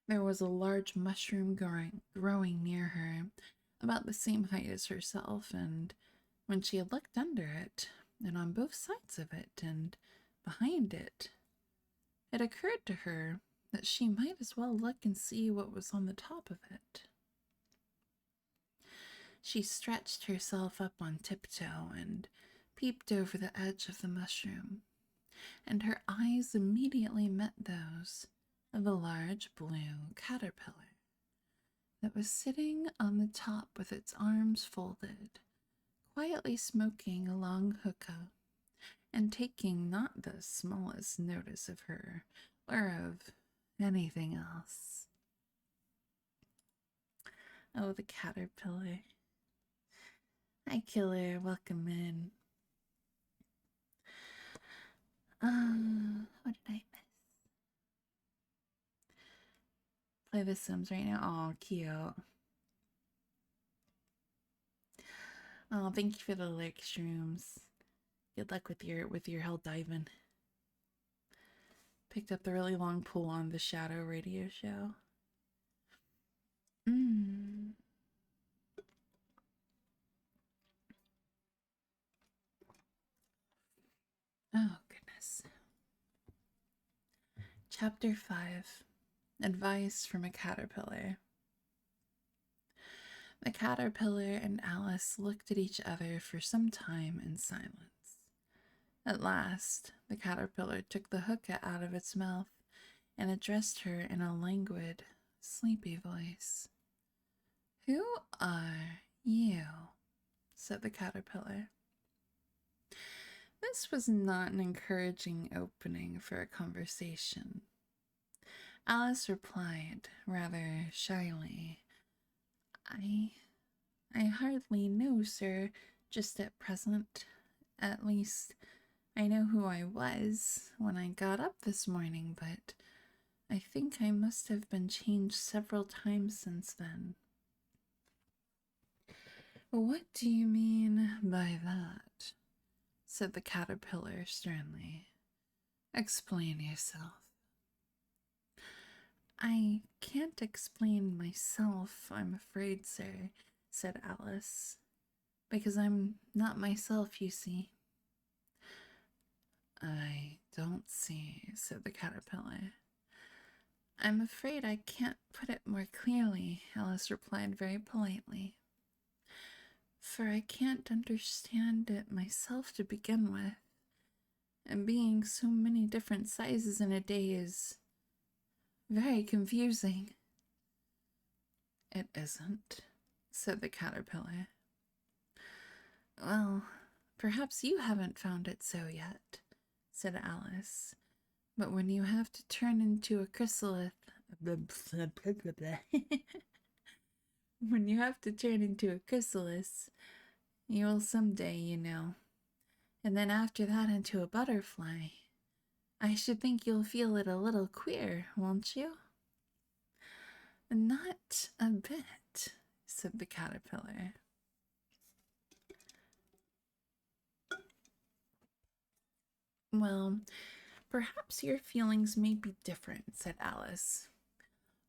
There was a large mushroom growing near her, about the same height as herself, and when she had looked under it, and on both sides of it, and behind it, it occurred to her that she might as well look and see what was on the top of it. She stretched herself up on tiptoe and peeped over the edge of the mushroom, and her eyes immediately met those of a large blue caterpillar that was sitting on the top with its arms folded, quietly smoking a long hookah and taking not the smallest notice of her or of anything else. Oh, the caterpillar. Hi, killer. Welcome in. What did I miss? Play The Sims right now. Oh, cute. Oh, thank you for the lyric shrooms. Good luck with your hell diving. Picked up the really long pull on the Shadow radio show. Oh, goodness. Chapter 5. Advice from a Caterpillar. The caterpillar and Alice looked at each other for some time in silence. At last, the caterpillar took the hookah out of its mouth and addressed her in a languid, sleepy voice. "Who are you?" said the caterpillar. This was not an encouraging opening for a conversation. Alice replied, rather shyly, I hardly know, sir, just at present. At least, I know who I was when I got up this morning, but I think I must have been changed several times since then." "What do you mean by that?" said the caterpillar sternly. "Explain yourself." "I can't explain myself, I'm afraid, sir," said Alice, "because I'm not myself, you see." "I don't see," said the caterpillar. "I'm afraid I can't put it more clearly," Alice replied very politely, "for I can't understand it myself to begin with, and being so many different sizes in a day is very confusing." "It isn't," said the caterpillar. "Well, perhaps you haven't found it so yet," said Alice, "but when you have to turn into a chrysalis, when you have to turn into a chrysalis, you will someday, you know, and then after that into a butterfly. I should think you'll feel it a little queer, won't you?" "Not a bit," said the caterpillar. "Well, perhaps your feelings may be different," said Alice.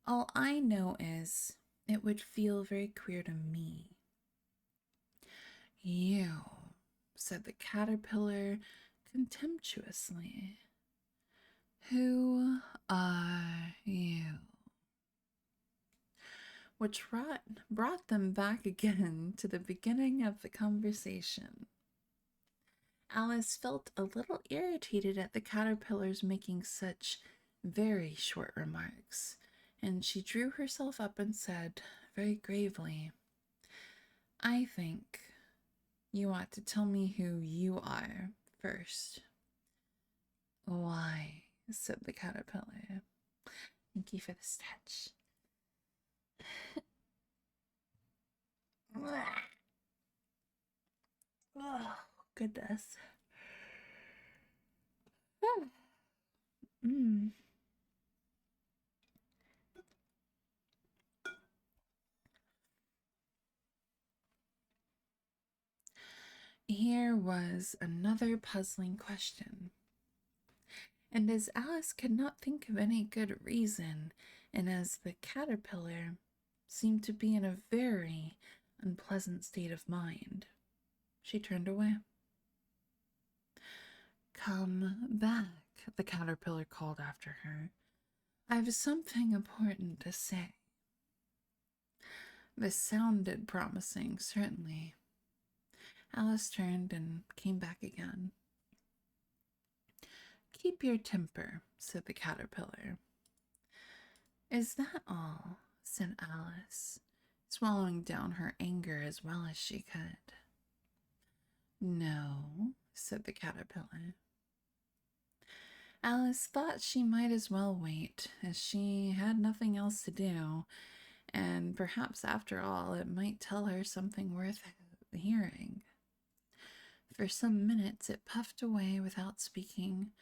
"All I know is it would feel very queer to me." "You," said the caterpillar contemptuously. "Who are you?" Which brought them back again to the beginning of the conversation. Alice felt a little irritated at the caterpillars making such very short remarks, and she drew herself up and said, very gravely, "I think you ought to tell me who you are first." "Why?" said the caterpillar. "Thank you for the stretch." Oh, goodness. Here was another puzzling question. And as Alice could not think of any good reason, and as the caterpillar seemed to be in a very unpleasant state of mind, she turned away. "Come back," the caterpillar called after her. "I've something important to say." This sounded promising, certainly. Alice turned and came back again. "Keep your temper," said the caterpillar. "Is that all?" said Alice, swallowing down her anger as well as she could. "No," said the caterpillar. Alice thought she might as well wait, as she had nothing else to do, and perhaps after all it might tell her something worth hearing. For some minutes it puffed away without speaking,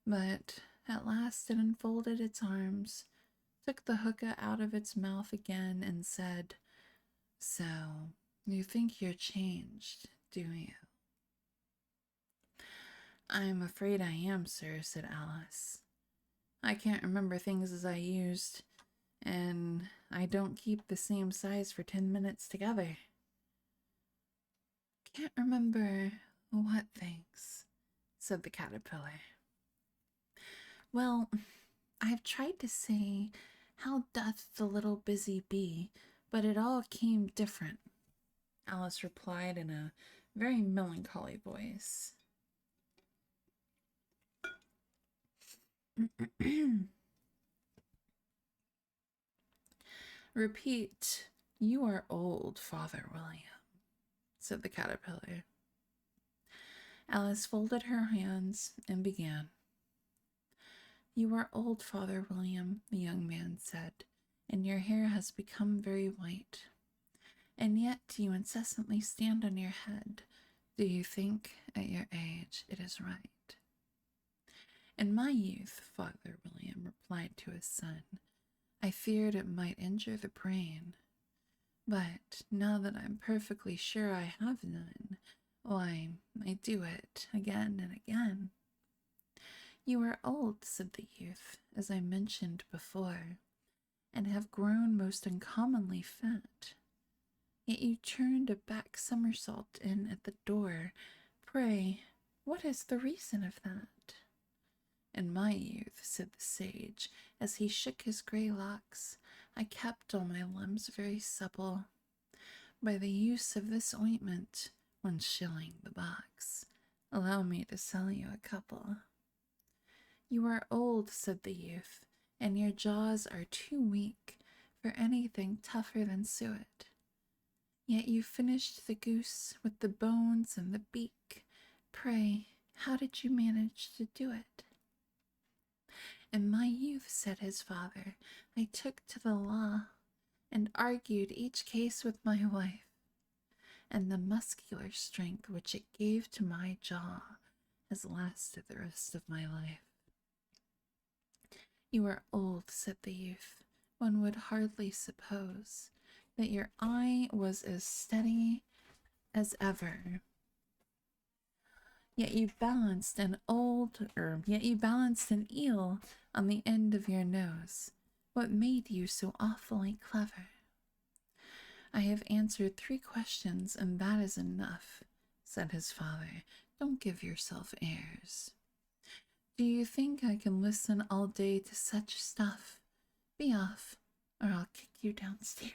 but at last it unfolded its arms, took the hookah out of its mouth again, and said, "So, you think you're changed, do you?" "I'm afraid I am, sir," said Alice. "I can't remember things as I used, and I don't keep the same size for 10 minutes together." "Can't remember what things?" said the caterpillar. "Well, I've tried to say, 'How doth the little busy bee?' but it all came different," Alice replied in a very melancholy voice. "Repeat, 'You are old, Father William,'" said the caterpillar. Alice folded her hands and began. "You are old, Father William," the young man said, "and your hair has become very white. And yet you incessantly stand on your head. Do you think, at your age, it is right?" "In my youth," Father William replied to his son, "I feared it might injure the brain. But now that I'm perfectly sure I have none, why, I do it again and again." "You are old," said the youth, "as I mentioned before, and have grown most uncommonly fat. Yet you turned a back somersault in at the door. Pray, what is the reason of that?" "In my youth," said the sage, as he shook his grey locks, "I kept all my limbs very supple. By the use of this ointment, 1 shilling the box. Allow me to sell you a couple." "You are old," said the youth, "and your jaws are too weak for anything tougher than suet. Yet you finished the goose with the bones and the beak. Pray, how did you manage to do it?" "In my youth," said his father, "I took to the law and argued each case with my wife, and the muscular strength which it gave to my jaw has lasted the rest of my life." "You are old," said the youth. "One would hardly suppose that your eye was as steady as ever. Yet you balanced an eel on the end of your nose. What made you so awfully clever?" "I have answered 3 questions, and that is enough," said his father. "Don't give yourself airs. Do you think I can listen all day to such stuff? Be off, or I'll kick you downstairs."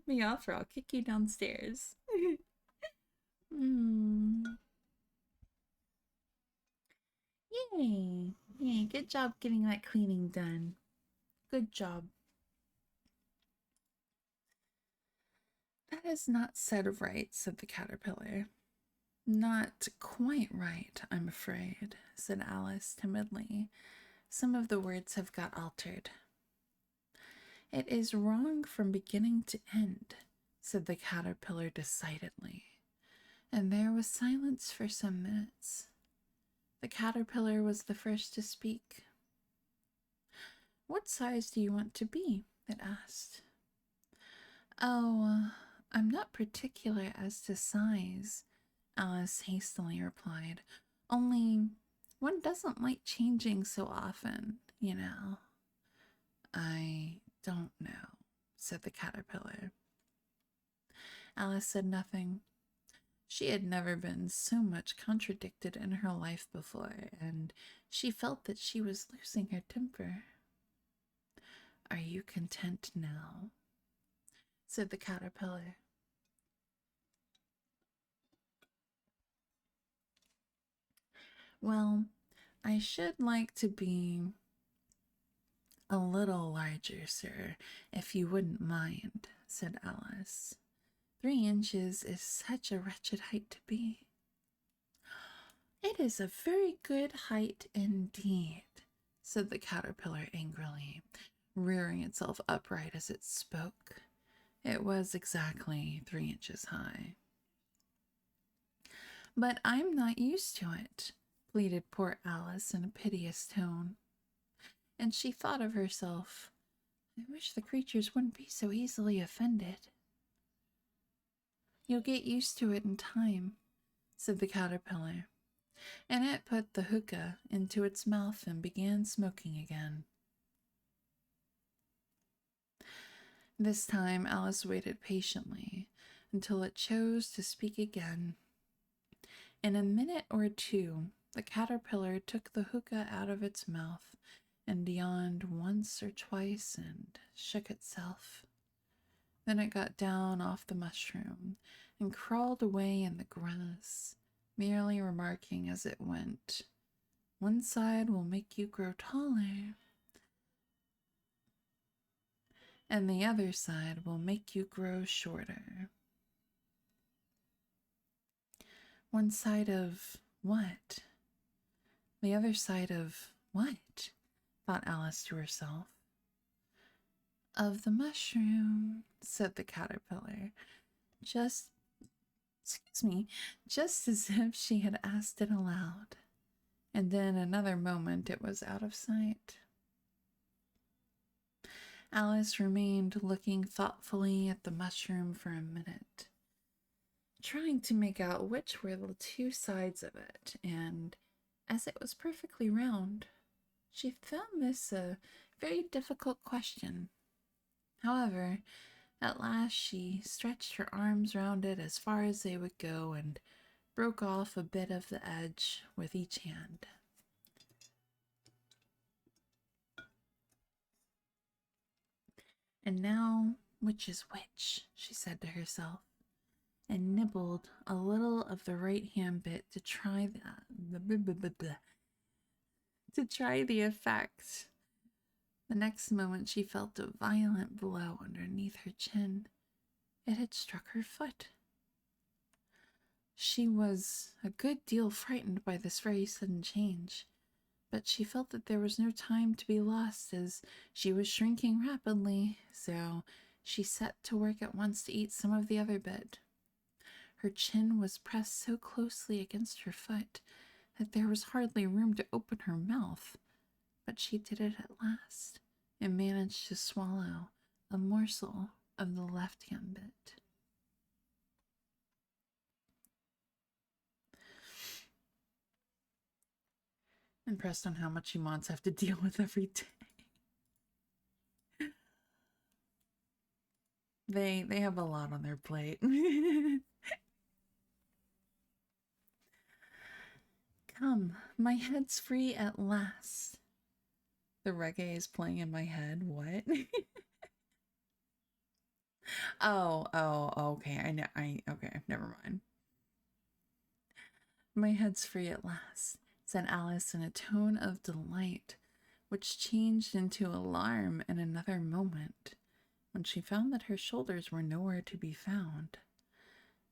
"Be off, or I'll kick you downstairs." Yay! Yay, good job getting that cleaning done. Good job. "That is not said right," said the caterpillar. "Not quite right, I'm afraid," said Alice timidly. "Some of the words have got altered." "It is wrong from beginning to end," said the caterpillar decidedly, and there was silence for some minutes. The caterpillar was the first to speak. "What size do you want to be?" it asked. "Oh, I'm not particular as to size," Alice hastily replied. "Only one doesn't like changing so often, you know." "I don't know," said the caterpillar. Alice said nothing. She had never been so much contradicted in her life before, and she felt that she was losing her temper. Are you content now? Said the caterpillar. Well, I should like to be a little larger, sir, if you wouldn't mind, said Alice. 3 inches is such a wretched height to be. It is a very good height indeed, said the caterpillar angrily, rearing itself upright as it spoke. It was exactly 3 inches high. But I'm not used to it, pleaded poor Alice in a piteous tone. And she thought of herself, I wish the creatures wouldn't be so easily offended. You'll get used to it in time, said the caterpillar, and it put the hookah into its mouth and began smoking again. This time Alice waited patiently until it chose to speak again. In a minute or two, the caterpillar took the hookah out of its mouth and yawned once or twice and shook itself. Then it got down off the mushroom and crawled away in the grass, merely remarking as it went, "One side will make you grow taller, and the other side will make you grow shorter." One side of what? The other side of what? Thought Alice to herself. Of the mushroom, said the caterpillar, just as if she had asked it aloud. And in another moment it was out of sight. Alice remained looking thoughtfully at the mushroom for a minute, trying to make out which were the 2 sides of it, and as it was perfectly round, she found this a very difficult question. However, at last she stretched her arms round it as far as they would go and broke off a bit of the edge with each hand. And now, which is which? She said to herself, and nibbled a little of the right hand bit to try the effect. The next moment she felt a violent blow underneath her chin. It had struck her foot. She was a good deal frightened by this very sudden change, but she felt that there was no time to be lost as she was shrinking rapidly, so she set to work at once to eat some of the other bit. Her chin was pressed so closely against her foot that there was hardly room to open her mouth, but she did it at last and managed to swallow a morsel of the left-hand bit. Impressed on how much humans have to deal with every day. They have a lot on their plate. Come, my head's free at last. The reggae is playing in my head. What? Okay. Okay, never mind. My head's free at last, said Alice in a tone of delight, which changed into alarm in another moment, when she found that her shoulders were nowhere to be found.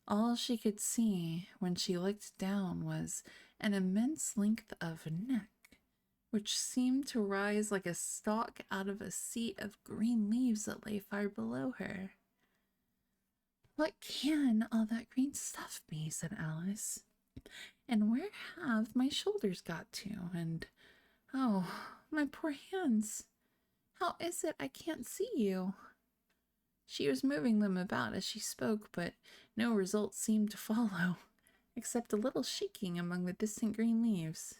All she could see when she looked down was an immense length of neck, which seemed to rise like a stalk out of a seat of green leaves that lay far below her. What can all that green stuff be? Said Alice. And where have my shoulders got to? And, oh, my poor hands. How is it I can't see you? She was moving them about as she spoke, but no result seemed to follow, except a little shaking among the distant green leaves.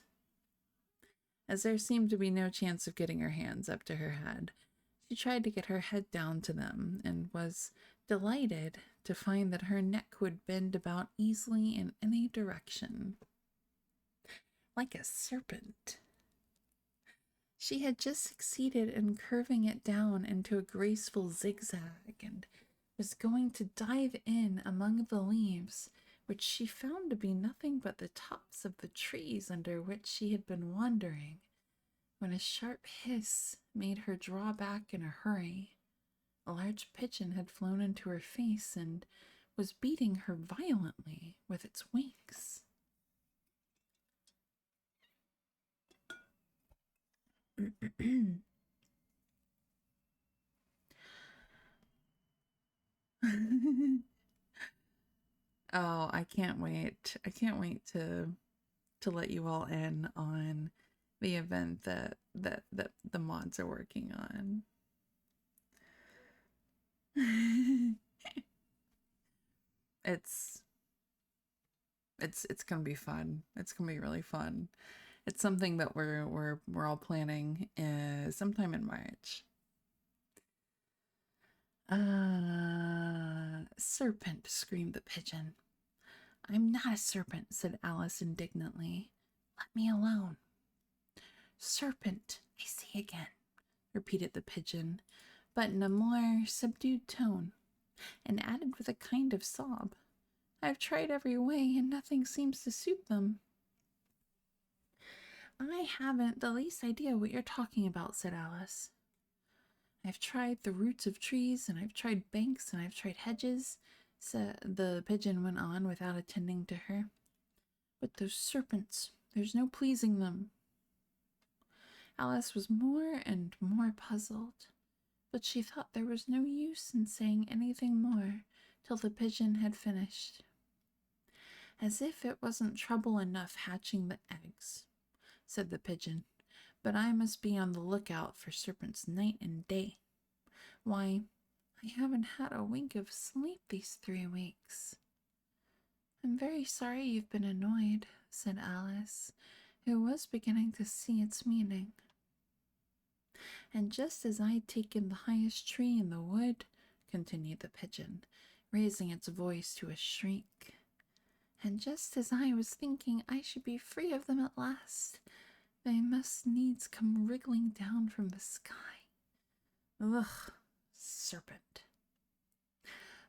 As there seemed to be no chance of getting her hands up to her head, She tried to get her head down to them and was delighted to find that her neck would bend about easily in any direction, like a serpent. She had just succeeded in curving it down into a graceful zigzag and was going to dive in among the leaves, which she found to be nothing but the tops of the trees under which she had been wandering, when a sharp hiss made her draw back in a hurry. A large pigeon had flown into her face and was beating her violently with its wings. Oh, I can't wait. I can't wait to let you all in on the event that the mods are working on. it's it's gonna be fun. It's gonna be really fun. It's something that we're all planning sometime in March. Serpent, screamed the pigeon. I'm not a serpent, said Alice indignantly. Let me alone. Serpent, I say again, repeated the pigeon, but in a more subdued tone, and added with a kind of sob, I've tried every way, and nothing seems to suit them. I haven't the least idea what you're talking about, said Alice. I've tried the roots of trees, and I've tried banks, and I've tried hedges, the pigeon went on without attending to her. But those serpents, there's no pleasing them. Alice was more and more puzzled, but she thought there was no use in saying anything more till the pigeon had finished. As if it wasn't trouble enough hatching the eggs, said the pigeon, but I must be on the lookout for serpents night and day. Why, I haven't had a wink of sleep these 3 weeks. I'm very sorry you've been annoyed, said Alice, who was beginning to see its meaning. And just as I'd taken the highest tree in the wood, continued the pigeon, raising its voice to a shriek, and just as I was thinking I should be free of them at last, they must needs come wriggling down from the sky. Ugh, serpent.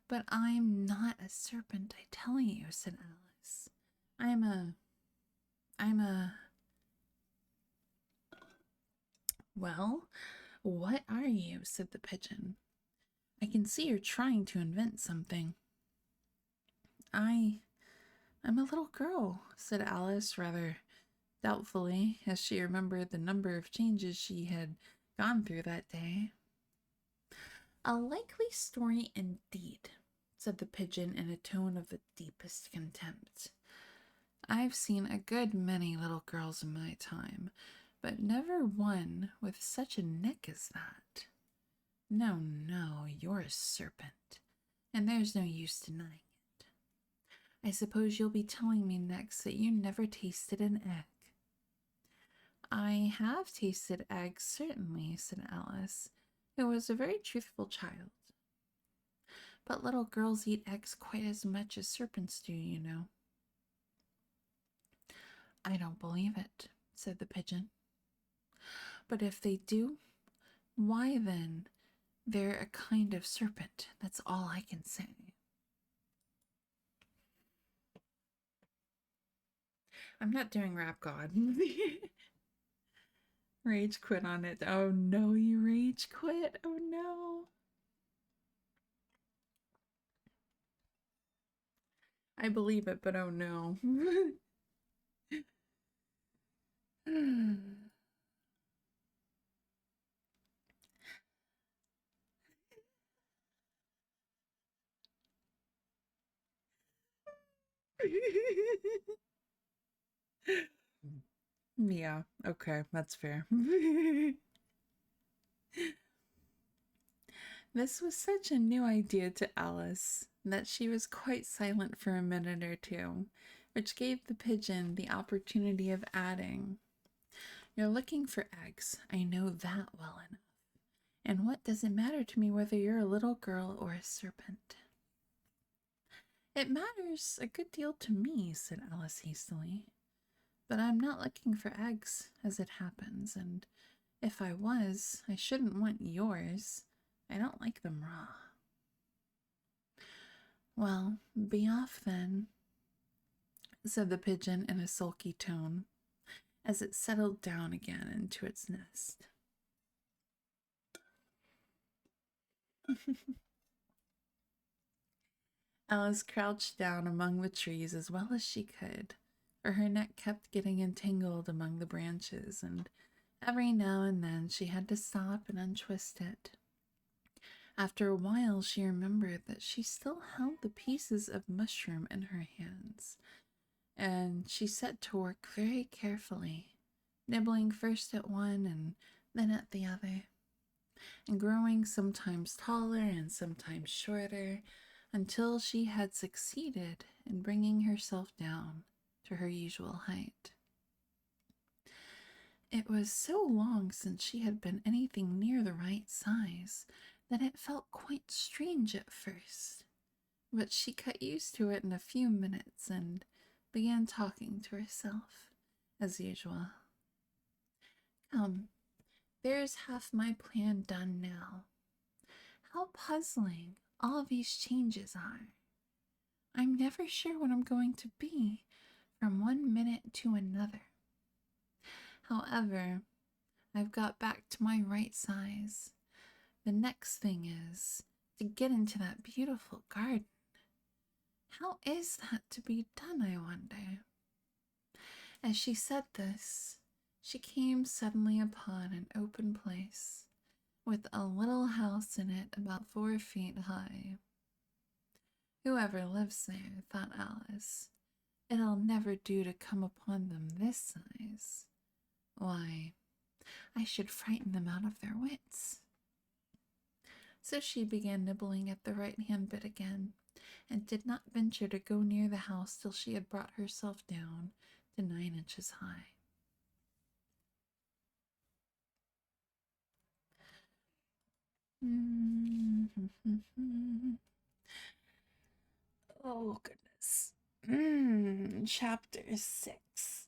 But I'm not a serpent, I tell you, said Alice. I'm a... Well, what are you? Said the pigeon. I can see you're trying to invent something. I'm a little girl, said Alice rather doubtfully, as she remembered the number of changes she had gone through that day. A likely story indeed, said the pigeon in a tone of the deepest contempt. I've seen a good many little girls in my time, but never one with such a neck as that. No, no, you're a serpent, and there's no use denying it. I suppose you'll be telling me next that you never tasted an egg. I have tasted eggs, certainly, said Alice, who was a very truthful child. But little girls eat eggs quite as much as serpents do, you know. I don't believe it, said the pigeon. But if they do, why then, they're a kind of serpent. That's all I can say. I'm not doing Rap God. Rage quit on it. Oh no, you rage quit. Oh no. I believe it, but oh no. Yeah, okay, that's fair. This was such a new idea to Alice that she was quite silent for a minute or two, which gave the pigeon the opportunity of adding, You're looking for eggs, I know that well enough. And what does it matter to me whether you're a little girl or a serpent? It matters a good deal to me, said Alice hastily. But I'm not looking for eggs, as it happens, and if I was, I shouldn't want yours. I don't like them raw. Well, be off then, said the pigeon in a sulky tone, as it settled down again into its nest. Alice crouched down among the trees as well as she could, for her neck kept getting entangled among the branches, and every now and then she had to stop and untwist it. After a while, she remembered that she still held the pieces of mushroom in her hands, and she set to work very carefully, nibbling first at one and then at the other, and growing sometimes taller and sometimes shorter, until she had succeeded in bringing herself down to her usual height. It was so long since she had been anything near the right size that it felt quite strange at first, but she got used to it in a few minutes and began talking to herself, as usual. Come, there's half my plan done now. How puzzling all these changes are. I'm never sure what I'm going to be from one minute to another. However, I've got back to my right size. The next thing is to get into that beautiful garden. How is that to be done, I wonder? As she said this, she came suddenly upon an open place, with a little house in it about 4 feet high. Whoever lives there, thought Alice, it'll never do to come upon them this size. Why, I should frighten them out of their wits. So she began nibbling at the right-hand bit again, and did not venture to go near the house till she had brought herself down to 9 inches high. Oh, goodness. Chapter 6.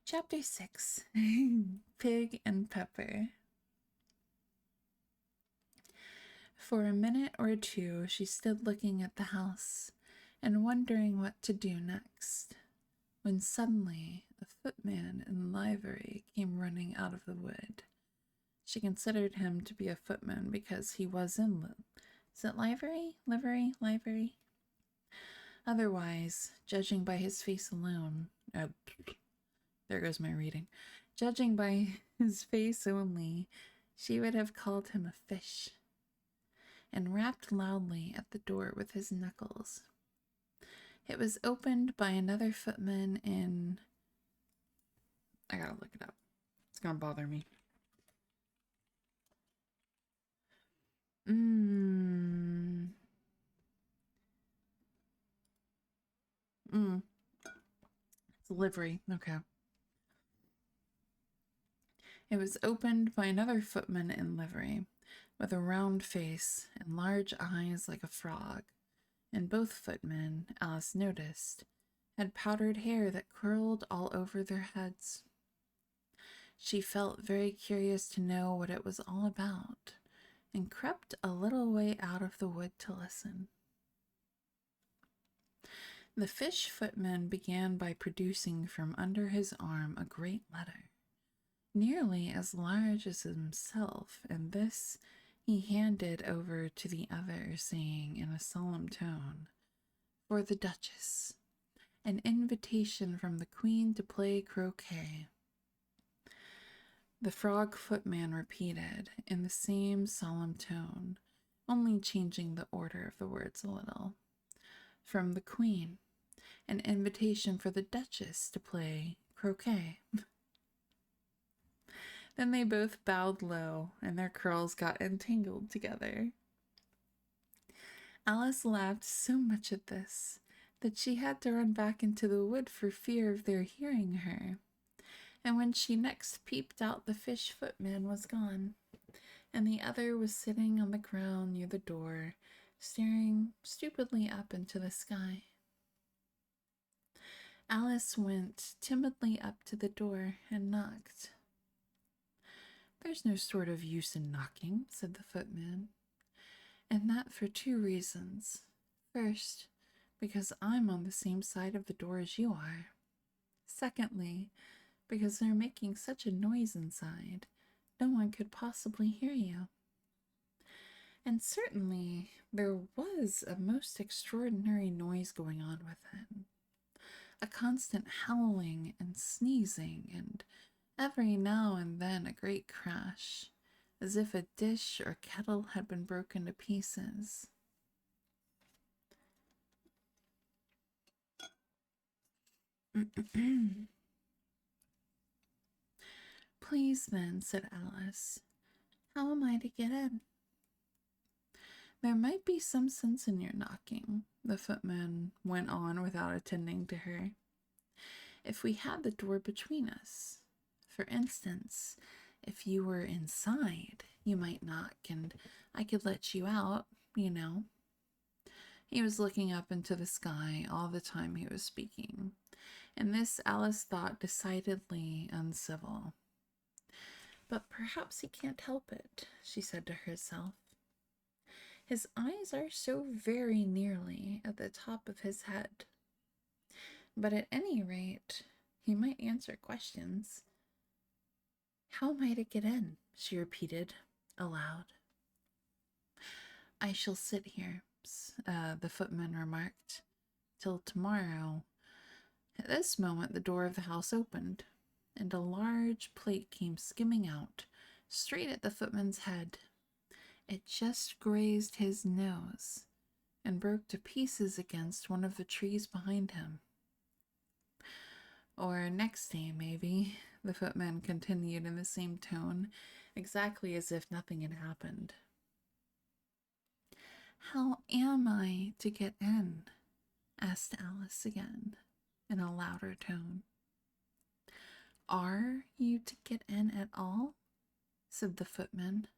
Chapter 6. Pig and Pepper. For a minute or two she stood looking at the house and wondering what to do next, when suddenly a footman in livery came running out of the wood. She considered him to be a footman because he was in is it livery? Livery? Otherwise, judging by his face alone, there goes my reading. Judging by his face only, she would have called him a fish, and rapped loudly at the door with his knuckles. It was opened by another footman in... I gotta look it up. It's gonna bother me. It's livery. Okay. It was opened by another footman in livery, with a round face and large eyes like a frog, and both footmen, Alice noticed, had powdered hair that curled all over their heads. She felt very curious to know what it was all about, and crept a little way out of the wood to listen. The fish footman began by producing from under his arm a great letter, nearly as large as himself, and this he handed over to the other, saying in a solemn tone, "For the Duchess, an invitation from the Queen to play croquet." The frog footman repeated, in the same solemn tone, only changing the order of the words a little, "From the Queen, an invitation for the Duchess to play croquet." Then they both bowed low, and their curls got entangled together. Alice laughed so much at this that she had to run back into the wood for fear of their hearing her. And when she next peeped out, the fish footman was gone, and the other was sitting on the ground near the door, staring stupidly up into the sky. Alice went timidly up to the door and knocked. "There's no sort of use in knocking," said the footman, "and that for 2 reasons. First, because I'm on the same side of the door as you are. Secondly, because they're making such a noise inside, no one could possibly hear you." And certainly there was a most extraordinary noise going on within. A constant howling and sneezing, and every now and then a great crash, as if a dish or kettle had been broken to pieces. "Please then," said Alice, "how am I to get in?" "There might be some sense in your knocking," the footman went on without attending to her, "if we had the door between us. For instance, if you were inside, you might knock, and I could let you out, you know." He was looking up into the sky all the time he was speaking, and this Alice thought decidedly uncivil. "But perhaps he can't help it," she said to herself. "His eyes are so very nearly at the top of his head. But at any rate, he might answer questions. How am I to get in?" she repeated aloud. "I shall sit here," the footman remarked, "till tomorrow." At this moment the door of the house opened, and a large plate came skimming out, straight at the footman's head. It just grazed his nose, and broke to pieces against one of the trees behind him. "Or next day, maybe," the footman continued in the same tone, exactly as if nothing had happened. "How am I to get in?" asked Alice again, in a louder tone. "Are you to get in at all?" said the footman.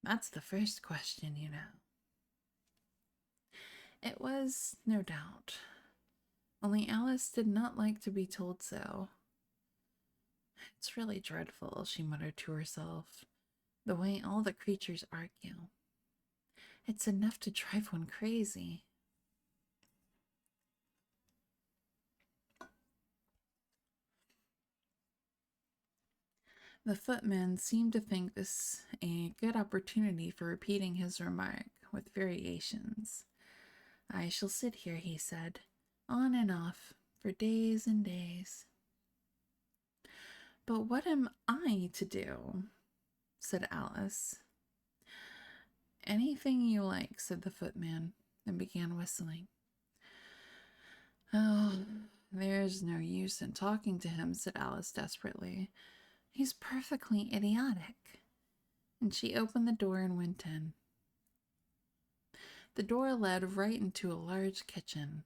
"That's the first question, you know." It was, no doubt, only Alice did not like to be told so. "It's really dreadful," she muttered to herself, "the way all the creatures argue. It's enough to drive one crazy." The footman seemed to think this a good opportunity for repeating his remark with variations. "I shall sit here," he said, "on and off, for days and days." "But what am I to do?" said Alice. "Anything you like," said the footman, and began whistling. "Oh, there's no use in talking to him," said Alice desperately. "He's perfectly idiotic." And she opened the door and went in. The door led right into a large kitchen,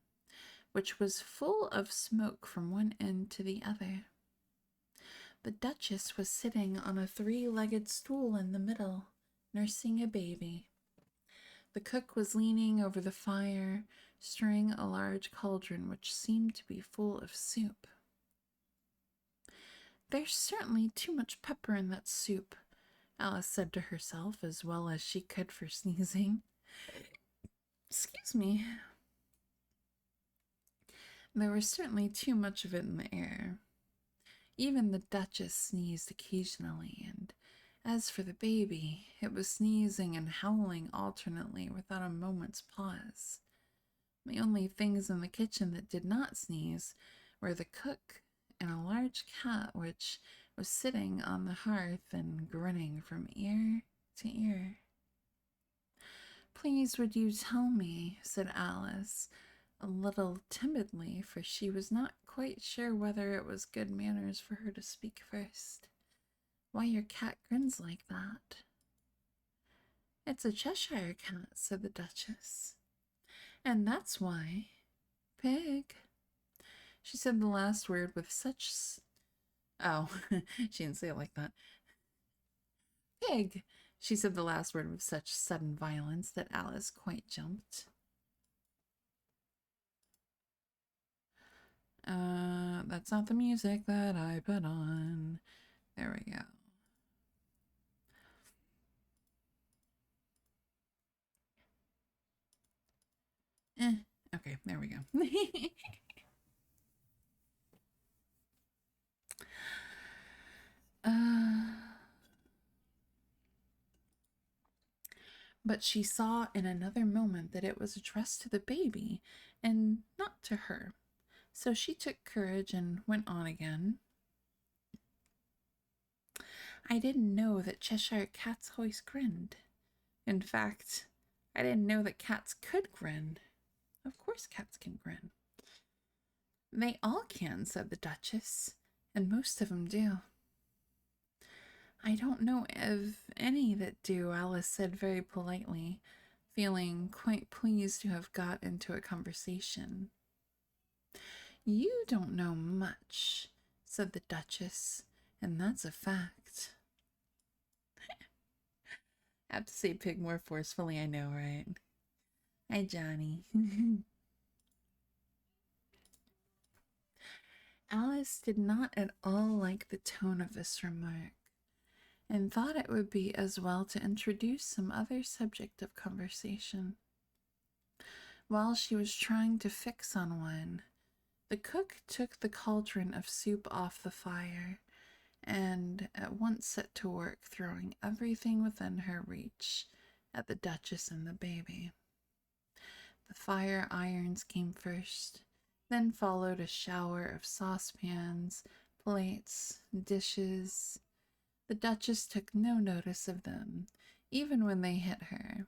which was full of smoke from one end to the other. The Duchess was sitting on a 3-legged stool in the middle, nursing a baby. The cook was leaning over the fire, stirring a large cauldron which seemed to be full of soup. "There's certainly too much pepper in that soup," Alice said to herself, as well as she could for sneezing. "Excuse me." There was certainly too much of it in the air. Even the Duchess sneezed occasionally, and as for the baby, it was sneezing and howling alternately without a moment's pause. The only things in the kitchen that did not sneeze were the cook and a large cat which was sitting on the hearth and grinning from ear to ear. "Please would you tell me," said Alice, a little timidly, for she was not quite sure whether it was good manners for her to speak first, "why your cat grins like that?" "It's a Cheshire cat," said the Duchess. And that's why, pig. She said the last word with such. Oh, she didn't say it like that. Pig! She said the last word with such sudden violence that Alice quite jumped. That's not the music that I put on. There we go. Okay, there we go. But she saw in another moment that it was addressed to the baby and not to her. So she took courage and went on again. I didn't know that Cheshire cats always grinned. In fact, I didn't know that cats could grin. Of course cats can grin. They all can, said the Duchess, and most of them do. I don't know of any that do, Alice said very politely, feeling quite pleased to have got into a conversation. You don't know much, said the Duchess, and that's a fact. I have to say pig more forcefully, I know, right? Hi, Johnny. Alice did not at all like the tone of this remark, and thought it would be as well to introduce some other subject of conversation. While she was trying to fix on one, the cook took the cauldron of soup off the fire and at once set to work throwing everything within her reach at the Duchess and the baby. The fire irons came first, then followed a shower of saucepans, plates, dishes. The Duchess took no notice of them, even when they hit her,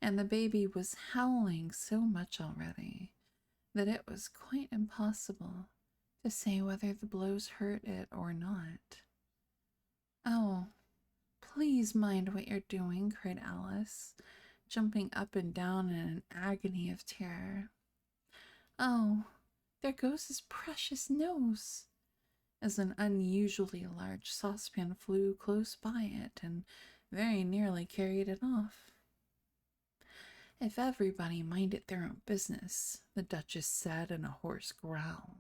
and the baby was howling so much already that it was quite impossible to say whether the blows hurt it or not. Oh, please mind what you're doing, cried Alice, jumping up and down in an agony of terror. Oh, there goes his precious nose, as an unusually large saucepan flew close by it and very nearly carried it off. If everybody minded their own business, the Duchess said in a hoarse growl,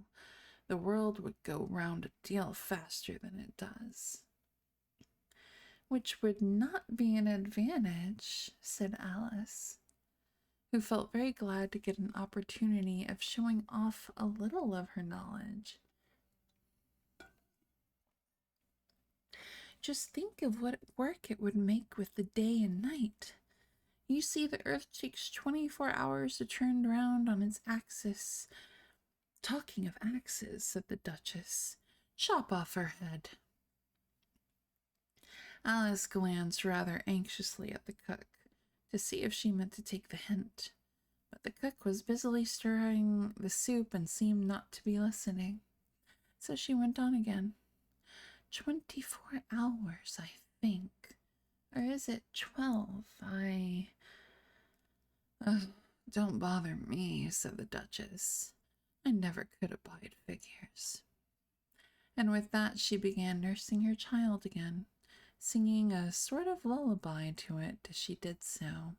the world would go round a deal faster than it does. Which would not be an advantage, said Alice, who felt very glad to get an opportunity of showing off a little of her knowledge. Just think of what work it would make with the day and night. You see, the earth takes 24 hours to turn round on its axis. Talking of axes, said the Duchess, chop off her head. Alice glanced rather anxiously at the cook to see if she meant to take the hint, but the cook was busily stirring the soup and seemed not to be listening. So she went on again. 24 hours, I think. Or is it 12? Don't bother me, said the Duchess. I never could abide figures. And with that she began nursing her child again, singing a sort of lullaby to it as she did so,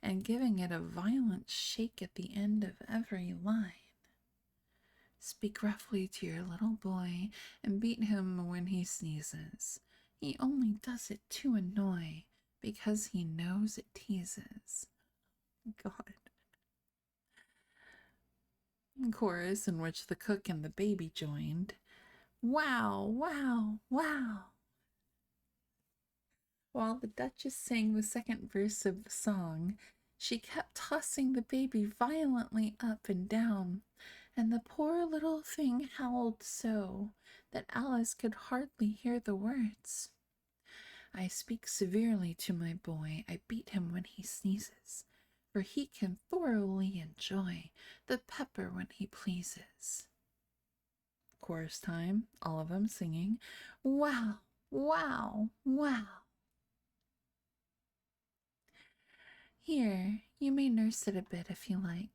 and giving it a violent shake at the end of every line. Speak roughly to your little boy and beat him when he sneezes. He only does it to annoy, because he knows it teases. God. Chorus in which the cook and the baby joined. Wow, wow, wow. While the Duchess sang the second verse of the song, she kept tossing the baby violently up and down, and the poor little thing howled so that Alice could hardly hear the words. I speak severely to my boy, I beat him when he sneezes, for he can thoroughly enjoy the pepper when he pleases. Chorus time, all of them singing, wow, wow, wow. Here, you may nurse it a bit if you like,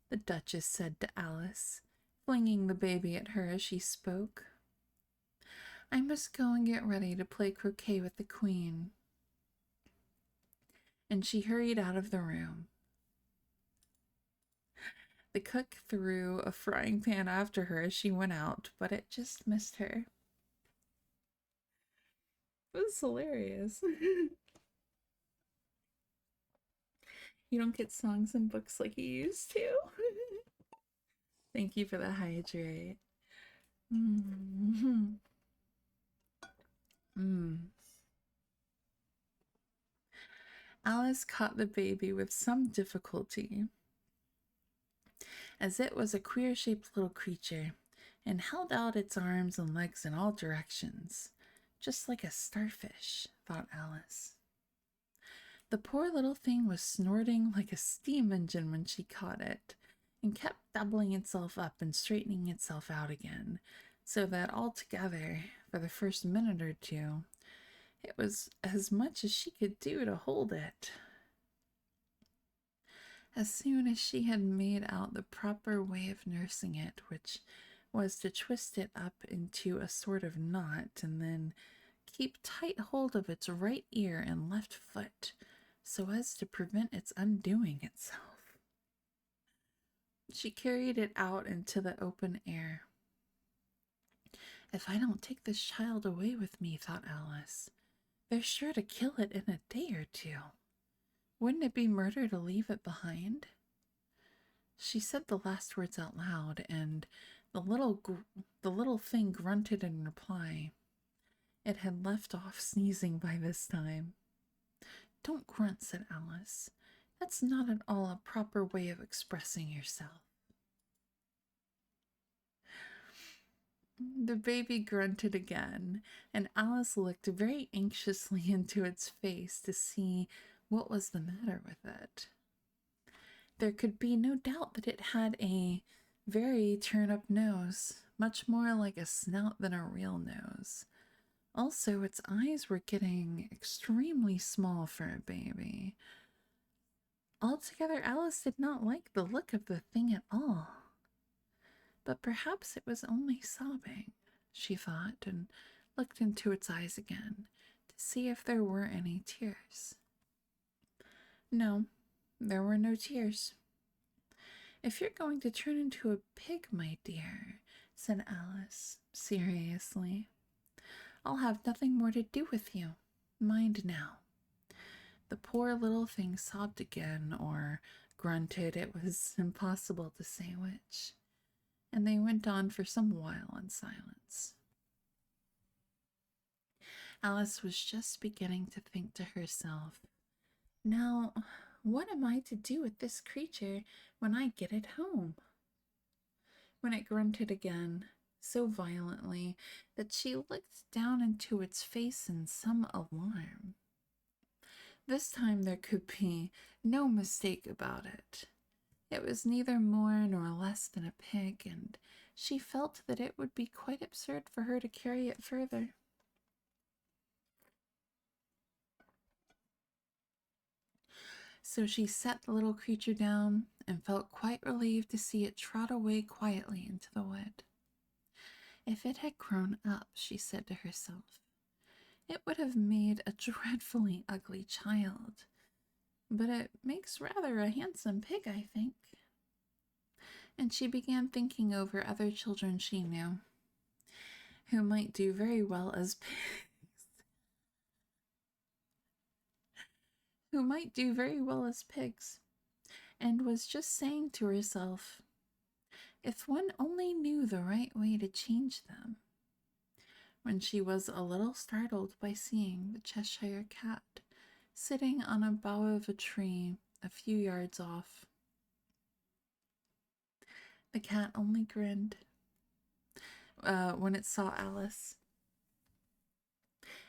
the Duchess said to Alice, flinging the baby at her as she spoke. I must go and get ready to play croquet with the Queen. And she hurried out of the room. The cook threw a frying pan after her as she went out, but it just missed her. It was hilarious. You don't get songs and books like you used to. Thank you for the hydrate. Alice caught the baby with some difficulty, as it was a queer-shaped little creature, and held out its arms and legs in all directions, just like a starfish, thought Alice. The poor little thing was snorting like a steam engine when she caught it, and kept doubling itself up and straightening itself out again, so that altogether, for the first minute or two, it was as much as she could do to hold it. As soon as she had made out the proper way of nursing it, which was to twist it up into a sort of knot and then keep tight hold of its right ear and left foot so as to prevent its undoing itself, she carried it out into the open air. If I don't take this child away with me, thought Alice, they're sure to kill it in a day or two. Wouldn't it be murder to leave it behind? She said the last words out loud, and the little thing grunted in reply. It had left off sneezing by this time. Don't grunt, said Alice. That's not at all a proper way of expressing yourself. The baby grunted again, and Alice looked very anxiously into its face to see what was the matter with it. There could be no doubt that it had a very turn-up nose, much more like a snout than a real nose. Also, its eyes were getting extremely small for a baby. Altogether, Alice did not like the look of the thing at all. But perhaps it was only sobbing, she thought, and looked into its eyes again to see if there were any tears. No, there were no tears. If you're going to turn into a pig, my dear, said Alice, seriously, I'll have nothing more to do with you. Mind now. The poor little thing sobbed again, or grunted, it was impossible to say which, and they went on for some while in silence. Alice was just beginning to think to herself, now, what am I to do with this creature when I get it home? When it grunted again, so violently that she looked down into its face in some alarm. This time there could be no mistake about it. It was neither more nor less than a pig, and she felt that it would be quite absurd for her to carry it further. So she set the little creature down and felt quite relieved to see it trot away quietly into the wood. If it had grown up, she said to herself, it would have made a dreadfully ugly child, but it makes rather a handsome pig, I think. And she began thinking over other children she knew, who might do very well as pigs. And was just saying to herself, if one only knew the right way to change them, when she was a little startled by seeing the Cheshire Cat sitting on a bough of a tree a few yards off. The cat only grinned when it saw Alice.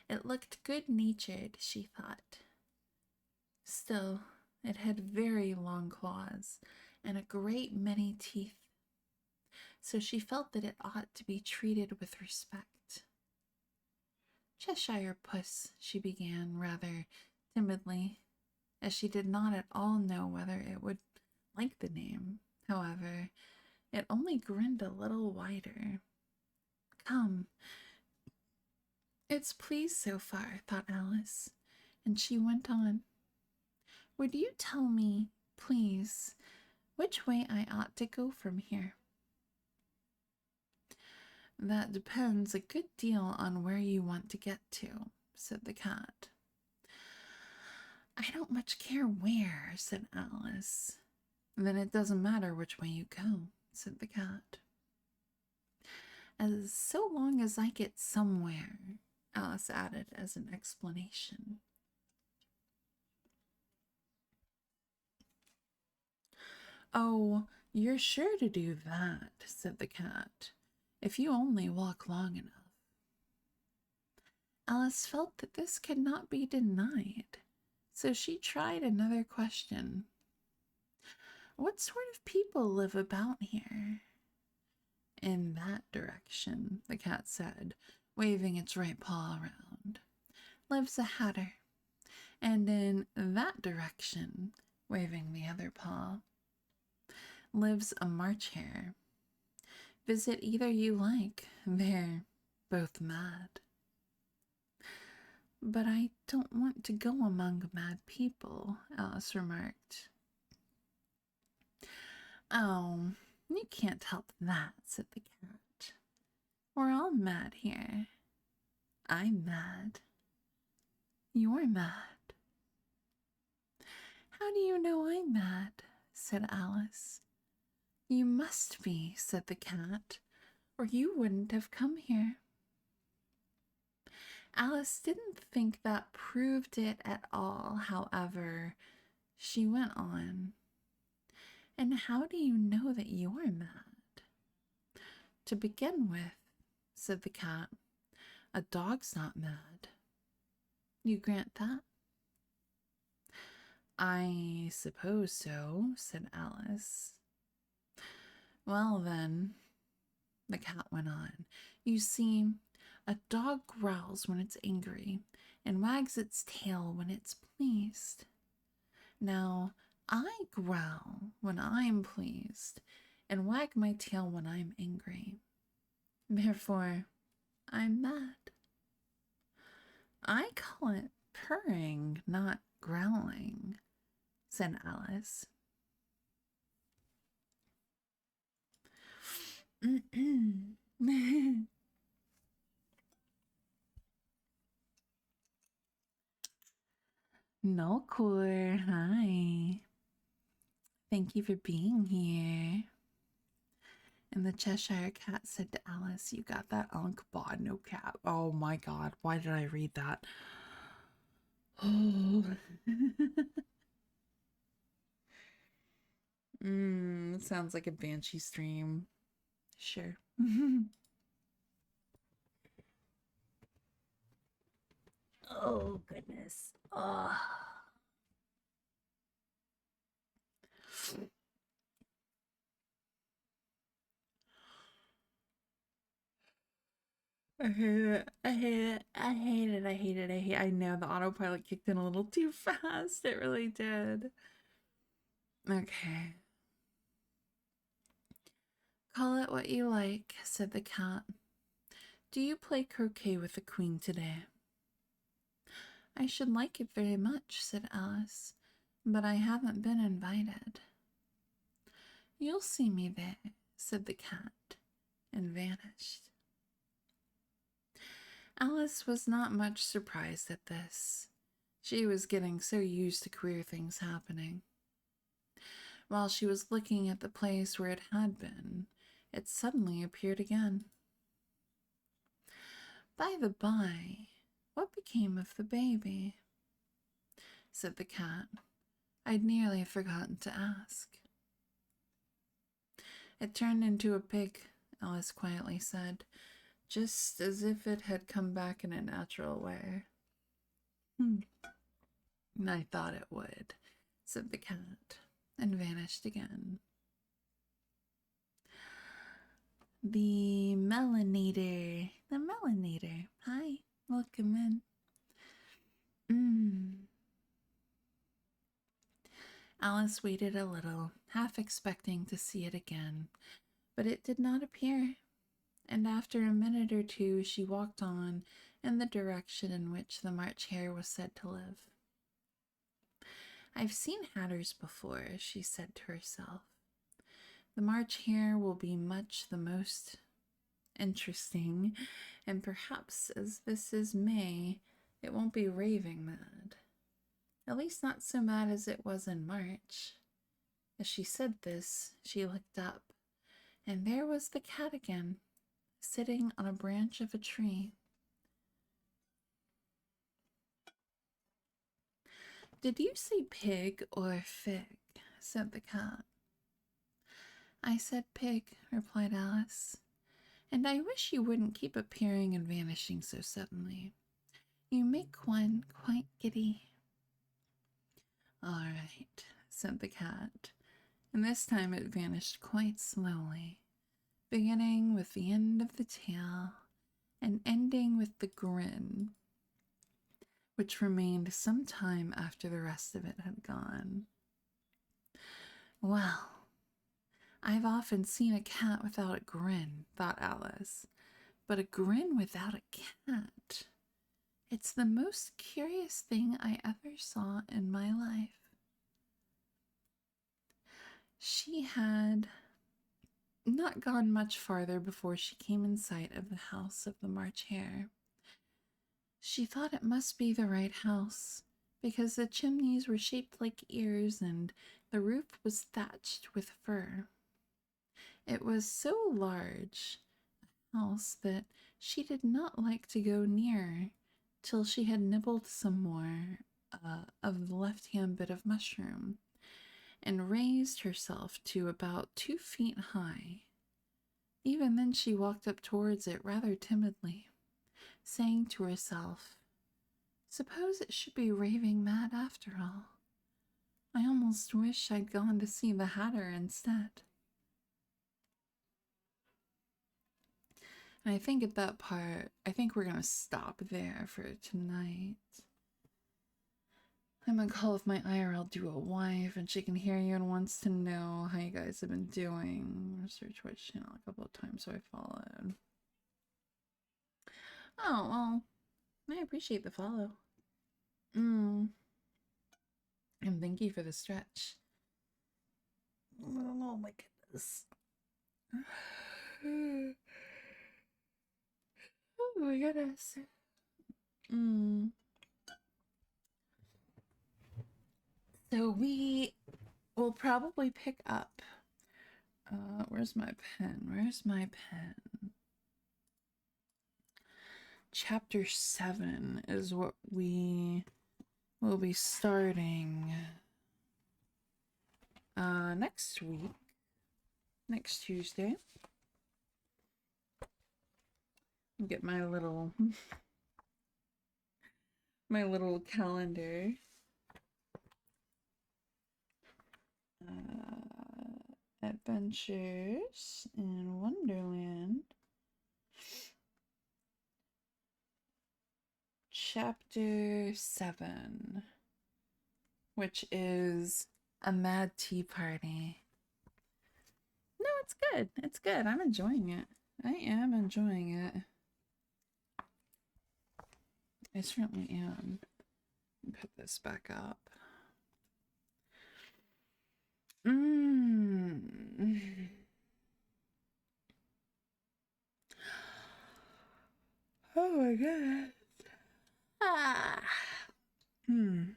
It looked good-natured, she thought. Still, it had very long claws and a great many teeth, so she felt that it ought to be treated with respect. Cheshire Puss, she began rather timidly. as she did not at all know whether it would like the name. However, it only grinned a little wider. Come, it's pleased so far, thought Alice, and she went on. Would you tell me, please, which way I ought to go from here? That depends a good deal on where you want to get to, said the cat. I don't much care where, said Alice. Then it doesn't matter which way you go, said the cat. As so long as I get somewhere, Alice added as an explanation. Oh, you're sure to do that, said the cat, if you only walk long enough. Alice felt that this could not be denied, so she tried another question. What sort of people live about here? In that direction, the cat said, waving its right paw around, lives a hatter, and in that direction, waving the other paw, lives a March hare. Visit either you like, they're both mad. But I don't want to go among mad people, Alice remarked. Oh, you can't help that, said the cat. We're all mad here. I'm mad. You're mad. How do you know I'm mad? Said Alice. You must be, said the cat, or you wouldn't have come here. Alice didn't think that proved it at all, however. She went on. And how do you know that you're mad? To begin with, said the cat, a dog's not mad. You grant that? I suppose so, said Alice. Well then, the cat went on, you see, a dog growls when it's angry and wags its tail when it's pleased. Now, I growl when I'm pleased and wag my tail when I'm angry. Therefore, I'm mad. I call it purring, not growling, said Alice. Nolcore, hi. Thank you for being here. And the Cheshire Cat said to Alice, you got that Unk bod, no cap. Oh my god, why did I read that? Oh. Sounds like a Banshee stream. Sure. Oh, goodness. Oh. I hate it. I hate it. I hate it. I hate it. I hate it. I know the autopilot kicked in a little too fast. It really did. Okay. Call it what you like, said the cat. Do you play croquet with the queen today? I should like it very much, said Alice, but I haven't been invited. You'll see me there, said the cat, and vanished. Alice was not much surprised at this. She was getting so used to queer things happening. While she was looking at the place where it had been, it suddenly appeared again. By the by, what became of the baby? Said the cat. I'd nearly forgotten to ask. It turned into a pig, Alice quietly said, just as if it had come back in a natural way. I thought it would, said the cat, and vanished again. The melanator. Hi, welcome in. Alice waited a little, half expecting to see it again, but it did not appear, and after a minute or two she walked on in the direction in which the March Hare was said to live. "I've seen hatters before," she said to herself. "The March Hare will be much the most interesting, and perhaps as this is May, it won't be raving mad. At least not so mad as it was in March." As she said this, she looked up, and there was the cat again, sitting on a branch of a tree. "Did you say pig or fig?" said the cat. "I said pig," replied Alice, "and I wish you wouldn't keep appearing and vanishing so suddenly. You make one quite giddy." "All right," said the cat, and this time it vanished quite slowly, beginning with the end of the tail and ending with the grin, which remained some time after the rest of it had gone. "Well, I've often seen a cat without a grin," thought Alice, "but a grin without a cat. It's the most curious thing I ever saw in my life." She had not gone much farther before she came in sight of the house of the March Hare. She thought it must be the right house, because the chimneys were shaped like ears and the roof was thatched with fur. It was so large a house that she did not like to go near till she had nibbled some more of the left-hand bit of mushroom, and raised herself to about 2 feet high. Even then she walked up towards it rather timidly, saying to herself, "Suppose it should be raving mad after all. I almost wish I'd gone to see the Hatter instead." And I think at that part, I think we're gonna stop there for tonight. I'm gonna call with my IRL duo wife, and she can hear you and wants to know how you guys have been doing. Search Twitch channel a couple of times, so I followed. Oh, well, I appreciate the follow. And thank you for the stretch. Oh my goodness. Oh my goodness. So we will probably pick up. Where's my pen? Where's my pen? Chapter 7 is what we will be starting next week, next Tuesday. Get my little my little calendar. Adventures in Wonderland. Chapter 7, which is a mad tea party. No, it's good. It's good. I'm enjoying it. I am enjoying it. I certainly am. Put this back up. Oh my god. If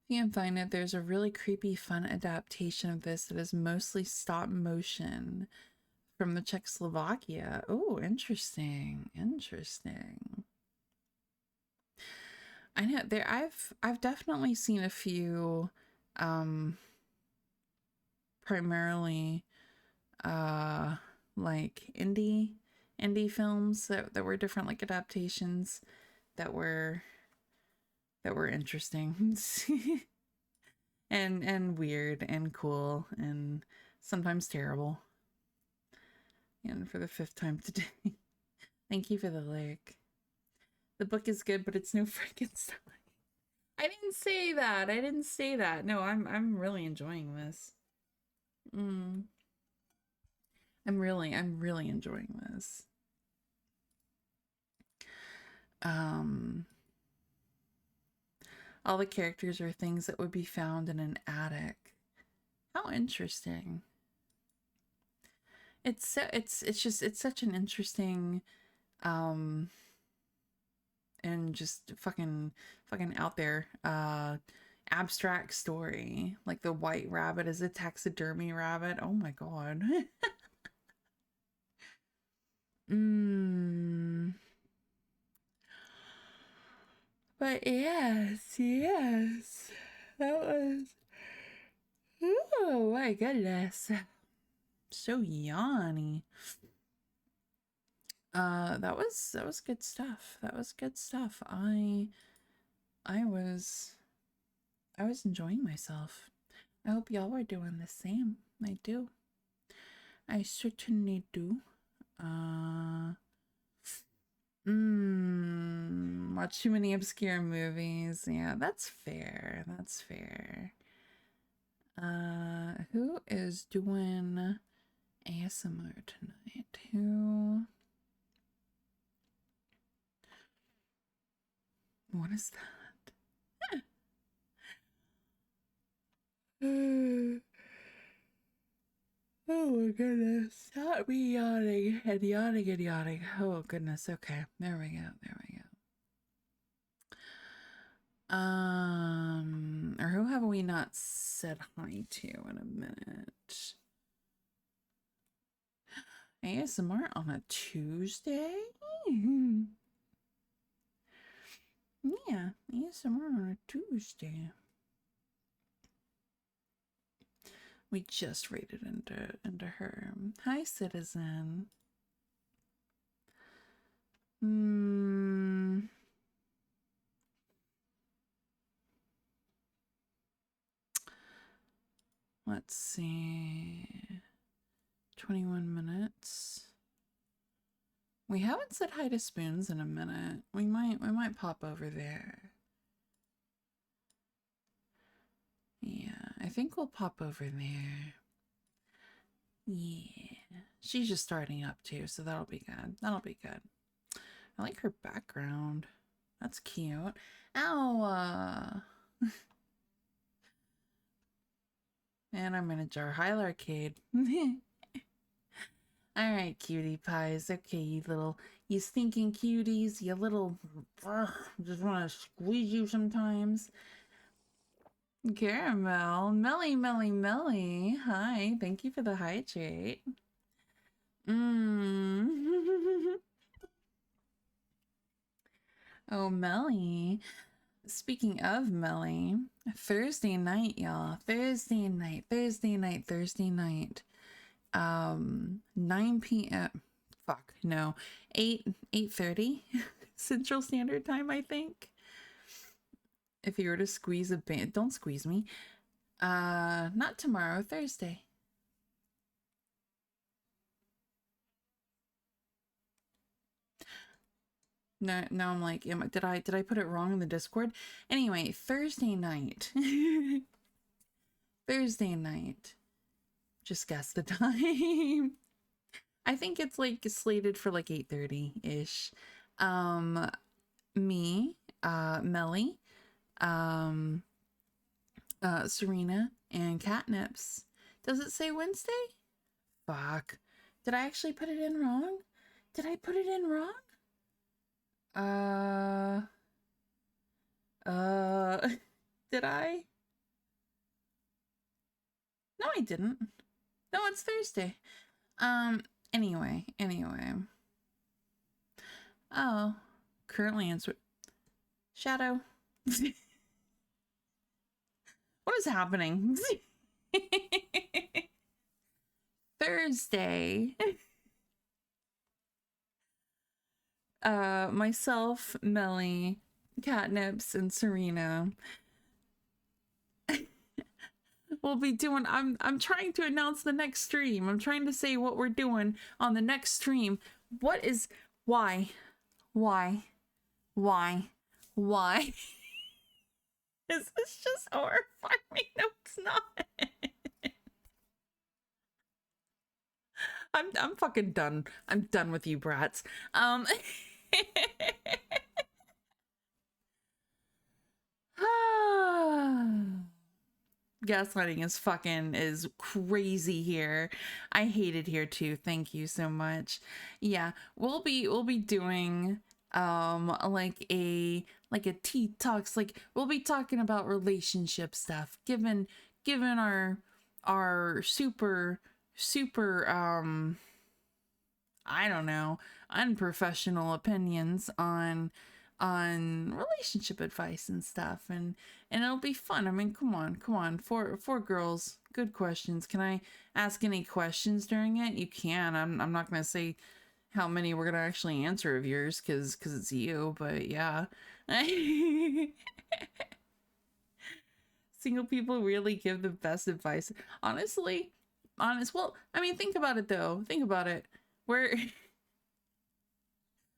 you can find it, there's a really creepy, fun adaptation of this that is mostly stop motion from the Czechoslovakia. Oh, interesting. Interesting. I know there I've definitely seen a few primarily like indie films that were different, like adaptations that were interesting and weird and cool and sometimes terrible. And for the 5th time today, thank you for the like. The book is good, but it's no Frankenstein. I didn't say that. I didn't say that. No, I'm really enjoying this. Mm. I'm really enjoying this. Um, all the characters are things that would be found in an attic. How interesting. It's such an interesting um and just fucking out there abstract story. Like the white rabbit is a taxidermy rabbit. Oh my god. mm. But yes. That was, oh my goodness. So yawny. That was good stuff. That was good stuff. I was enjoying myself. I hope y'all were doing the same. I do. I certainly do. Watch too many obscure movies. Yeah, that's fair. That's fair. Who is doing ASMR tonight? Who? What is that? Oh my goodness. Stop me yawning and yawning and yawning. Oh goodness. Okay. There we go. There we go. Or who have we not said hi to in a minute? ASMR on a Tuesday? Yeah, ASMR on a Tuesday. We just raided into her. Hi, citizen. Let's see. 21 minutes. We haven't said hi to Spoons in a minute. We might pop over there. Yeah, I think we'll pop over there. Yeah. She's just starting up too, so that'll be good. That'll be good. I like her background. That's cute. Ow! And I'm gonna jar Hyla Arcade. Alright, cutie pies. Okay, you stinking cuties, you little, just wanna squeeze you sometimes. Caramel, Melly, Melly, Melly. Hi, thank you for the hydrate. Oh, Melly. Speaking of Melly, Thursday night, y'all. Thursday night. 9 p.m. Fuck, no. 8:30 Central Standard Time, I think. If you were to squeeze a band, don't squeeze me. Not tomorrow, Thursday. Now I'm like, did I put it wrong in the Discord? Anyway, Thursday night. Thursday night. Just guess the time. I think it's like slated for like 8:30-ish. Me, Melly, Serena, and Catnips. Does it say Wednesday? Fuck. Did I actually put it in wrong? Did I put it in wrong? Did I? No, I didn't. No, it's Thursday. Anyway. Oh, currently answer. Shadow. What is happening? Thursday. Myself, Melly, Catnips, and Serena we'll be doing. I'm trying to announce the next stream. I'm trying to say what we're doing on the next stream. What is why? Is this just horrifying? No, it's not. I'm fucking done. I'm done with you brats. Gaslighting is crazy here. I hate it here too. Thank you so much. Yeah, we'll be doing like a tea talks, like we'll be talking about relationship stuff, given our super I don't know, unprofessional opinions on relationship advice and stuff, and it'll be fun. I mean, come on, four girls, good questions. Can I ask any questions during it? You can. I'm not gonna say how many we're gonna actually answer of yours because it's you, but yeah. Single people really give the best advice. Honestly, well, I mean, think about it though. Think about it. We're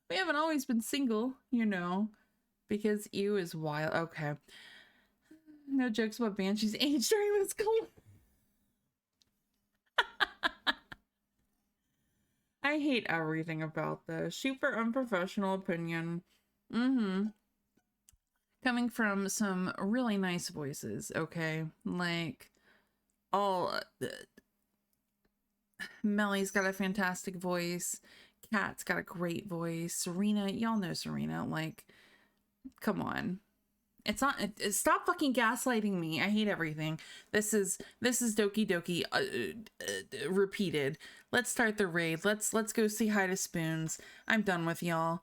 we haven't always been single, you know, because you is wild. Okay. No jokes about Banshee's age during this call. I hate everything about this. Super unprofessional opinion. Mm-hmm. Coming from some really nice voices, okay? Like, all... Melly's got a fantastic voice. Kat's got a great voice. Serena, y'all know Serena. Like, come on. It's not. Stop fucking gaslighting me. I hate everything. This is Doki Doki repeated. Let's start the raid. Let's go say hi to Spoons. I'm done with y'all.